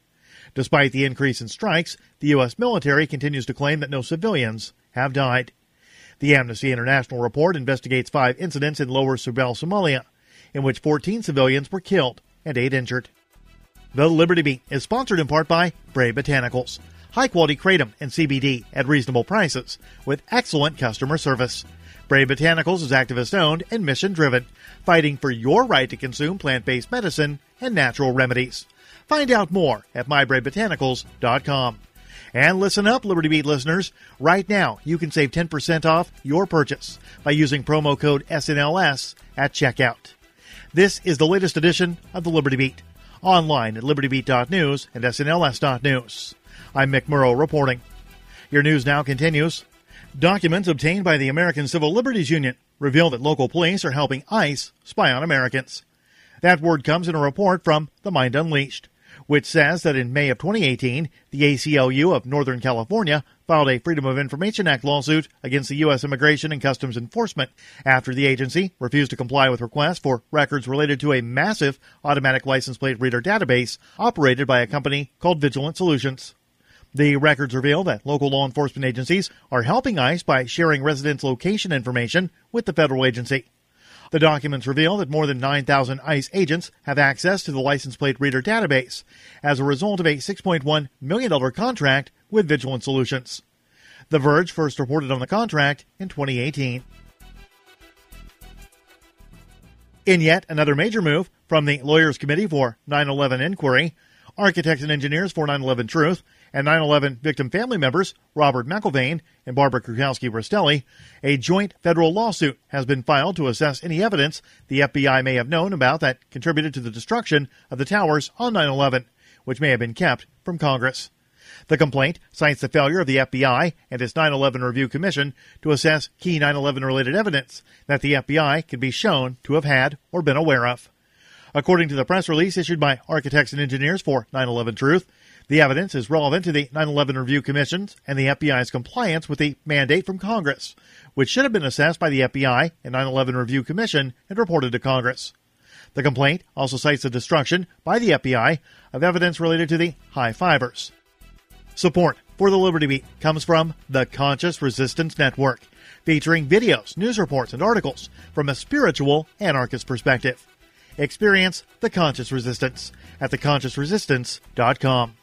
Despite the increase in strikes, the U.S. military continues to claim that no civilians have died. The Amnesty International report investigates 5 incidents in Lower Subel, Somalia, in which 14 civilians were killed and 8 injured. The Liberty Beat is sponsored in part by Bray Botanicals, high-quality kratom and CBD at reasonable prices with excellent customer service. Bray Botanicals is activist-owned and mission-driven, fighting for your right to consume plant-based medicine and natural remedies. Find out more at mybraybotanicals.com. And listen up, Liberty Beat listeners. Right now, you can save 10% off your purchase by using promo code SNLS at checkout. This is the latest edition of the Liberty Beat, online at libertybeat.news and snls.news. I'm Mick Murrow reporting. Your news now continues. Documents obtained by the American Civil Liberties Union reveal that local police are helping ICE spy on Americans. That word comes in a report from The Mind Unleashed, which says that in May of 2018, the ACLU of Northern California filed a Freedom of Information Act lawsuit against the U.S. Immigration and Customs Enforcement after the agency refused to comply with requests for records related to a massive automatic license plate reader database operated by a company called Vigilant Solutions. The records reveal that local law enforcement agencies are helping ICE by sharing residents' location information with the federal agency. The documents reveal that more than 9,000 ICE agents have access to the license plate reader database as a result of a $6.1 million contract with Vigilant Solutions. The Verge first reported on the contract in 2018. In yet another major move from the Lawyers Committee for 9/11 Inquiry, architects and engineers for 9/11 Truth, and 9/11 victim family members Robert McIlvaine and Barbara Krukowski-Rastelli, a joint federal lawsuit has been filed to assess any evidence the FBI may have known about that contributed to the destruction of the towers on 9/11, which may have been kept from Congress. The complaint cites the failure of the FBI and its 9/11 Review Commission to assess key 9/11-related evidence that the FBI can be shown to have had or been aware of. According to the press release issued by architects and engineers for 9/11 Truth, the evidence is relevant to the 9/11 Review Commission's and the FBI's compliance with the mandate from Congress, which should have been assessed by the FBI and 9/11 Review Commission and reported to Congress. The complaint also cites the destruction by the FBI of evidence related to the high fivers. Support for the Liberty Beat comes from the Conscious Resistance Network, featuring videos, news reports, and articles from a spiritual anarchist perspective. Experience the Conscious Resistance at theconsciousresistance.com.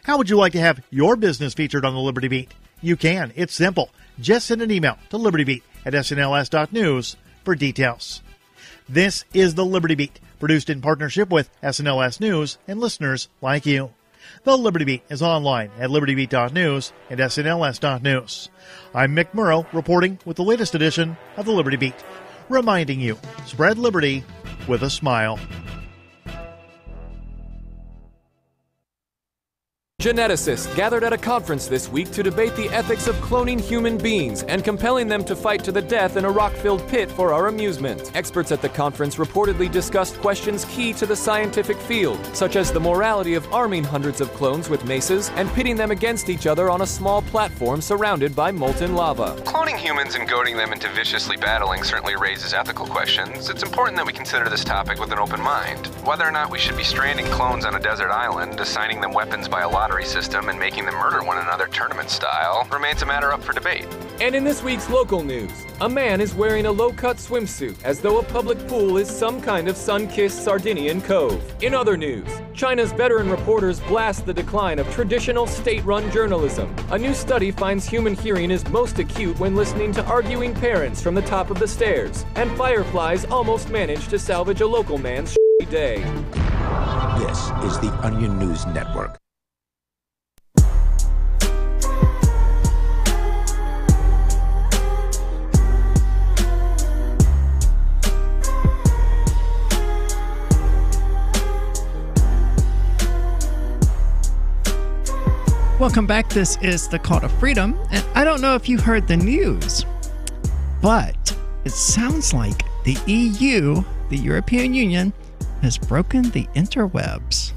How would you like to have your business featured on the Liberty Beat? You can. It's simple. Just send an email to libertybeat@snls.news for details. This is the Liberty Beat, produced in partnership with SNLS News and listeners like you. The Liberty Beat is online at libertybeat.news and snls.news. I'm Mick Murrow reporting with the latest edition of the Liberty Beat, reminding you, spread liberty with a smile.
Geneticists gathered at a conference this week to debate the ethics of cloning human beings and compelling them to fight to the death in a rock-filled pit for our amusement. Experts at the conference reportedly discussed questions key to the scientific field, such as the morality of arming hundreds of clones with maces and pitting them against each other on a small platform surrounded by molten lava.
Cloning humans and goading them into viciously battling certainly raises ethical questions. It's important that we consider this topic with an open mind. Whether or not we should be stranding clones on a desert island, assigning them weapons by a lottery system, and making them murder one another tournament style remains a matter up for debate.
And in this week's local news, a man is wearing a low-cut swimsuit as though a public pool is some kind of sun-kissed Sardinian cove. In other news, China's veteran reporters blast the decline of traditional state-run journalism. A new study finds human hearing is most acute when listening to arguing parents from the top of the stairs. And fireflies almost managed to salvage a local man's shitty day.
This is the Onion News Network.
Welcome back. This is the Call to Freedom, and I don't know if you heard the news, but it sounds like the EU, the European Union, has broken the interwebs.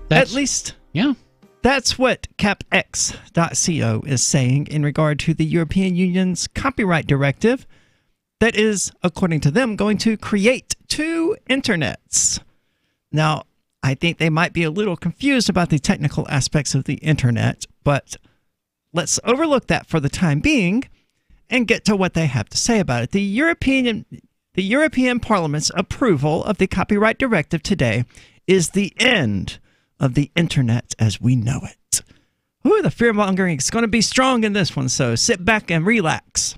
At least,
yeah.
That's what capx.co is saying in regard to the European Union's copyright directive that is, according to them, going to create two internets. Now, I think they might be a little confused about the technical aspects of the internet, but let's overlook that for the time being and get to what they have to say about it. The European Parliament's approval of the copyright directive today is the end of the internet as we know it. Ooh, the fear-mongering is going to be strong in this one, so sit back and relax.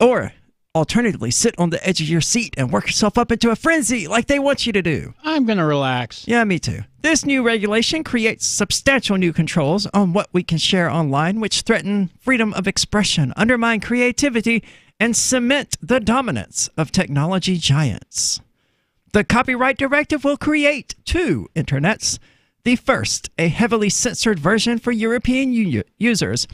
Or alternatively, sit on the edge of your seat and work yourself up into a frenzy like they want you to do.
I'm going to relax.
Yeah, me too. This new regulation creates substantial new controls on what we can share online, which threaten freedom of expression, undermine creativity, and cement the dominance of technology giants. The copyright directive will create two internets. The first, a heavily censored version for European users,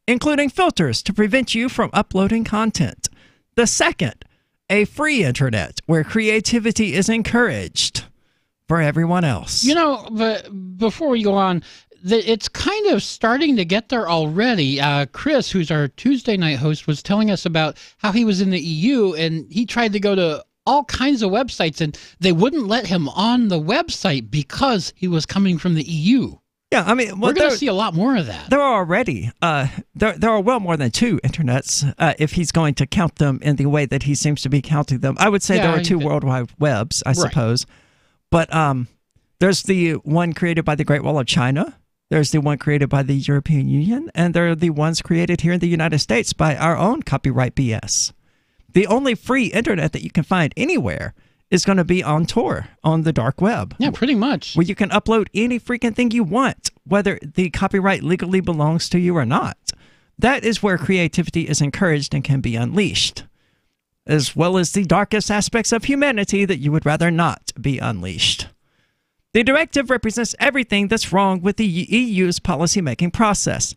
including filters to prevent you from uploading content. The second, a free internet where creativity is encouraged for everyone else.
You know, but before we go on, it's kind of starting to get there already. Chris, who's our Tuesday night host, was telling us about how he was in the EU and he tried to go to all kinds of websites and they wouldn't let him on the website because he was coming from the EU.
Yeah, I mean,
we're going to see a lot more of that.
There are already there are well more than two internets if he's going to count them in the way that he seems to be counting them. I would say there are two World Wide Webs, I suppose. But there's the one created by the Great Wall of China. There's the one created by the European Union, and there are the ones created here in the United States by our own copyright BS. The only free internet that you can find anywhere is going to be on Tor, on the dark web.
Yeah, pretty much.
Where you can upload any freaking thing you want, whether the copyright legally belongs to you or not. That is where creativity is encouraged and can be unleashed, as well as the darkest aspects of humanity that you would rather not be unleashed. The directive represents everything that's wrong with the EU's policymaking process.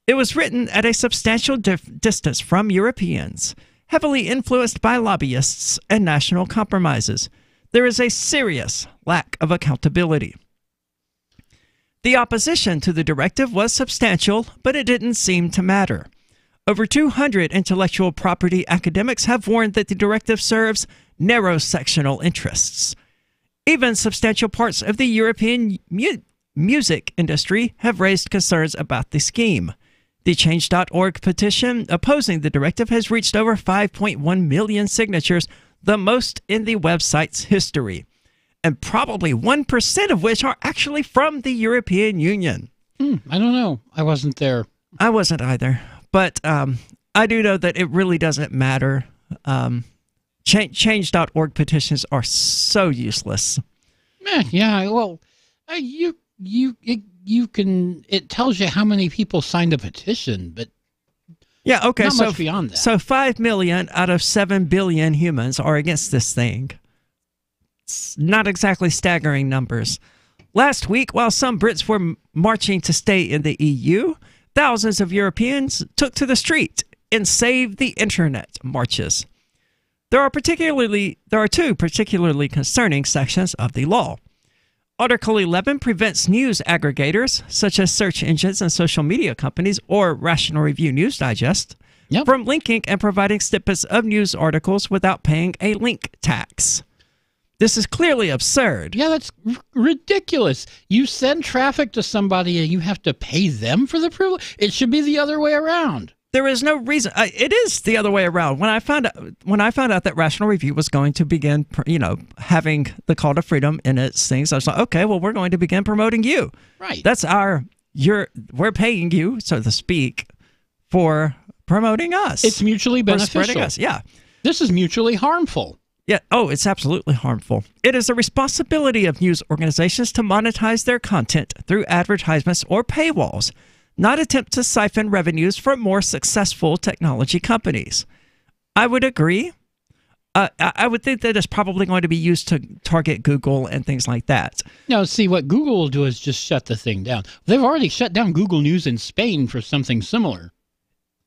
It was written at a substantial distance from Europeans, heavily influenced by lobbyists and national compromises. There is a serious lack of accountability. The opposition to the directive was substantial, but it didn't seem to matter. Over 200 intellectual property academics have warned that the directive serves narrow sectional interests. Even substantial parts of the European music industry have raised concerns about the scheme. The Change.org petition opposing the directive has reached over 5.1 million signatures, the most in the website's history, and probably 1% of which are actually from the European Union.
I don't know. I wasn't there.
I wasn't either. But I do know that it really doesn't matter. Change.org petitions are so useless.
Yeah, well, you can, it tells you how many people signed a petition, but
yeah, okay,
not much beyond that.
So 5 million out of 7 billion humans are against this thing. It's not exactly staggering numbers. Last week, while some Brits were marching to stay in the EU, thousands of Europeans took to the street in Save the Internet marches. There are two particularly concerning sections of the law. Article 11 prevents news aggregators, such as search engines and social media companies or Rational Review News Digest, from linking and providing snippets of news articles without paying a link tax. This is clearly absurd.
Yeah, that's ridiculous. You send traffic to somebody and you have to pay them for the privilege? It should be the other way around.
There is no reason. It is the other way around. When I found out that Rational Review was going to begin, having the Call to Freedom in its things, I was like, okay, well, we're going to begin promoting you.
Right.
That's we're paying you, so to speak, for promoting us.
It's mutually beneficial.
Spreading us. Yeah.
This is mutually harmful.
Yeah. Oh, it's absolutely harmful. It is the responsibility of news organizations to monetize their content through advertisements or paywalls, not attempt to siphon revenues from more successful technology companies. I would agree. I would think that it's probably going to be used to target Google and things like that.
Now, see, what Google will do is just shut the thing down. They've already shut down Google News in Spain for something similar.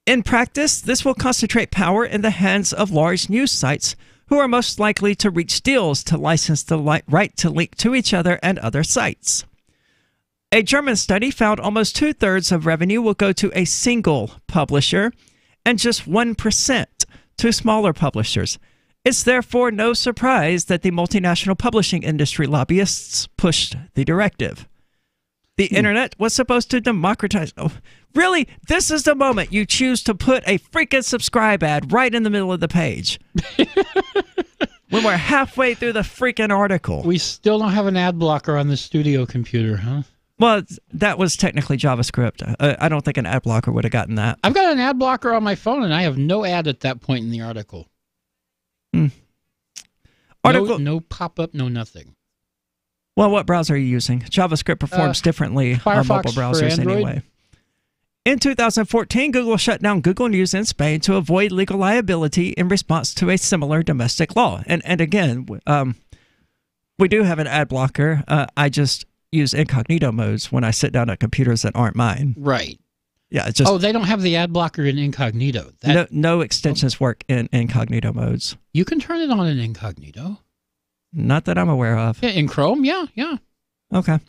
In practice, this will concentrate power in the hands of large news sites who are most likely to reach deals to license the right to link to each other and other sites. A German study found almost 2/3 of revenue will go to a single publisher and just 1% to smaller publishers. It's therefore no surprise that the multinational publishing industry lobbyists pushed the directive. The internet was supposed to democratize. Oh, really? This is the moment you choose to put a freaking subscribe ad right in the middle of the page. When we're halfway through the freaking article.
We still don't have an ad blocker on the studio computer, huh?
Well, that was technically JavaScript. I don't think an ad blocker would have gotten that.
I've got an ad blocker on my phone, and I have no ad at that point in the article. No pop-up, no nothing.
Well, what browser are you using? JavaScript performs differently on mobile browsers anyway. In 2014, Google shut down Google News in Spain to avoid legal liability in response to a similar domestic law. And again, we do have an ad blocker. I just use incognito modes when I sit down at computers that aren't mine.
Right.
Yeah. It's just,
they don't have the ad blocker in incognito.
No extensions work in incognito modes.
You can turn it on in incognito.
Not that I'm aware of.
Yeah, in Chrome, yeah.
Okay.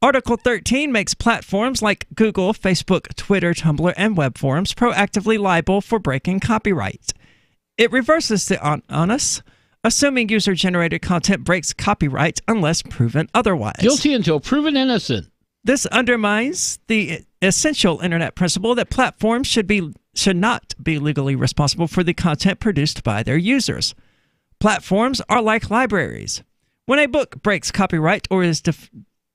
Article 13 makes platforms like Google, Facebook, Twitter, Tumblr, and web forums proactively liable for breaking copyright. It reverses the onus, assuming user-generated content breaks copyright unless proven otherwise.
Guilty until proven innocent.
This undermines the essential internet principle that platforms should not be legally responsible for the content produced by their users. Platforms are like libraries. When a book breaks copyright or is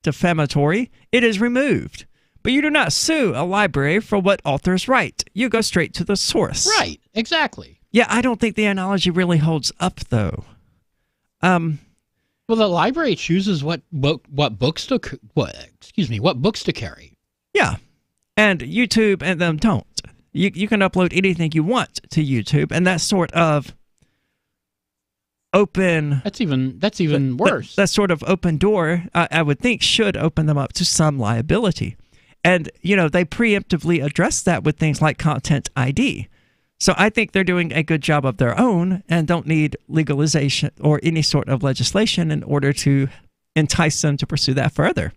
defamatory, it is removed. But you do not sue a library for what authors write. You go straight to the source.
Right, exactly.
Yeah, I don't think the analogy really holds up, though.
Well, the library chooses what books to carry.
Yeah, and YouTube and them don't. You can upload anything you want to YouTube, and that sort of open.
That's even worse.
That sort of open door, I would think, should open them up to some liability, and they preemptively address that with things like Content ID. So I think they're doing a good job of their own and don't need legalization or any sort of legislation in order to entice them to pursue that further.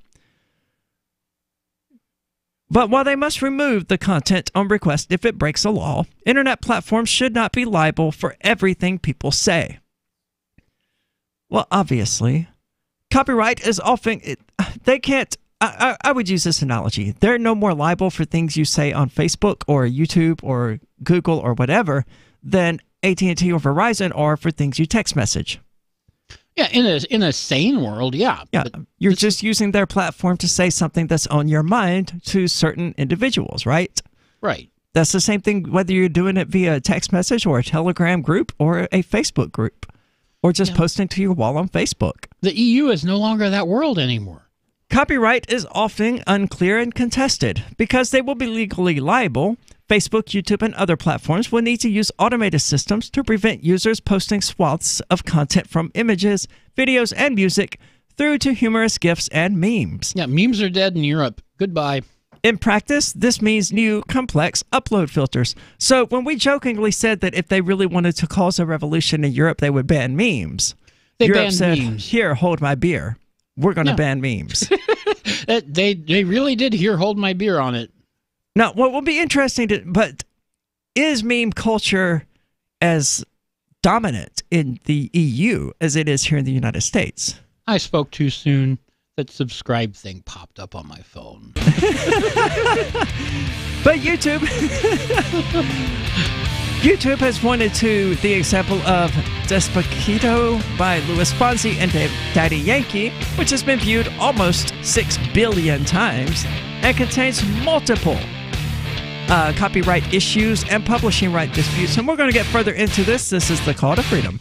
But while they must remove the content on request if it breaks a law, internet platforms should not be liable for everything people say. Well, obviously, copyright is often... They can't... I would use this analogy. They're no more liable for things you say on Facebook or YouTube or Google or whatever than AT&T or Verizon are for things you text message.
Yeah, in a sane world, yeah.
Yeah, you're just using their platform to say something that's on your mind to certain individuals, right?
Right.
That's the same thing whether you're doing it via a text message or a Telegram group or a Facebook group or just posting to your wall on Facebook.
The EU is no longer that world anymore.
Copyright is often unclear and contested. Because they will be legally liable, Facebook, YouTube, and other platforms will need to use automated systems to prevent users posting swaths of content from images, videos, and music through to humorous gifs and memes.
Yeah, memes are dead in Europe. Goodbye.
In practice, this means new complex upload filters. So when we jokingly said that if they really wanted to cause a revolution in Europe, they would ban memes, Europe
banned
said,
memes.
"Here, hold my beer. We're going to ban memes."
They really did here hold my beer on it.
Now, what will be interesting, but is meme culture as dominant in the EU as it is here in the United States?
I spoke too soon. That subscribe thing popped up on my phone.
But YouTube has pointed to the example of Despacito by Luis Fonsi and Daddy Yankee, which has been viewed almost 6 billion times and contains multiple copyright issues and publishing right disputes. And we're going to get further into this. This is the Call to Freedom.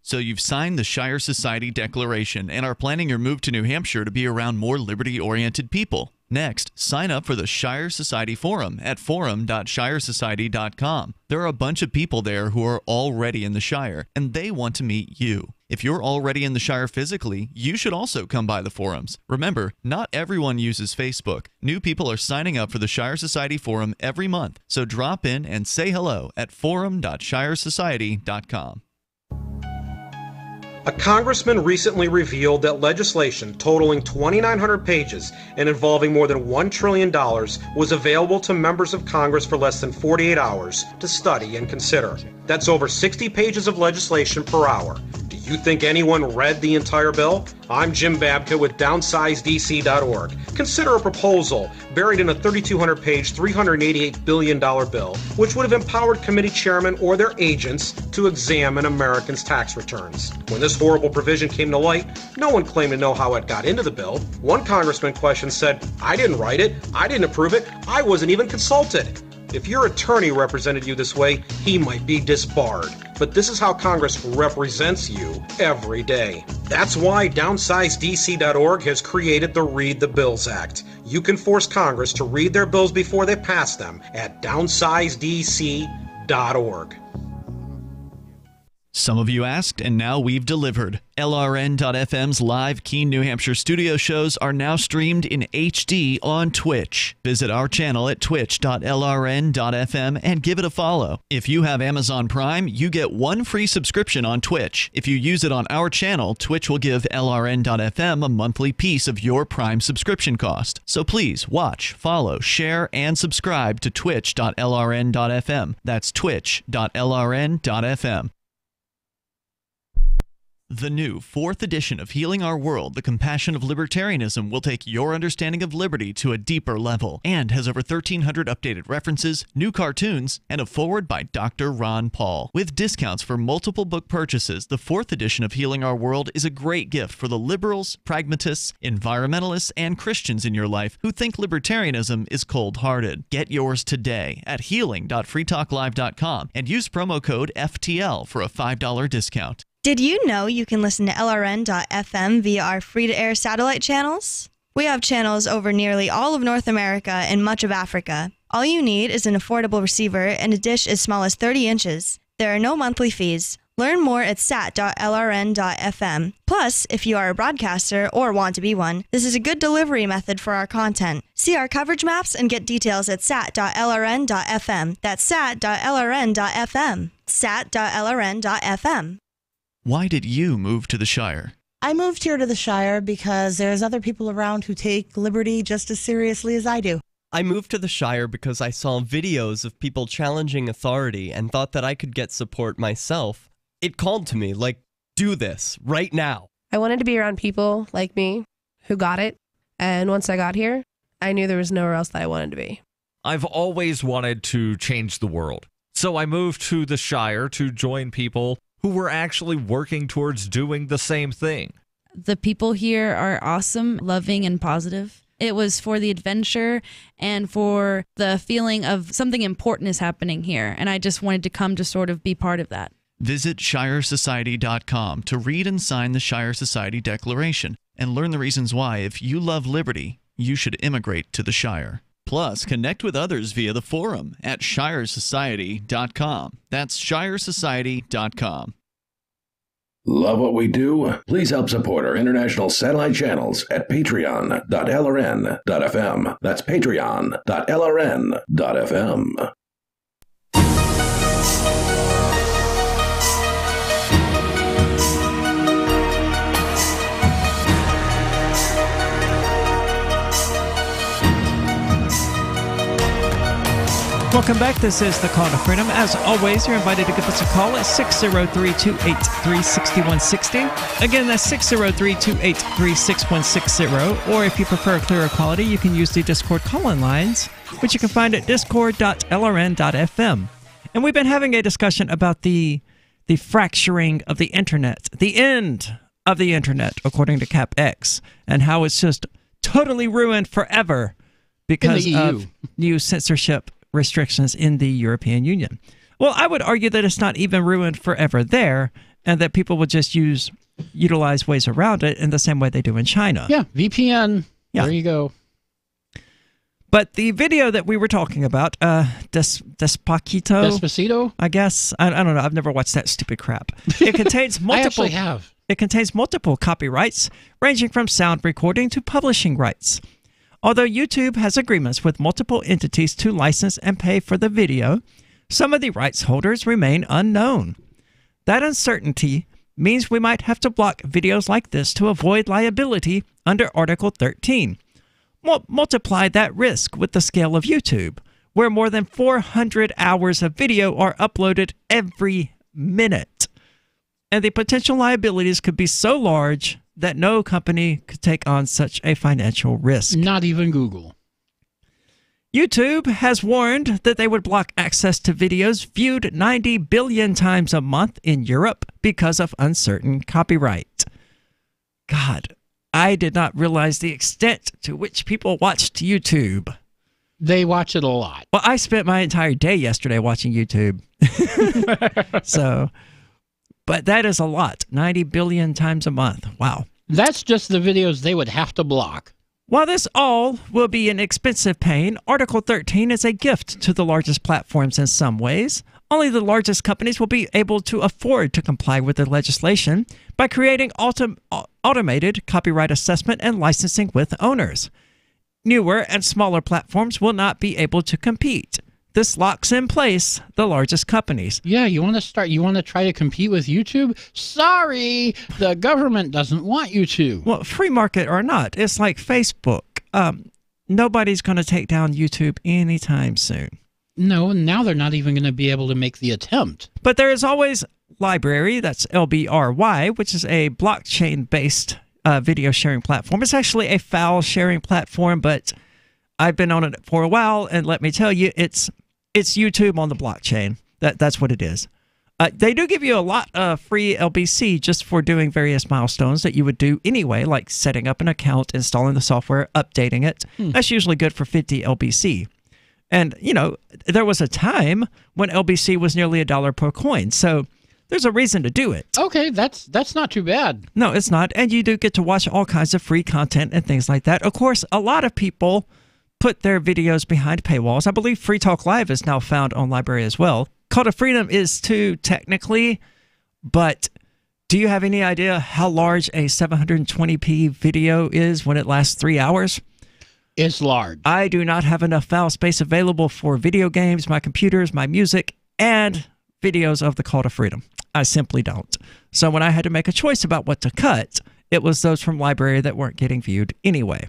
So you've signed the Shire Society Declaration and are planning your move to New Hampshire to be around more liberty-oriented people. Next, sign up for the Shire Society Forum at forum.shiresociety.com. There are a bunch of people there who are already in the Shire, and they want to meet you. If you're already in the Shire physically, you should also come by the forums. Remember, not everyone uses Facebook. New people are signing up for the Shire Society Forum every month, so drop in and say hello at forum.shiresociety.com.
A congressman recently revealed that legislation totaling 2,900 pages and involving more than $1 trillion was available to members of Congress for less than 48 hours to study and consider. That's over 60 pages of legislation per hour. Do you think anyone read the entire bill? I'm Jim Babka with DownsizeDC.org. Consider a proposal buried in a 3,200-page, $388 billion bill, which would have empowered committee chairmen or their agents to examine Americans' tax returns. When this horrible provision came to light, no one claimed to know how it got into the bill. One congressman questioned said, "I didn't write it, I didn't approve it, I wasn't even consulted." If your attorney represented you this way, he might be disbarred. But this is how Congress represents you every day. That's why DownsizeDC.org has created the Read the Bills Act. You can force Congress to read their bills before they pass them at DownsizeDC.org.
Some of you asked, and now we've delivered. LRN.FM's live Keene, New Hampshire studio shows are now streamed in HD on Twitch. Visit our channel at twitch.lrn.fm and give it a follow. If you have Amazon Prime, you get one free subscription on Twitch. If you use it on our channel, Twitch will give LRN.FM a monthly piece of your Prime subscription cost. So please watch, follow, share, and subscribe to twitch.lrn.fm. That's twitch.lrn.fm. The new 4th edition of Healing Our World, The Compassion of Libertarianism, will take your understanding of liberty to a deeper level and has over 1,300 updated references, new cartoons, and a foreword by Dr. Ron Paul. With discounts for multiple book purchases, the 4th edition of Healing Our World is a great gift for the liberals, pragmatists, environmentalists, and Christians in your life who think libertarianism is cold-hearted. Get yours today at healing.freetalklive.com and use promo code FTL for a $5 discount.
Did you know you can listen to LRN.FM via our free-to-air satellite channels? We have channels over nearly all of North America and much of Africa. All you need is an affordable receiver and a dish as small as 30 inches. There are no monthly fees. Learn more at sat.lrn.fm. Plus, if you are a broadcaster or want to be one, this is a good delivery method for our content. See our coverage maps and get details at sat.lrn.fm. That's sat.lrn.fm. sat.lrn.fm.
Why did you move to the Shire?
I moved here to the Shire because there's other people around who take liberty just as seriously as I do.
I moved to the Shire because I saw videos of people challenging authority and thought that I could get support myself. It called to me, like, do this, right now.
I wanted to be around people like me who got it, and once I got here, I knew there was nowhere else that I wanted to be.
I've always wanted to change the world, so I moved to the Shire to join people who were actually working towards doing the same thing.
The people here are awesome, loving, and positive. It was for the adventure and for the feeling of something important is happening here, and I just wanted to come to sort of be part of that.
Visit ShireSociety.com to read and sign the Shire Society Declaration and learn the reasons why, if you love liberty, you should immigrate to the Shire. Plus, connect with others via the forum at shiresociety.com. That's shiresociety.com.
Love what we do? Please help support our international satellite channels at patreon.lrn.fm. That's patreon.lrn.fm.
Welcome back. This is the Call to Freedom. As always, you're invited to give us a call at 603-283-6160. Again, that's 603-283-6160. Or if you prefer clearer quality, you can use the Discord call-in lines, which you can find at discord.lrn.fm. And we've been having a discussion about the fracturing of the internet, the end of the internet, according to CapX, and how it's just totally ruined forever because of new censorship restrictions in the European Union. Well, I would argue that it's not even ruined forever there, and that people will just utilize ways around it in the same way they do in China.
Yeah, VPN. Yeah. There you go.
But the video that we were talking about, Despacito, I guess. I don't know. I've never watched that stupid crap. It contains multiple.
I actually have.
It contains multiple copyrights, ranging from sound recording to publishing rights. Although YouTube has agreements with multiple entities to license and pay for the video, some of the rights holders remain unknown. That uncertainty means we might have to block videos like this to avoid liability under Article 13. Multiply that risk with the scale of YouTube, where more than 400 hours of video are uploaded every minute. And the potential liabilities could be so large that no company could take on such a financial risk.
Not even Google.
YouTube has warned that they would block access to videos viewed 90 billion times a month in Europe because of uncertain copyright. God, I did not realize the extent to which people watched YouTube.
They watch it a lot.
Well, I spent my entire day yesterday watching YouTube. But that is a lot. 90 billion times a month. Wow.
That's just the videos they would have to block.
While this all will be an expensive pain, Article 13 is a gift to the largest platforms in some ways. Only the largest companies will be able to afford to comply with the legislation by creating automated copyright assessment and licensing with owners. Newer and smaller platforms will not be able to compete. This locks in place the largest companies.
Yeah, you want to try to compete with YouTube? Sorry, the government doesn't want you to.
Well, free market or not, it's like Facebook. Nobody's going to take down YouTube anytime soon.
No, now they're not even going to be able to make the attempt.
But there is always LBRY, that's LBRY, which is a blockchain-based video sharing platform. It's actually a file sharing platform, but I've been on it for a while, and let me tell you, it's YouTube on the blockchain. That's what it is. They do give you a lot of free LBC just for doing various milestones that you would do anyway, like setting up an account, installing the software, updating it. That's usually good for 50 LBC. And, you know, there was a time when LBC was nearly $1 per coin. So there's a reason to do it.
Okay, that's not too bad.
No, it's not. And you do get to watch all kinds of free content and things like that. Of course, a lot of people put their videos behind paywalls. I believe Free Talk Live is now found on LBRY as well. Call to Freedom is too, technically, but do you have any idea how large a 720p video is when it lasts 3 hours?
It's large.
I do not have enough file space available for video games, my computers, my music, and videos of the Call to Freedom. I simply don't. So when I had to make a choice about what to cut, it was those from LBRY that weren't getting viewed anyway.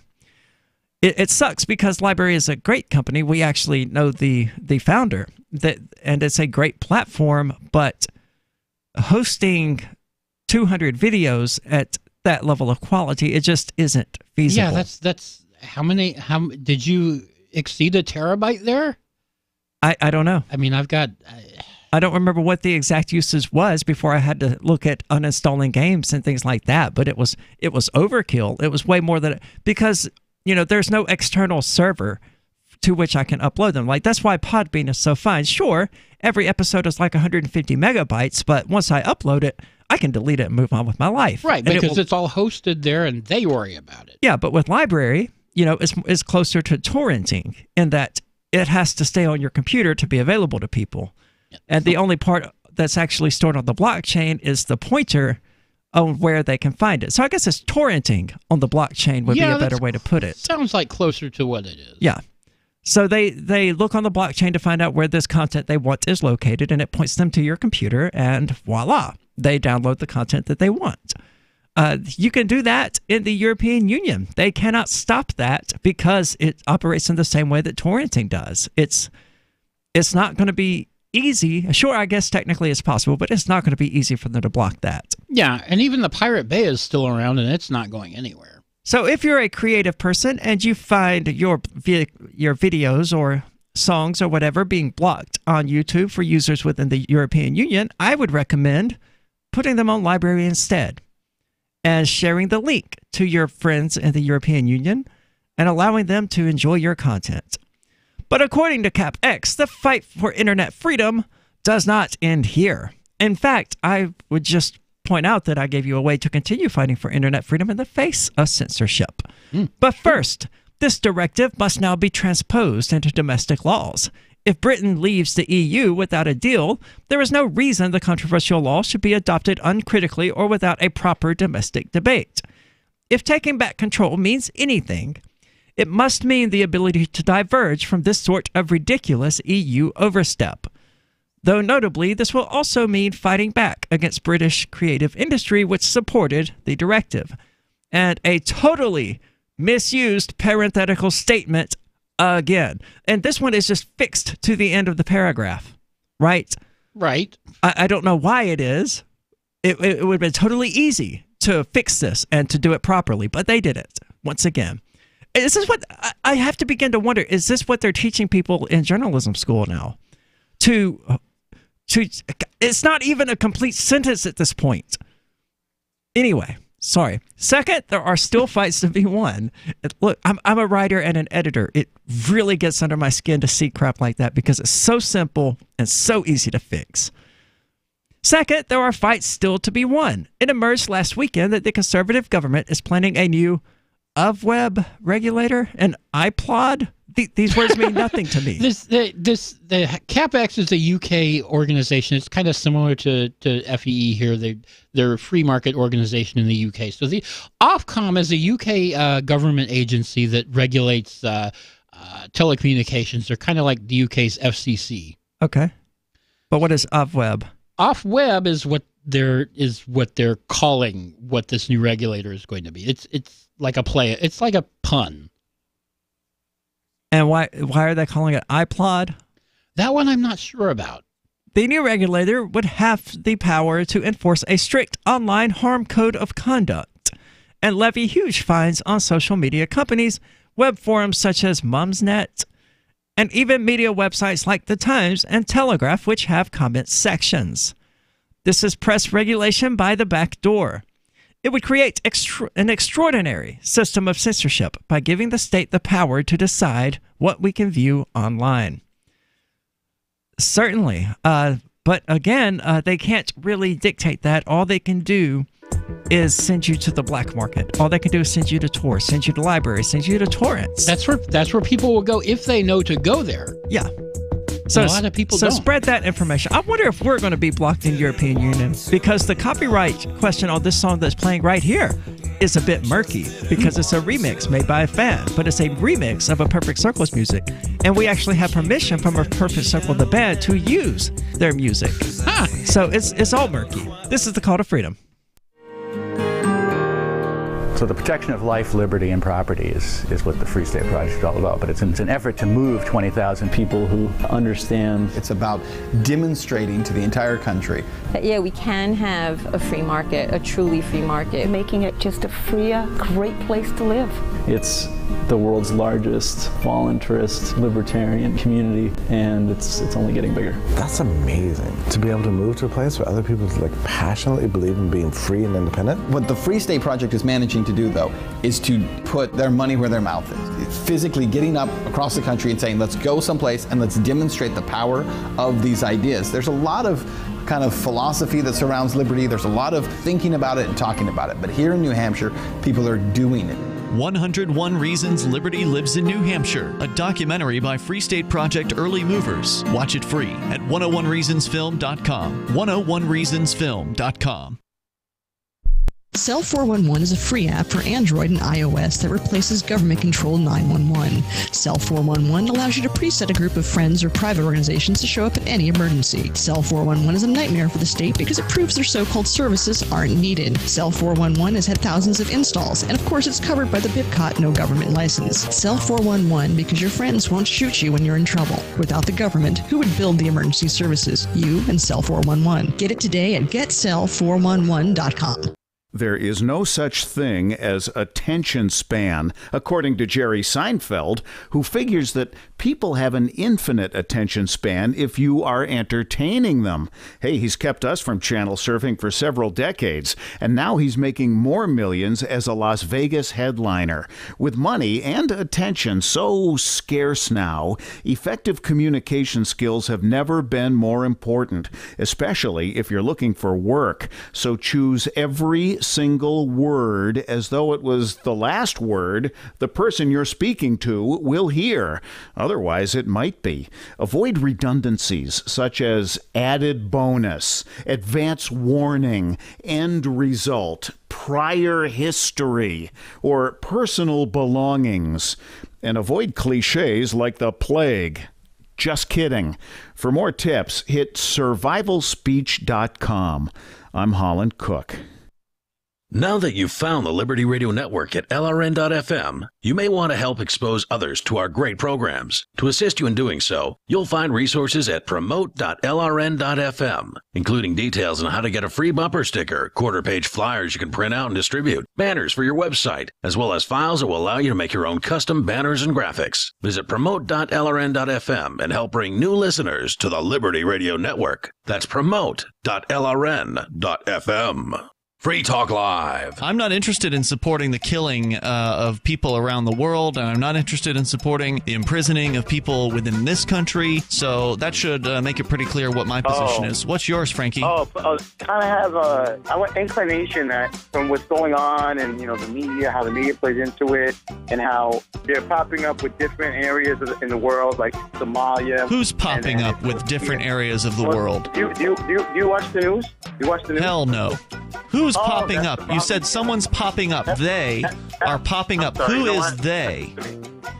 It sucks because LBRY is a great company. We actually know the founder, and it's a great platform, but hosting 200 videos at that level of quality, it just isn't feasible.
Yeah, that's how did you exceed a terabyte there?
I don't know.
I mean, I
don't remember what the exact usage was before I had to look at uninstalling games and things like that, but it was overkill. It was way more than because you know, there's no external server to which I can upload them. Like, that's why Podbean is so fine. Sure, every episode is like 150 megabytes, but once I upload it, I can delete it and move on with my life.
Right, because it's all hosted there and they worry about it.
Yeah, but with LBRY, is closer to torrenting in that it has to stay on your computer to be available to people. And the only part that's actually stored on the blockchain is the pointer on where they can find it. So I guess it's torrenting on the blockchain would be a better way to put it.
Sounds like closer to what it is.
Yeah. So they look on the blockchain to find out where this content they want is located, and it points them to your computer, and voila, they download the content that they want. You can do that in the European Union. They cannot stop that because it operates in the same way that torrenting does. It's not going to be easy. Sure, I guess technically it's possible, but it's not going to be easy for them to block that.
Yeah, and even the Pirate Bay is still around, and it's not going anywhere.
So if you're a creative person and you find your videos or songs or whatever being blocked on YouTube for users within the European Union, I would recommend putting them on LBRY instead and sharing the link to your friends in the European Union and allowing them to enjoy your content. But according to CapX, the fight for internet freedom does not end here. In fact, I would just point out that I gave you a way to continue fighting for internet freedom in the face of censorship. But first, this directive must now be transposed into domestic laws. If Britain leaves the EU without a deal, there is no reason the controversial law should be adopted uncritically or without a proper domestic debate. If taking back control means anything, it must mean the ability to diverge from this sort of ridiculous EU overstep. Though notably, this will also mean fighting back against British creative industry, which supported the directive. And a totally misused parenthetical statement again. And this one is just fixed to the end of the paragraph, right?
Right.
I don't know why it is. It would have been totally easy to fix this and to do it properly, but they did it once again. This is what I have to begin to wonder. Is this what they're teaching people in journalism school now? It's not even a complete sentence at this point. Anyway, sorry. Second, there are still fights to be won. Look, I'm a writer and an editor. It really gets under my skin to see crap like that because it's so simple and so easy to fix. Second, there are fights still to be won. It emerged last weekend that the Conservative government is planning a new Ofweb regulator, an iPlod. These words mean nothing to me.
The CapX is a UK organization. It's kind of similar to FEE here. They're a free market organization in the UK. So the Ofcom is a UK government agency that regulates telecommunications. They're kind of like the UK's FCC.
Okay, but what is Ofweb?
Ofweb is what they're calling what this new regulator is going to be. It's like a play. It's like a pun.
And why are they calling it iPlod?
That one I'm not sure about.
The new regulator would have the power to enforce a strict online harm code of conduct and levy huge fines on social media companies, web forums such as Mumsnet, and even media websites like The Times and Telegraph, which have comment sections. This is press regulation by the back door. It would create an extraordinary system of censorship by giving the state the power to decide what we can view online. Certainly, but again, they can't really dictate that. All they can do is send you to the black market. All they can do is send you to Tor, send you to LBRY, send you to torrents.
That's where people will go if they know to go there.
Yeah. So,
a lot of people don't.
Spread that information. I wonder if we're going to be blocked in the European Union because the copyright question on this song that's playing right here is a bit murky because it's a remix made by a fan, but it's a remix of a Perfect Circle's music. And we actually have permission from a Perfect Circle, the band, to use their music. So it's all murky. This is the Call to Freedom.
So the protection of life, liberty, and property is what the Free State Project is all about. But it's an effort to move 20,000 people who understand.
It's about demonstrating to the entire country
that, yeah, we can have a free market, a truly free market.
Making it just a freer, great place to live.
It's the world's largest voluntarist libertarian community, and it's only getting bigger.
That's amazing, to be able to move to a place where other people passionately believe in being free and independent.
What the Free State Project is managing to do, though, is to put their money where their mouth is. It's physically getting up across the country and saying, let's go someplace and let's demonstrate the power of these ideas. There's a lot of kind of philosophy that surrounds liberty. There's a lot of thinking about it and talking about it. But here in New Hampshire, people are doing it.
101 Reasons Liberty Lives in New Hampshire, a documentary by Free State Project Early Movers. Watch it free at 101reasonsfilm.com. 101reasonsfilm.com.
Cell 411 is a free app for Android and iOS that replaces government-controlled 911. Cell 411 allows you to preset a group of friends or private organizations to show up at any emergency. Cell 411 is a nightmare for the state because it proves their so-called services aren't needed. Cell 411 has had thousands of installs, and of course it's covered by the BIPCOT no government license. Cell 411 because your friends won't shoot you when you're in trouble. Without the government, who would build the emergency services? You and Cell 411. Get it today at getcell411.com.
There is no such thing as attention span, according to Jerry Seinfeld, who figures that people have an infinite attention span if you are entertaining them. Hey, he's kept us from channel surfing for several decades, and now he's making more millions as a Las Vegas headliner. With money and attention so scarce now, effective communication skills have never been more important, especially if you're looking for work. So choose every single word as though it was the last word the person you're speaking to will hear. Otherwise, it might be. Avoid redundancies such as added bonus, advance warning, end result, prior history, or personal belongings. And avoid cliches like the plague. Just kidding. For more tips, hit survivalspeech.com. I'm Holland Cook.
Now that you've found the Liberty Radio Network at LRN.FM, you may want to help expose others to our great programs. To assist you in doing so, you'll find resources at promote.lrn.fm, including details on how to get a free bumper sticker, quarter-page flyers you can print out and distribute, banners for your website, as well as files that will allow you to make your own custom banners and graphics. Visit promote.lrn.fm and help bring new listeners to the Liberty Radio Network. That's promote.lrn.fm. Free Talk Live.
I'm not interested in supporting the killing of people around the world, and I'm not interested in supporting the imprisoning of people within this country, so that should make it pretty clear what my position is. What's yours, Frankie?
Kind of have an inclination that from what's going on and, the media, how the media plays into it, and how they're popping up with different areas in the world, like Somalia.
Who's popping up with different areas of the world?
Do you watch the news? You watch the news?
Hell no. Who's popping up? You said someone's popping up. They are popping up. Who is they?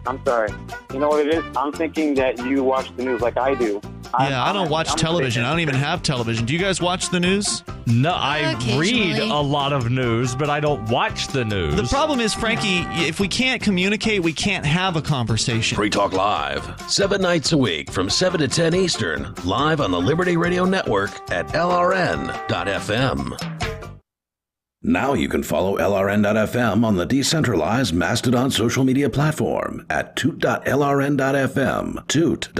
I'm sorry. You know what it is? I'm thinking that you watch the news like I do.
Yeah, I don't watch television. I don't even have television. Do you guys watch the news?
No, I read a lot of news, but I don't watch the news.
The problem is, Frankie, if we can't communicate, we can't have a conversation.
Free Talk Live, 7 nights a week from 7 to 10 Eastern, live on the Liberty Radio Network at LRN.FM. Now you can follow LRN.FM on the decentralized Mastodon social media platform at toot.lrn.fm, toot.lrn.fm.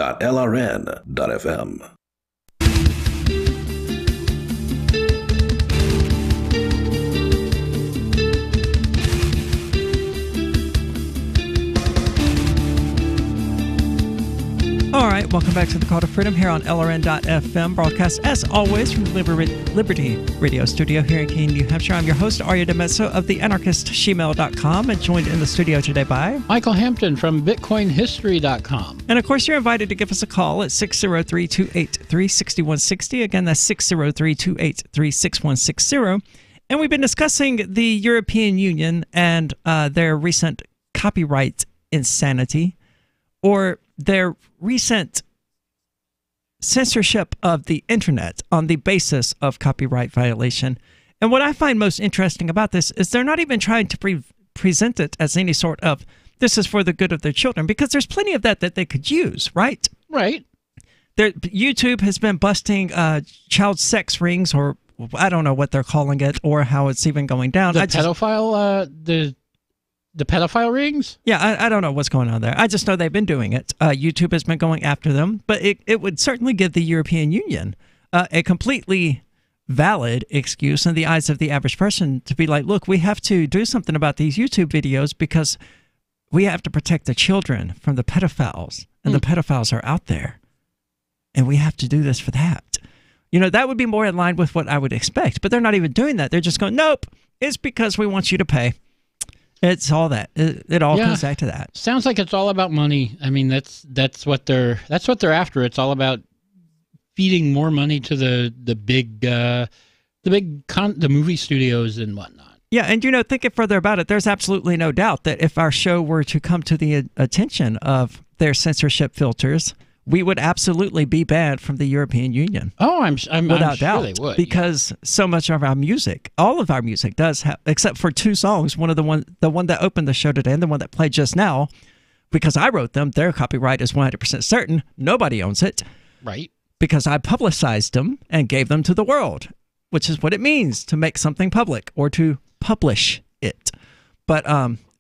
All right, welcome back to the Call to Freedom here on LRN.FM, broadcast as always from the Liberty Radio Studio here in Keene, New Hampshire. I'm your host, Arya DeMezzo of theanarchistshemale.com, and joined in the studio today by
Michael Hampton from BitcoinHistory.com.
And of course, you're invited to give us a call at 603-283-6160. Again, that's 603-283-6160. And we've been discussing the European Union and their recent copyright insanity, or their recent censorship of the internet on the basis of copyright violation. And what I find most interesting about this is they're not even trying to present it as any sort of, this is for the good of their children, because there's plenty of that they could use, right?
Right.
YouTube has been busting child sex rings, or I don't know what they're calling it, or how it's even going down.
The pedophile rings?
Yeah, I don't know what's going on there. I just know they've been doing it. YouTube has been going after them, but it would certainly give the European Union a completely valid excuse in the eyes of the average person to be like, look, we have to do something about these YouTube videos because we have to protect the children from the pedophiles, and the pedophiles are out there, and we have to do this for that. That would be more in line with what I would expect, but they're not even doing that. They're just going, nope, it's because we want you to pay. It's all that. It all comes back to that.
Sounds like it's all about money. I mean, that's what they're after. It's all about feeding more money to the movie studios and whatnot.
Yeah, and thinking further about it, there's absolutely no doubt that if our show were to come to the attention of their censorship filters, we would absolutely be banned from the European Union.
Oh, I'm
without
sure
doubt,
they would,
because so much of our music, all of our music, does have, except for 2 songs. One of the one that opened the show today, and the one that played just now, because I wrote them. Their copyright is 100% certain. Nobody owns it,
right?
Because I publicized them and gave them to the world, which is what it means to make something public or to publish it. But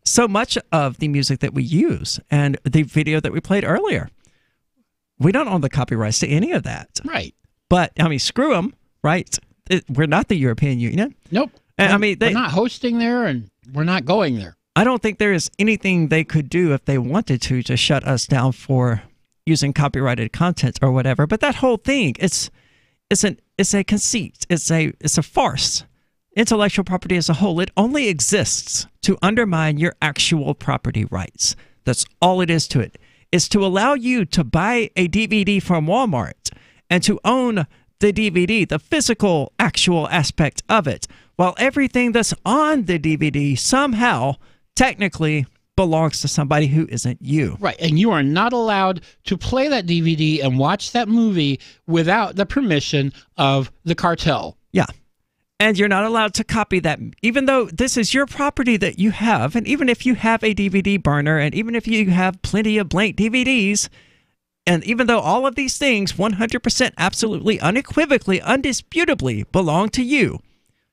so much of the music that we use and the video that we played earlier, we don't own the copyrights to any of that.
Right.
But, I mean, screw them, right? We're not the European Union.
Nope.
And, I mean,
we're not hosting there, and we're not going there.
I don't think there is anything they could do if they wanted to shut us down for using copyrighted content or whatever. But that whole thing, it's a conceit. It's a farce. Intellectual property as a whole, it only exists to undermine your actual property rights. That's all it is to it. It's to allow you to buy a DVD from Walmart and to own the DVD, the physical, actual aspect of it, while everything that's on the DVD somehow, technically, belongs to somebody who isn't you.
Right, and you are not allowed to play that DVD and watch that movie without the permission of the cartel.
Yeah. And you're not allowed to copy that, even though this is your property that you have. And even if you have a DVD burner, and even if you have plenty of blank DVDs, and even though all of these things 100% absolutely unequivocally, undisputably belong to you,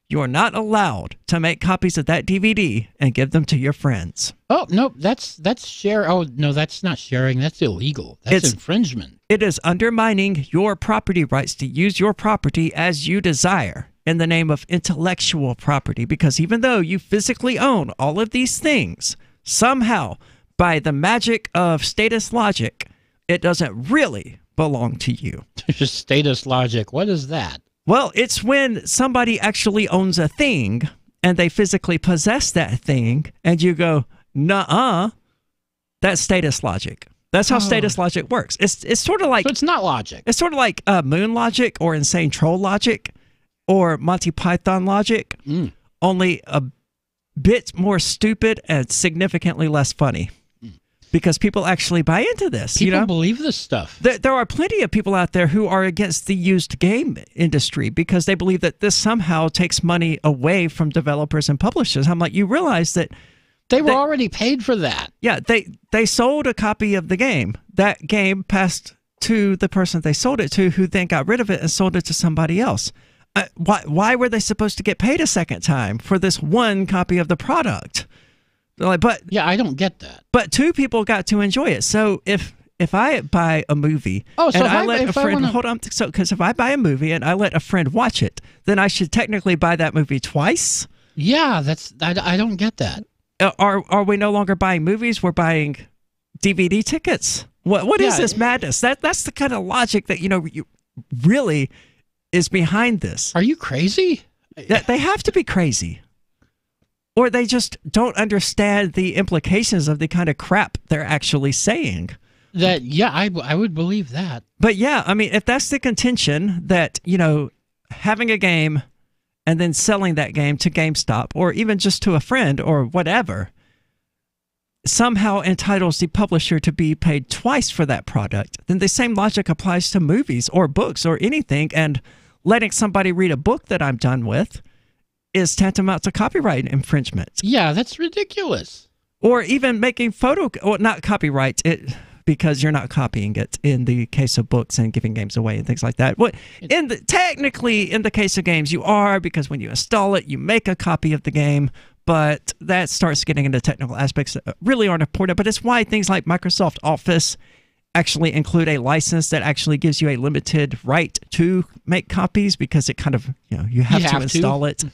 you are not allowed to make copies of that DVD and give them to your friends.
Oh, no, that's share. Oh, no, that's not sharing. That's illegal. That's infringement.
It is undermining your property rights to use your property as you desire in the name of intellectual property, because even though you physically own all of these things, somehow, by the magic of status logic, it doesn't really belong to you.
Status logic, what is that?
Well, it's when somebody actually owns a thing and they physically possess that thing, and you go, nuh-uh, that's status logic. That's how status logic works. It's sort of like...
So it's not logic.
It's sort of like moon logic or insane troll logic or Monty Python logic, only a bit more stupid and significantly less funny. Because people actually buy into this.
People believe this stuff.
There are plenty of people out there who are against the used game industry because they believe that this somehow takes money away from developers and publishers. I'm like, you realize that
they were already paid for that.
Yeah, they sold a copy of the game. That game passed to the person they sold it to, who then got rid of it and sold it to somebody else. Why were they supposed to get paid a second time for this one copy of the product? But
yeah, I don't get that.
But 2 people got to enjoy it. So if I buy a movie and I let a friend hold on, so because if I buy a movie and I let a friend watch it, then I should technically buy that movie twice.
Yeah, I don't get that.
Are we no longer buying movies? We're buying DVD tickets. What is this madness? That's the kind of logic that you really is behind this.
Are you crazy?
They have to be crazy. Or they just don't understand the implications of the kind of crap they're actually saying.
I would believe that.
But yeah, I mean, if that's the contention that, having a game and then selling that game to GameStop or even just to a friend or whatever somehow entitles the publisher to be paid twice for that product, then the same logic applies to movies or books or anything. And letting somebody read a book that I'm done with is tantamount to copyright infringement.
Yeah, that's ridiculous.
Or even making not copyright, because you're not copying it in the case of books and giving games away and things like that. Technically, in the case of games, you are, because when you install it, you make a copy of the game, but that starts getting into technical aspects that really aren't important. But it's why things like Microsoft Office actually include a license that actually gives you a limited right to make copies, because it kind of, you have to install it,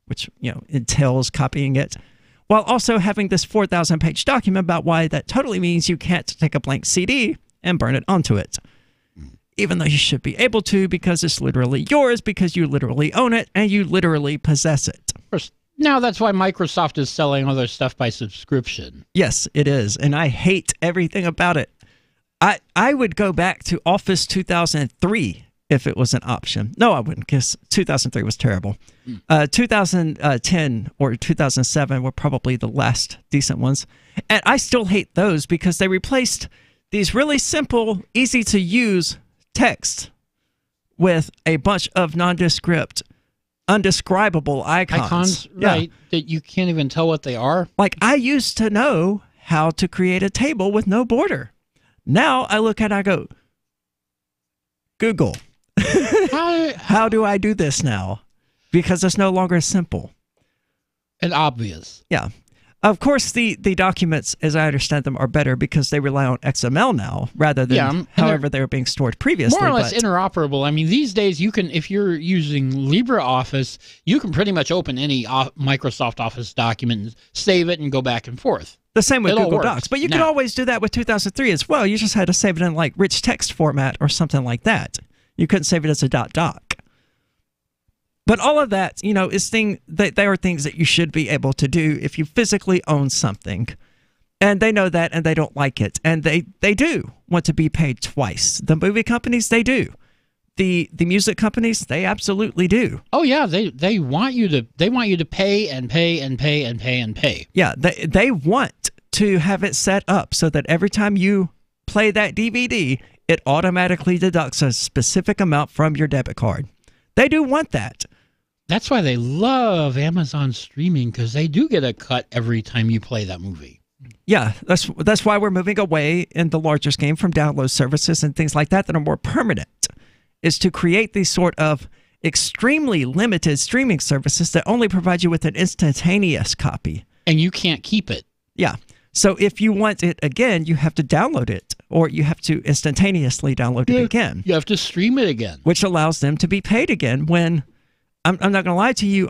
which, entails copying it, while also having this 4,000-page document about why that totally means you can't take a blank CD and burn it onto it. Even though you should be able to, because it's literally yours, because you literally own it and you literally possess it.
Of course, Now that's why Microsoft is selling all their stuff by subscription.
Yes, it is. And I hate everything about it. I would go back to Office 2003 if it was an option. No, I wouldn't, because 2003 was terrible. 2010 or 2007 were probably the last decent ones. And I still hate those because they replaced these really simple, easy to use text with a bunch of nondescript, undescribable icons.
Right, that you can't even tell what they are.
Like, I used to know how to create a table with no border. Now I look at it, I go, Google, how do I do this now? Because it's no longer simple.
And obvious.
Yeah. Of course, the documents, as I understand them, are better because they rely on XML now rather than however they were being stored previously.
More or less interoperable. I mean, these days you can, if you're using LibreOffice, you can pretty much open any Microsoft Office document and save it and go back and forth.
The same with Google Docs. But you could always do that with 2003 as well. You just had to save it in like rich text format or something like that. You couldn't save it as a .doc. But all of that, you know, they are things that you should be able to do if you physically own something. And they know that and they don't like it. And they do want to be paid twice. The movie companies, they do. The music companies, they absolutely do.
Oh yeah, they want you to pay and pay and pay and pay and pay.
Yeah, they want to have it set up so that every time you play that DVD, it automatically deducts a specific amount from your debit card. They do want that.
That's why they love Amazon streaming, because they do get a cut every time you play that movie.
Yeah, that's why we're moving away in the larger scheme from download services and things like that are more permanent, is to create these sort of extremely limited streaming services that only provide you with an instantaneous copy.
And you can't keep it.
Yeah. So if you want it again, you have to download it, or you have to instantaneously download it again.
You have to stream it again.
Which allows them to be paid again when... I'm not going to lie to you,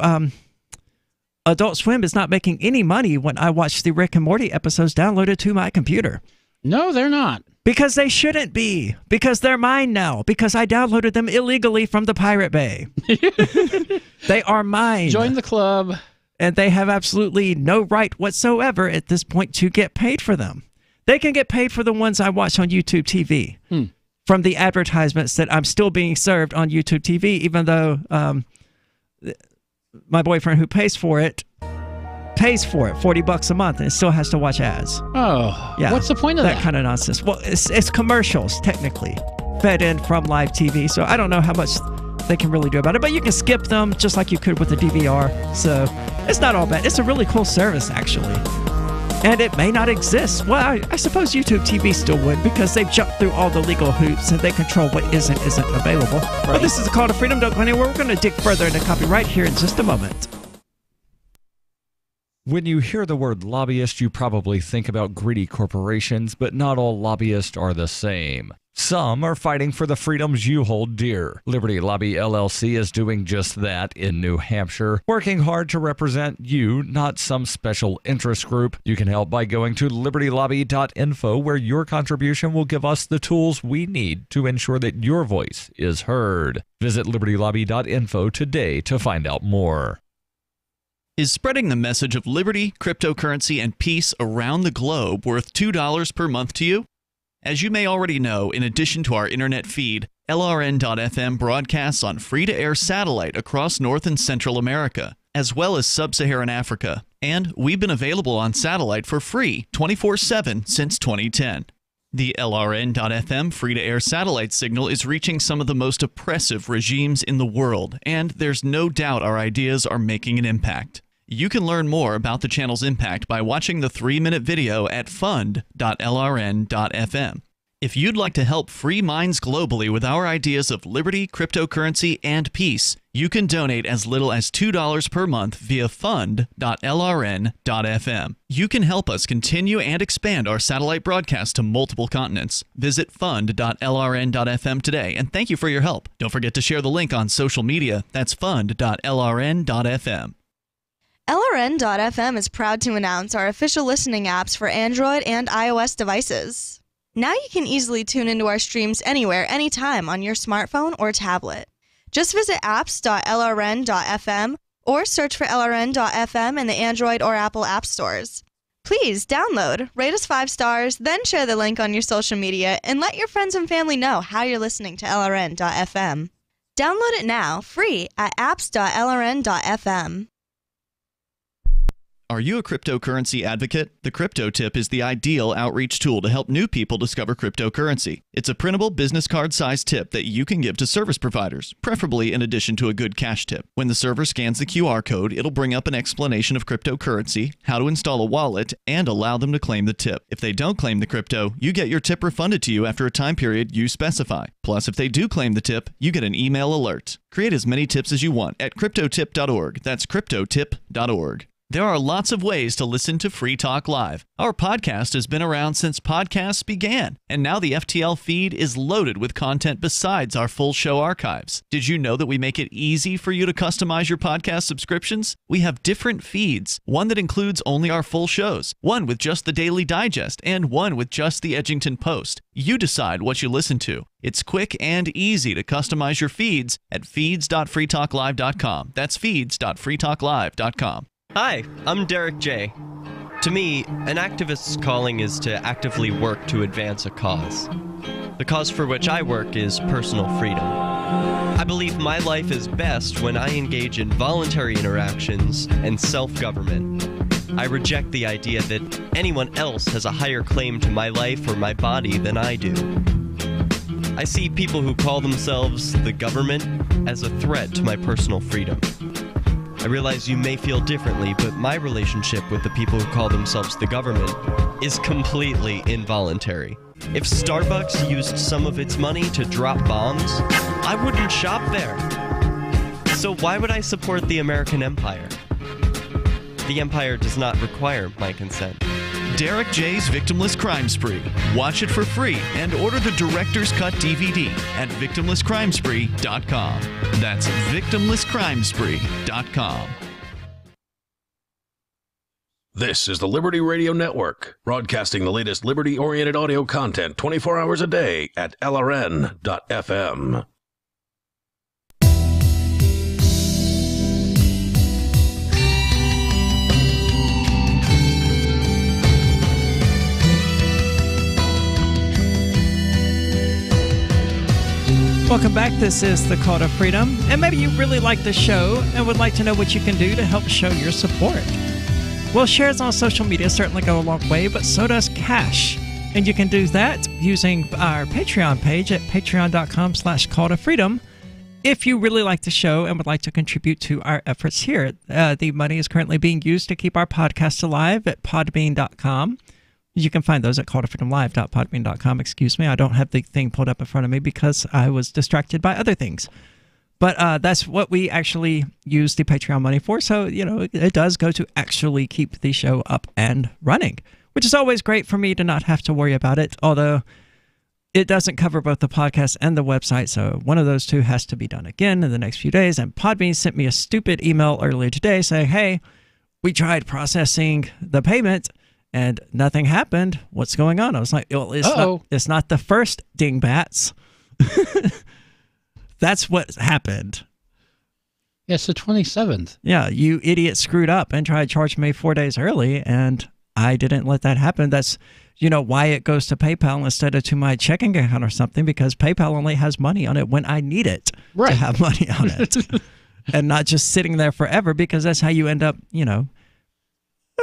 Adult Swim is not making any money when I watch the Rick and Morty episodes downloaded to my computer.
No, they're not.
Because they shouldn't be. Because they're mine now. Because I downloaded them illegally from the Pirate Bay. They are mine.
Join the club.
And they have absolutely no right whatsoever at this point to get paid for them. They can get paid for the ones I watch on YouTube TV. From the advertisements that I'm still being served on YouTube TV, even though... my boyfriend who pays for it $40 a month and still has to watch ads.
Oh, yeah. What's the point of that?
That kind of nonsense. Well, it's commercials, technically, fed in from live TV. So I don't know how much they can really do about it, but you can skip them just like you could with a DVR. So it's not all bad. It's a really cool service, actually. And it may not exist. Well, I suppose YouTube TV still would, because they've jumped through all the legal hoops and they control what isn't available. Right. But this is a call to freedom. Don't go anywhere. We're going to dig further into copyright here in just a moment.
When you hear the word lobbyist, you probably think about greedy corporations, but not all lobbyists are the same. Some are fighting for the freedoms you hold dear. Liberty Lobby LLC is doing just that in New Hampshire, working hard to represent you, not some special interest group. You can help by going to libertylobby.info, where your contribution will give us the tools we need to ensure that your voice is heard. Visit libertylobby.info today to find out more.
Is spreading the message of liberty, cryptocurrency, and peace around the globe worth $2 per month to you? As you may already know, in addition to our internet feed, LRN.FM broadcasts on free-to-air satellite across North and Central America, as well as Sub-Saharan Africa. And we've been available on satellite for free 24/7 since 2010. The LRN.FM free-to-air satellite signal is reaching some of the most oppressive regimes in the world, and there's no doubt our ideas are making an impact. You can learn more about the channel's impact by watching the 3-minute video at fund.lrn.fm. If you'd like to help free minds globally with our ideas of liberty, cryptocurrency, and peace, you can donate as little as $2 per month via fund.lrn.fm. You can help us continue and expand our satellite broadcast to multiple continents. Visit fund.lrn.fm today, and thank you for your help. Don't forget to share the link on social media. That's fund.lrn.fm.
LRN.FM is proud to announce our official listening apps for Android and iOS devices. Now you can easily tune into our streams anywhere, anytime on your smartphone or tablet. Just visit apps.lrn.fm or search for LRN.FM in the Android or Apple app stores. Please download, rate us 5 stars, then share the link on your social media, and let your friends and family know how you're listening to LRN.FM. Download it now, free, at apps.lrn.fm.
Are you a cryptocurrency advocate? The Crypto Tip is the ideal outreach tool to help new people discover cryptocurrency. It's a printable business card-sized tip that you can give to service providers, preferably in addition to a good cash tip. When the server scans the QR code, it'll bring up an explanation of cryptocurrency, how to install a wallet, and allow them to claim the tip. If they don't claim the crypto, you get your tip refunded to you after a time period you specify. Plus, if they do claim the tip, you get an email alert. Create as many tips as you want at cryptotip.org. That's cryptotip.org. There are lots of ways to listen to Free Talk Live. Our podcast has been around since podcasts began, and now the FTL feed is loaded with content besides our full show archives. Did you know that we make it easy for you to customize your podcast subscriptions? We have different feeds, one that includes only our full shows, one with just the Daily Digest, and one with just the Edgington Post. You decide what you listen to. It's quick and easy to customize your feeds at feeds.freetalklive.com. That's feeds.freetalklive.com.
Hi, I'm Derek J. To me, an activist's calling is to actively work to advance a cause. The cause for which I work is personal freedom. I believe my life is best when I engage in voluntary interactions and self-government. I reject the idea that anyone else has a higher claim to my life or my body than I do. I see people who call themselves the government as a threat to my personal freedom. I realize you may feel differently, but my relationship with the people who call themselves the government is completely involuntary. If Starbucks used some of its money to drop bombs, I wouldn't shop there. So why would I support the American empire? The empire does not require my consent.
Derek J's Victimless Crime Spree. Watch it for free and order the Director's Cut DVD at victimlesscrimespree.com. That's victimlesscrimespree.com.
This is the Liberty Radio Network, broadcasting the latest liberty-oriented audio content 24 hours a day at LRN.FM.
Welcome back. This is the Call to Freedom. And maybe you really like the show and would like to know what you can do to help show your support. Well, shares on social media certainly go a long way, but so does cash. And you can do that using our Patreon page at patreon.com/call-to-freedom. If you really like the show and would like to contribute to our efforts here, the money is currently being used to keep our podcast alive at podbean.com. You can find those at calltofreedomlive.podbean.com. Excuse me, I don't have the thing pulled up in front of me because I was distracted by other things. But that's what we actually use the Patreon money for. So, you know, it does go to actually keep the show up and running, which is always great for me to not have to worry about it, although it doesn't cover both the podcast and the website. So one of those two has to be done again in the next few days. And Podbean sent me a stupid email earlier today saying, hey, we tried processing the payment and nothing happened. What's going on? I was like, well, it's not the first dingbats. That's what happened.
It's the 27th.
Yeah, you idiot screwed up and tried to charge me 4 days early, and I didn't let that happen. That's, you know, why it goes to PayPal instead of to my checking account or something, because PayPal only has money on it when I need it to have money on it. And not just sitting there forever, because that's how you end up, you know.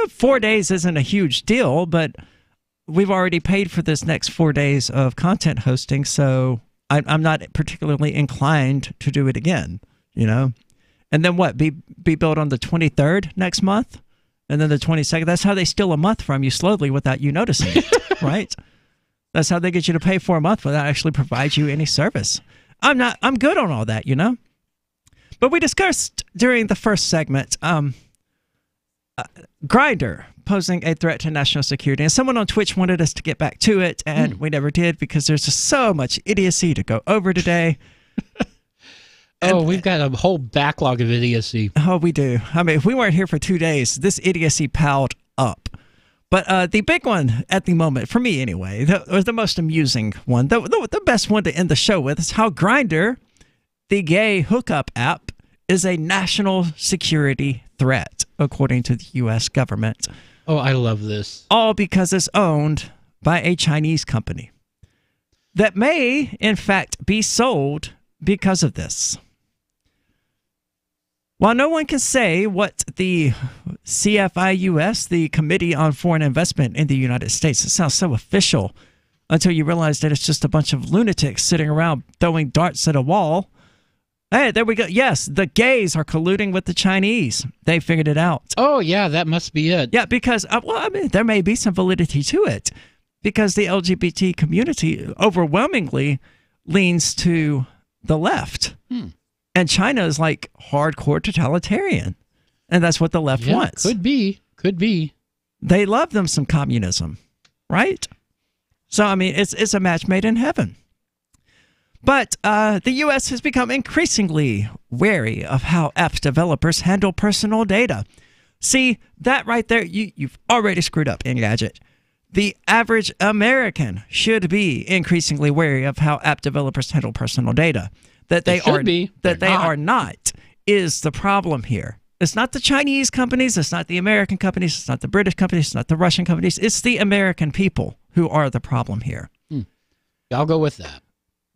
4 days isn't a huge deal, but we've already paid for this next 4 days of content hosting, so I'm not particularly inclined to do it again, you know? And then what, be billed on the 23rd next month? And then the 22nd? That's how they steal a month from you slowly without you noticing it, right? That's how they get you to pay for a month without actually provide you any service. I'm good on all that, you know? But we discussed during the first segment, Grindr posing a threat to national security, and someone on Twitch wanted us to get back to it, and we never did because there's just so much idiocy to go over today.
We've got a whole backlog of idiocy.
Oh, we do. I mean, if we weren't here for 2 days, this idiocy piled up. But the big one at the moment, for me anyway, the most amusing one, the best one to end the show with, is how Grindr, the gay hookup app, is a national security threat, according to the U.S. government.
Oh, I love this.
All because it's owned by a Chinese company that may, in fact, be sold because of this. While no one can say what the CFIUS, the Committee on Foreign Investment in the United States, it sounds so official until you realize that it's just a bunch of lunatics sitting around throwing darts at a wall. Hey, there we go. Yes, the gays are colluding with the Chinese. They figured it out.
Oh, yeah, that must be it.
Yeah, because, there may be some validity to it. Because the LGBT community overwhelmingly leans to the left. And China is like hardcore totalitarian. And that's what the left wants.
Could be.
They love them some communism, right? So, it's a match made in heaven. But the U.S. has become increasingly wary of how app developers handle personal data. See, that right there, you've already screwed up, Engadget. The average American should be increasingly wary of how app developers handle personal data. That they are not is the problem here. It's not the Chinese companies, it's not the American companies, it's not the British companies, it's not the Russian companies, it's the American people who are the problem here.
I'll go with that.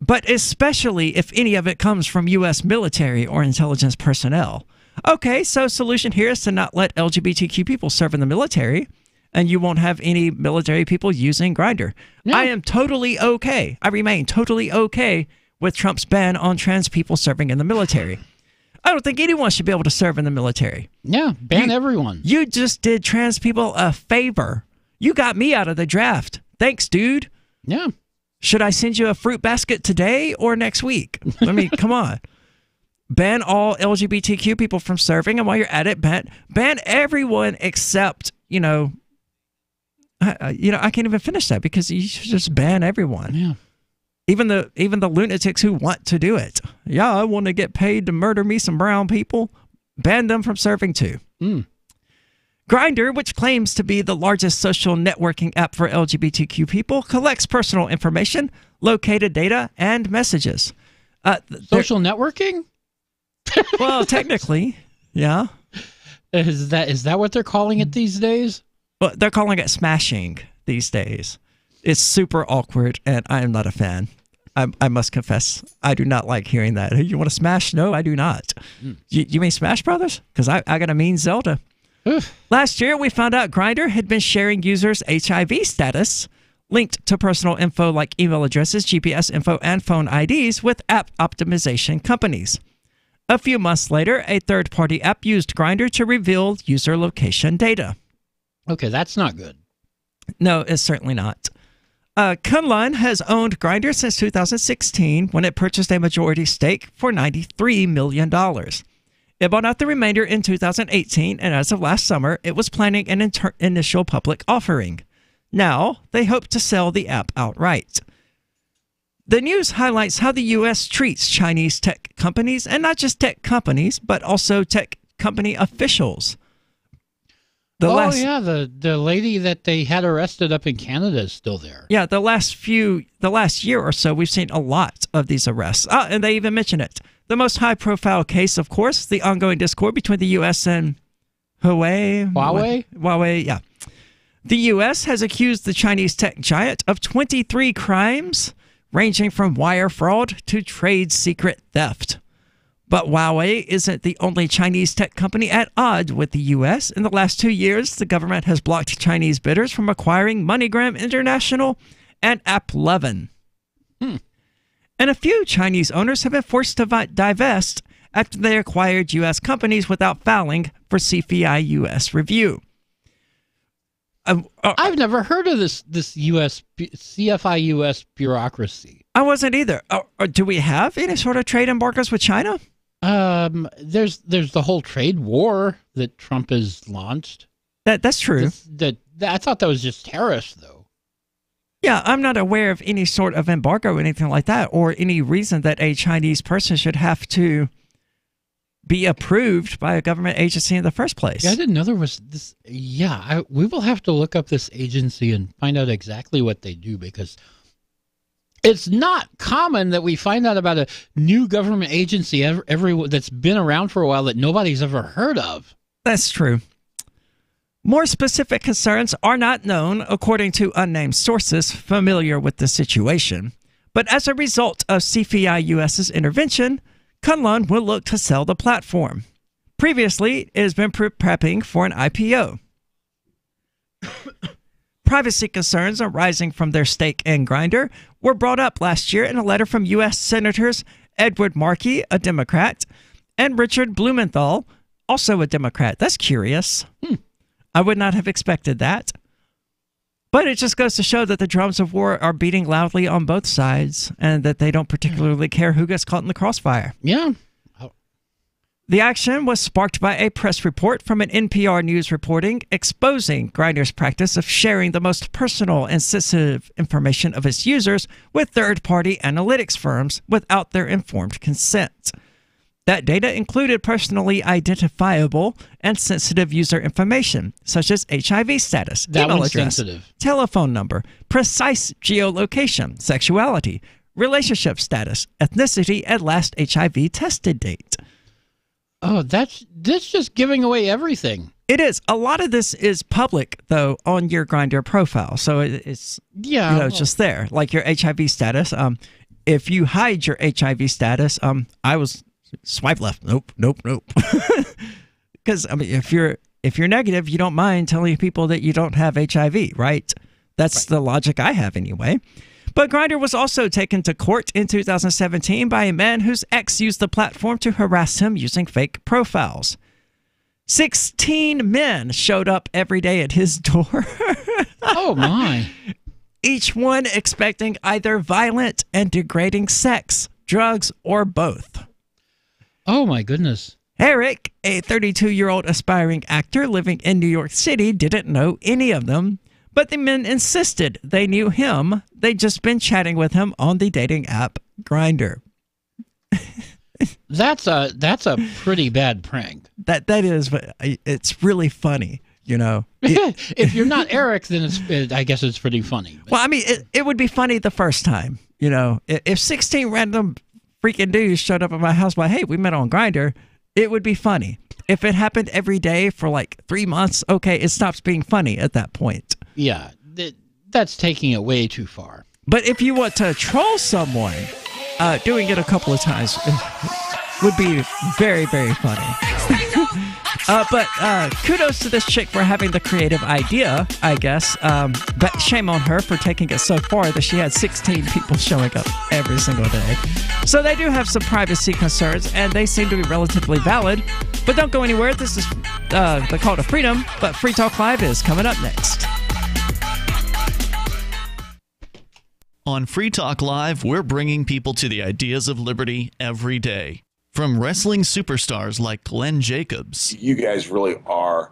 But especially if any of it comes from U.S. military or intelligence personnel. Okay, so solution here is to not let LGBTQ people serve in the military, and you won't have any military people using Grindr. Yeah. I am totally okay. I remain totally okay with Trump's ban on trans people serving in the military. I don't think anyone should be able to serve in the military.
Yeah, ban everyone.
You just did trans people a favor. You got me out of the draft. Thanks, dude.
Yeah.
Should I send you a fruit basket today or next week? Come on. Ban all LGBTQ people from serving, and while you're at it, ban everyone except, I can't even finish that because you should just ban everyone.
Yeah.
Even the lunatics who want to do it. Yeah, I want to get paid to murder me some brown people. Ban them from serving too. Grindr, which claims to be the largest social networking app for LGBTQ people, collects personal information, located data, and messages.
Social networking?
Well, technically, yeah.
Is that what they're calling it these days?
Well, they're calling it smashing these days. It's super awkward, and I am not a fan. I must confess, I do not like hearing that. You want to smash? No, I do not. You mean Smash Brothers? Because I got a mean Zelda. Last year, we found out Grindr had been sharing users' HIV status linked to personal info like email addresses, GPS info, and phone IDs with app optimization companies. A few months later, a third-party app used Grindr to reveal user location data.
Okay, that's not good.
No, it's certainly not. Kunlun has owned Grindr since 2016 when it purchased a majority stake for $93 million. It bought out the remainder in 2018, and as of last summer, it was planning an initial public offering. Now, they hope to sell the app outright. The news highlights how the U.S. treats Chinese tech companies, and not just tech companies, but also tech company officials.
The lady that they had arrested up in Canada is still there.
Yeah, the last year or so, we've seen a lot of these arrests. And they even mention it. The most high-profile case, of course, the ongoing discord between the U.S. and Huawei. Huawei, yeah. The U.S. has accused the Chinese tech giant of 23 crimes, ranging from wire fraud to trade secret theft. But Huawei isn't the only Chinese tech company at odds with the U.S. In the last 2 years, the government has blocked Chinese bidders from acquiring MoneyGram International and AppLovin. And a few Chinese owners have been forced to divest after they acquired U.S. companies without filing for CFIUS review.
I've never heard of this CFIUS bureaucracy.
I wasn't either. Do we have any sort of trade embargoes with China?
There's the whole trade war that Trump has launched.
That's true.
I thought that was just tariffs, though.
Yeah, I'm not aware of any sort of embargo or anything like that, or any reason that a Chinese person should have to be approved by a government agency in the first place.
Yeah, I didn't know there was this. Yeah, we will have to look up this agency and find out exactly what they do, because It's not common that we find out about a new government agency that's been around for a while that nobody's ever heard of.
That's true. More specific concerns are not known, according to unnamed sources familiar with the situation. But as a result of CFI US's intervention, Kunlun will look to sell the platform. Previously, it has been prepping for an IPO. Privacy concerns arising from their stake in Grindr were brought up last year in a letter from U.S. Senators Edward Markey, a Democrat, and Richard Blumenthal, also a Democrat. That's curious. I would not have expected that. But it just goes to show that the drums of war are beating loudly on both sides and that they don't particularly care who gets caught in the crossfire.
Yeah.
The action was sparked by a press report from an NPR News reporting exposing Grindr's practice of sharing the most personal and sensitive information of its users with third-party analytics firms without their informed consent. That data included personally identifiable and sensitive user information, such as HIV status, email address, telephone number, precise geolocation, sexuality, relationship status, ethnicity, and last HIV tested date.
Oh, that's just giving away everything.
It is. A lot of this is public, though, on your Grindr profile. So it's just there, like your HIV status. If you hide your HIV status, I was swipe left. Nope. Because if you're negative, you don't mind telling people that you don't have HIV, right? That's the logic I have anyway. But Grindr was also taken to court in 2017 by a man whose ex used the platform to harass him using fake profiles. 16 men showed up every day at his door.
Oh, my.
Each one expecting either violent and degrading sex, drugs, or both.
Oh, my goodness.
Eric, a 32-year-old aspiring actor living in New York City, didn't know any of them. But the men insisted they knew him. They'd just been chatting with him on the dating app Grindr.
That's a pretty bad prank.
That is, but it's really funny, you know.
If you're not Eric, then I guess it's pretty funny.
Well, I mean, it would be funny the first time, you know. If 16 random freaking dudes showed up at my house like, hey, we met on Grindr, it would be funny. If it happened every day for like 3 months, okay, it stops being funny at that point.
Yeah, that's taking it way too far.
But if you want to troll someone, doing it a couple of times would be very, very funny. But kudos to this chick for having the creative idea, I guess. But shame on her for taking it so far that she had 16 people showing up every single day. So they do have some privacy concerns, and they seem to be relatively valid. But don't go anywhere. This is the Call to Freedom, but Free Talk Live is coming up next.
On Free Talk Live, we're bringing people to the ideas of liberty every day. From wrestling superstars like Glenn Jacobs.
You guys really are